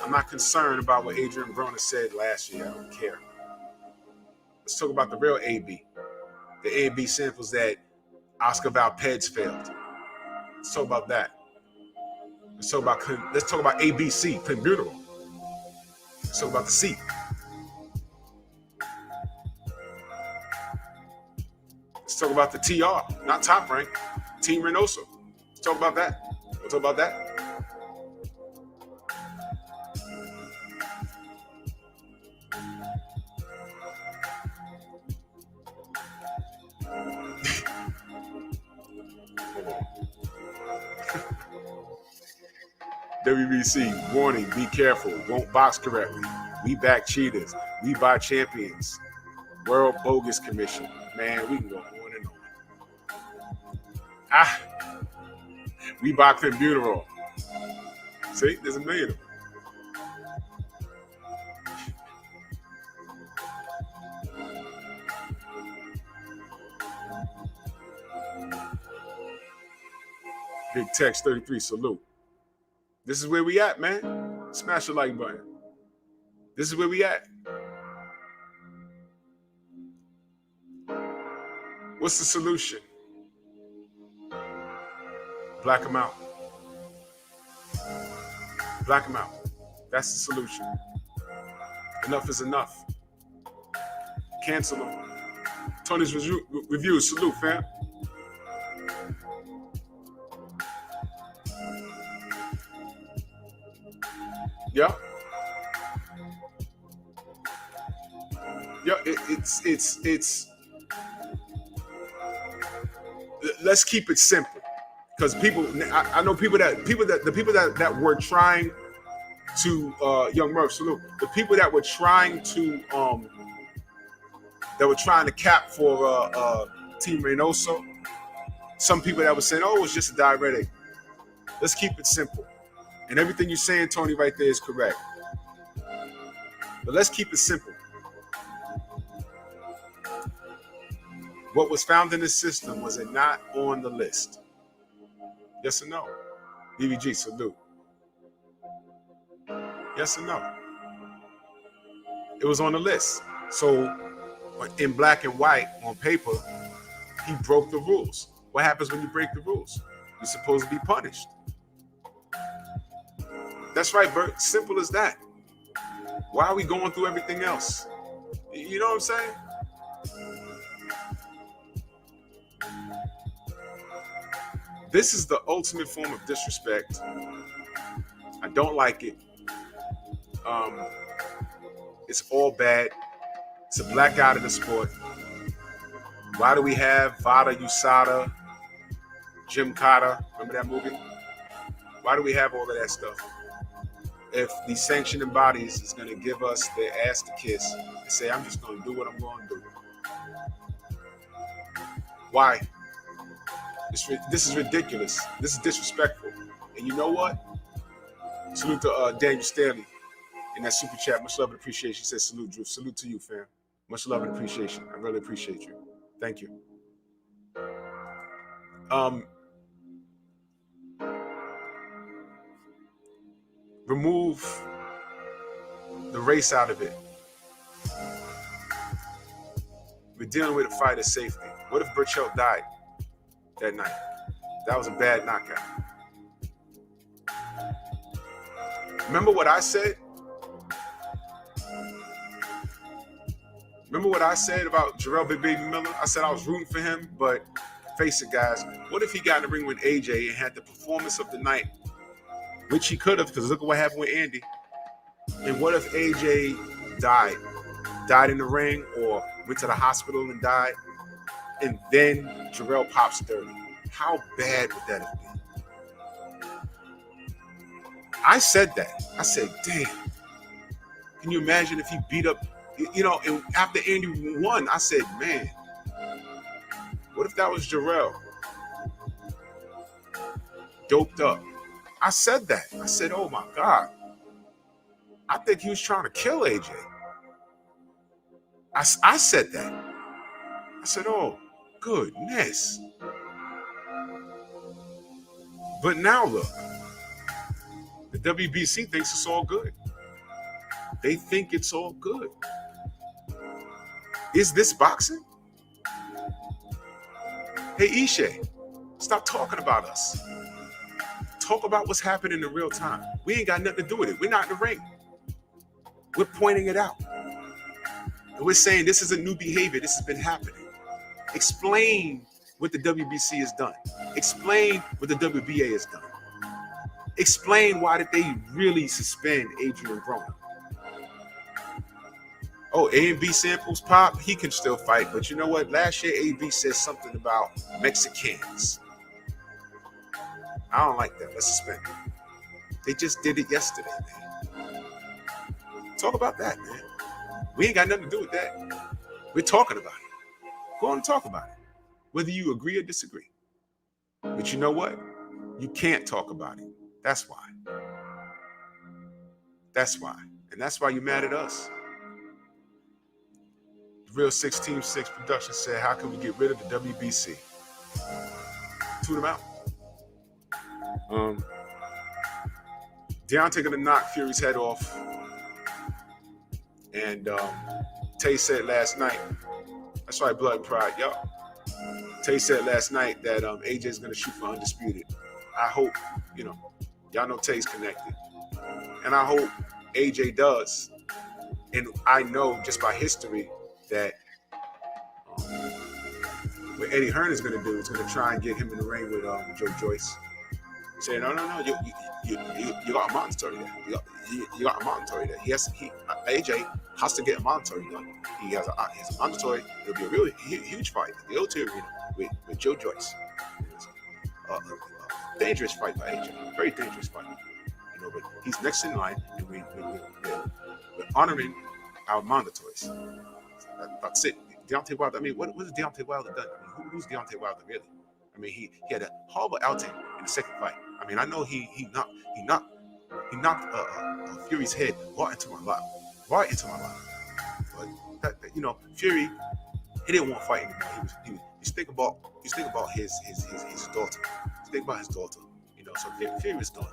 I'm not concerned about what Adrian Broner said last year. I don't care. Let's talk about the real AB. The A and B samples that Oscar PEDs failed. Let's talk about that. Let's talk about ABC, clenbuterol. Let's talk about the C. Let's talk about the TR, not Top Rank, Team Reynoso. Let's talk about that. We'll talk about that. WBC, warning, be careful, won't box correctly. We back cheaters. We buy champions. World Bogus Commission. Man, we can go on and on. We buy clenbuterol. See, there's a million of them. Big Text 33, salute. This is where we at, man. Smash the like button. This is where we at. What's the solution? Black them out. Black them out. That's the solution. Enough is enough. Cancel them. Tony's review. Salute, fam. Yeah. Yeah, it's let's keep it simple. Because I know people that were trying to Young Murph, salute. The people that were trying to cap for Team Reynoso. Some people that were saying, "Oh, it's just a diuretic." Let's keep it simple. And everything you're saying, Tony, right there is correct. But let's keep it simple. What was found in the system, was it not on the list? Yes or no? DVG, salute. Yes or no? It was on the list. So in black and white on paper, he broke the rules. What happens when you break the rules? You're supposed to be punished. That's right, Bert. Simple as that. Why are we going through everything else? You know what I'm saying? This is the ultimate form of disrespect. I don't like it. It's all bad. It's a blackout of the sport. Why do we have Vada USADA, Jim Cotta? Remember that movie? Why do we have all of that stuff? If the sanctioning bodies is going to give us their ass to kiss and say, I'm just going to do what I'm going to do. Why? This is ridiculous. This is disrespectful. And you know what? Salute to Daniel Stanley in that super chat. Much love and appreciation. He says salute, Drew. Salute to you, fam. Much love and appreciation. I really appreciate you. Thank you. Remove the race out of it. We're dealing with a fight of safety. What if Burchell died that night? That was a bad knockout. Remember what I said? Remember what I said about Jarrell Big Baby Miller? I said I was rooting for him, but face it, guys. What if he got in the ring with AJ and had the performance of the night? Which he could have, because look at what happened with Andy. And what if AJ died in the ring or went to the hospital and died, and then Jarrell pops 30? How bad would that have been? I said that. I said, damn. Can you imagine if he beat up, and after Andy won, I said, man, what if that was Jarrell? Doped up. I said that. I said, oh my God. I think he was trying to kill AJ. I said that. I said, oh, goodness. But now look, the WBC thinks it's all good. They think it's all good. Is this boxing? Hey, Ishe, stop talking about us. Talk about what's happening in real time. We ain't got nothing to do with it. We're not in the ring. We're pointing it out. And we're saying this is a new behavior. This has been happening. Explain what the WBC has done. Explain what the WBA has done. Explain why did they really suspend Adrian Broner. Oh, A and B samples pop. He can still fight. But you know what? Last year, AB said something about Mexicans. I don't like that. Let's suspend it. They just did it yesterday, man. Talk about that, man. We ain't got nothing to do with that. We're talking about it. Go on and talk about it, whether you agree or disagree. But you know what? You can't talk about it. That's why. That's why. And that's why you're mad at us. Real 6 Team 6 Production said, how can we get rid of the WBC? Toot them out. Deontay gonna knock Fury's head off. And Tay said last night, that's right, Blood and Pride, yup. Tay said last night that AJ's gonna shoot for Undisputed. I hope, y'all know Tay's connected. And I hope AJ does. And I know just by history that what Eddie Hearn is gonna do is gonna try and get him in the ring with Joe Joyce. Saying, no, you got a mandatory there. You got a mandatory there. AJ has to get a mandatory done. He has a mandatory. It'll be a really huge fight at the O2 Arena with Joe Joyce. Dangerous fight by AJ. Very dangerous fight. But he's next in line, and we're honoring our mandatories. That's it. Deontay Wilder. I mean, what has Deontay Wilder done? I mean, who's Deontay Wilder really? I mean, he had a horrible outing in the second fight. I mean, I know he knocked Fury's head right into my lap. But Fury, he didn't want to fight anymore. He's thinking about his daughter. He's thinking about his daughter. So Fury's done.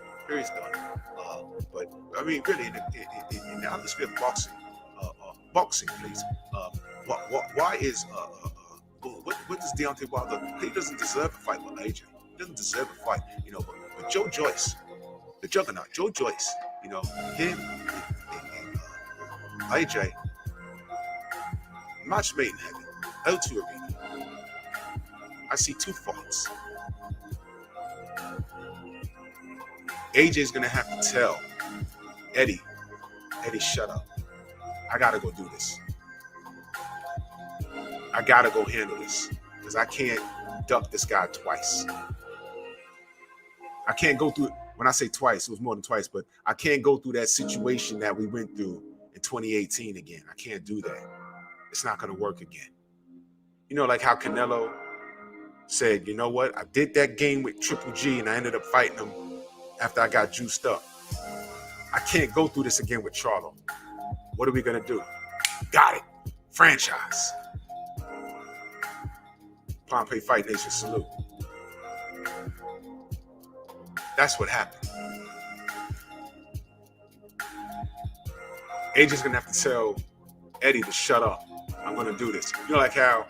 But I mean, really, in the atmosphere of boxing, please. Why is what does Deontay Wilder? He doesn't deserve a fight with AJ. He doesn't deserve a fight, But Joe Joyce, the juggernaut, Joe Joyce, him and AJ, match made in heaven, L2 Arena. I see 2 fights. AJ's gonna have to tell Eddie, shut up. I gotta go do this. I gotta go handle this because I can't duck this guy twice. I can't go through, when I say twice, it was more than twice, but I can't go through that situation that we went through in 2018 again. I can't do that. It's not gonna work again. You know, like how Canelo said, you know what? I did that game with Triple G and I ended up fighting him after I got juiced up. I can't go through this again with Charlo. What are we gonna do? Got it. Franchise. Pompey Fight Nation salute. That's what happened. AJ's gonna have to tell Eddie to shut up. I'm gonna do this. You know, like how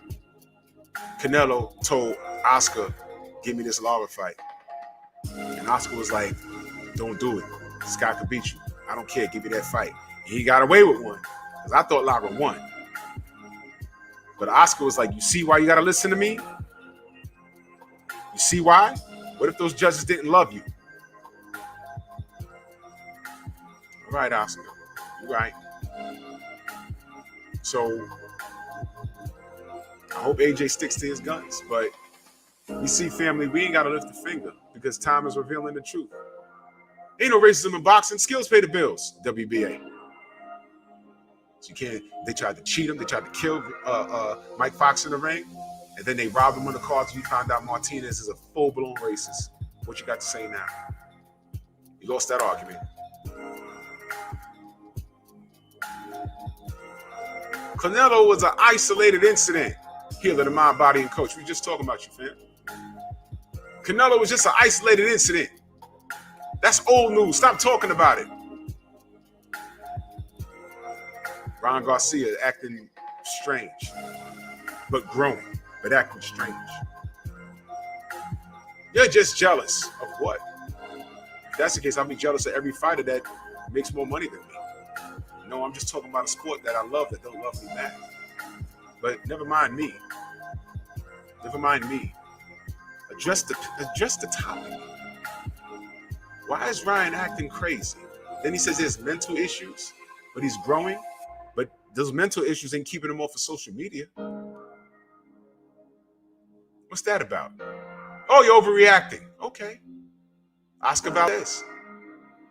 Canelo told Oscar, give me this Lara fight. And Oscar was like, don't do it. This guy could beat you. I don't care. Give me that fight. And he got away with one. Because I thought Lara won. But Oscar was like, you see why you got to listen to me? You see why? What if those judges didn't love you? All right, Oscar. You're right. So I hope AJ sticks to his guns. But you see, family, we ain't got to lift a finger because time is revealing the truth. Ain't no racism in boxing. Skills pay the bills, WBA. So you can't, they tried to cheat him. They tried to kill Mike Fox in the ring. And then they robbed him on the cards. And you found out Martinez is a full-blown racist. What you got to say now? You lost that argument. Canelo was an isolated incident. Healer, the mind, body, and coach. We just talking about you, fam. Canelo was just an isolated incident. That's old news. Stop talking about it. Ron Garcia acting strange, but growing, but acting strange. You're just jealous of what? If that's the case, I'll be jealous of every fighter that makes more money than me. No, I'm just talking about a sport that I love that don't love me back. But never mind me. Never mind me. Address the topic. Why is Ryan acting crazy? Then he says there's mental issues, but he's growing. But those mental issues ain't keeping him off of social media. What's that about? Oh, you're overreacting. Okay. Oscar Valdez.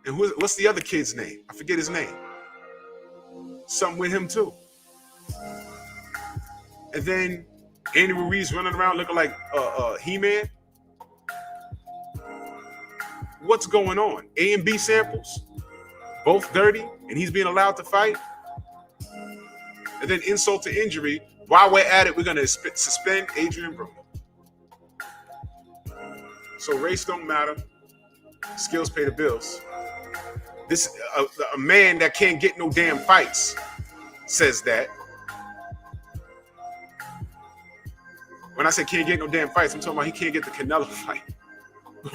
And what's the other kid's name? I forget his name. Something with him too. And then Andy Ruiz running around looking like He-Man. What's going on? A and B samples, both dirty, and he's being allowed to fight. And then insult to injury. While we're at it, we're going to suspend Adrian Broner. So race don't matter. Skills pay the bills. This a man that can't get no damn fights says that. When I say can't get no damn fights, I'm talking about he can't get the Canelo fight.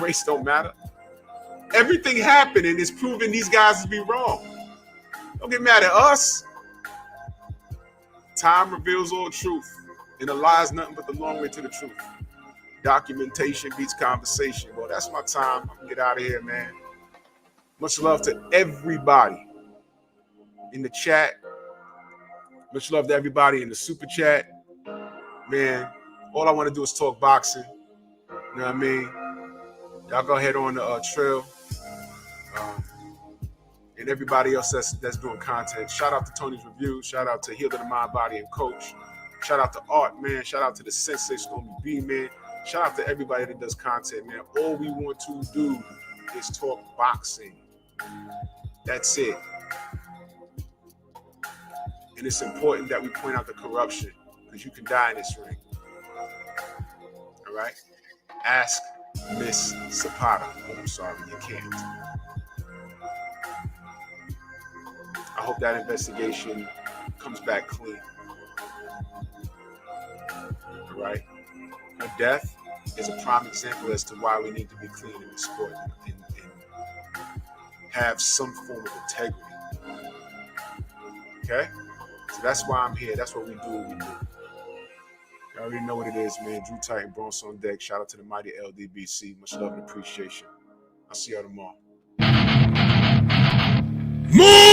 Race don't matter. Everything happening is proving these guys to be wrong. Don't get mad at us. Time reveals all truth, and a lie is nothing but the long way to the truth. Documentation beats conversation. Well, that's my time. I'm gonna get out of here, man. Much love to everybody in the chat. Much love to everybody in the super chat. Man, all I want to do is talk boxing. You know what I mean? Y'all go ahead on the trail. And everybody else that's doing content. Shout out to Tony's Review. Shout out to Healer the Mind, Body, and Coach. Shout out to Art, man. Shout out to the Sensei Stormy B, man. Shout out to everybody that does content, man. All we want to do is talk boxing. That's it. And it's important that we point out the corruption because you can die in this ring. All right? Ask Miss Zapata. Oh, I'm sorry, you can't. I hope that investigation comes back clean. All right? Her death is a prime example as to why we need to be clean in the sport and have some form of integrity. Okay? So that's why I'm here. That's what we do. You already know what it is, man. Drew Titan, Bronx on deck. Shout out to the mighty LDBC. Much love and appreciation. I'll see y'all tomorrow. Move!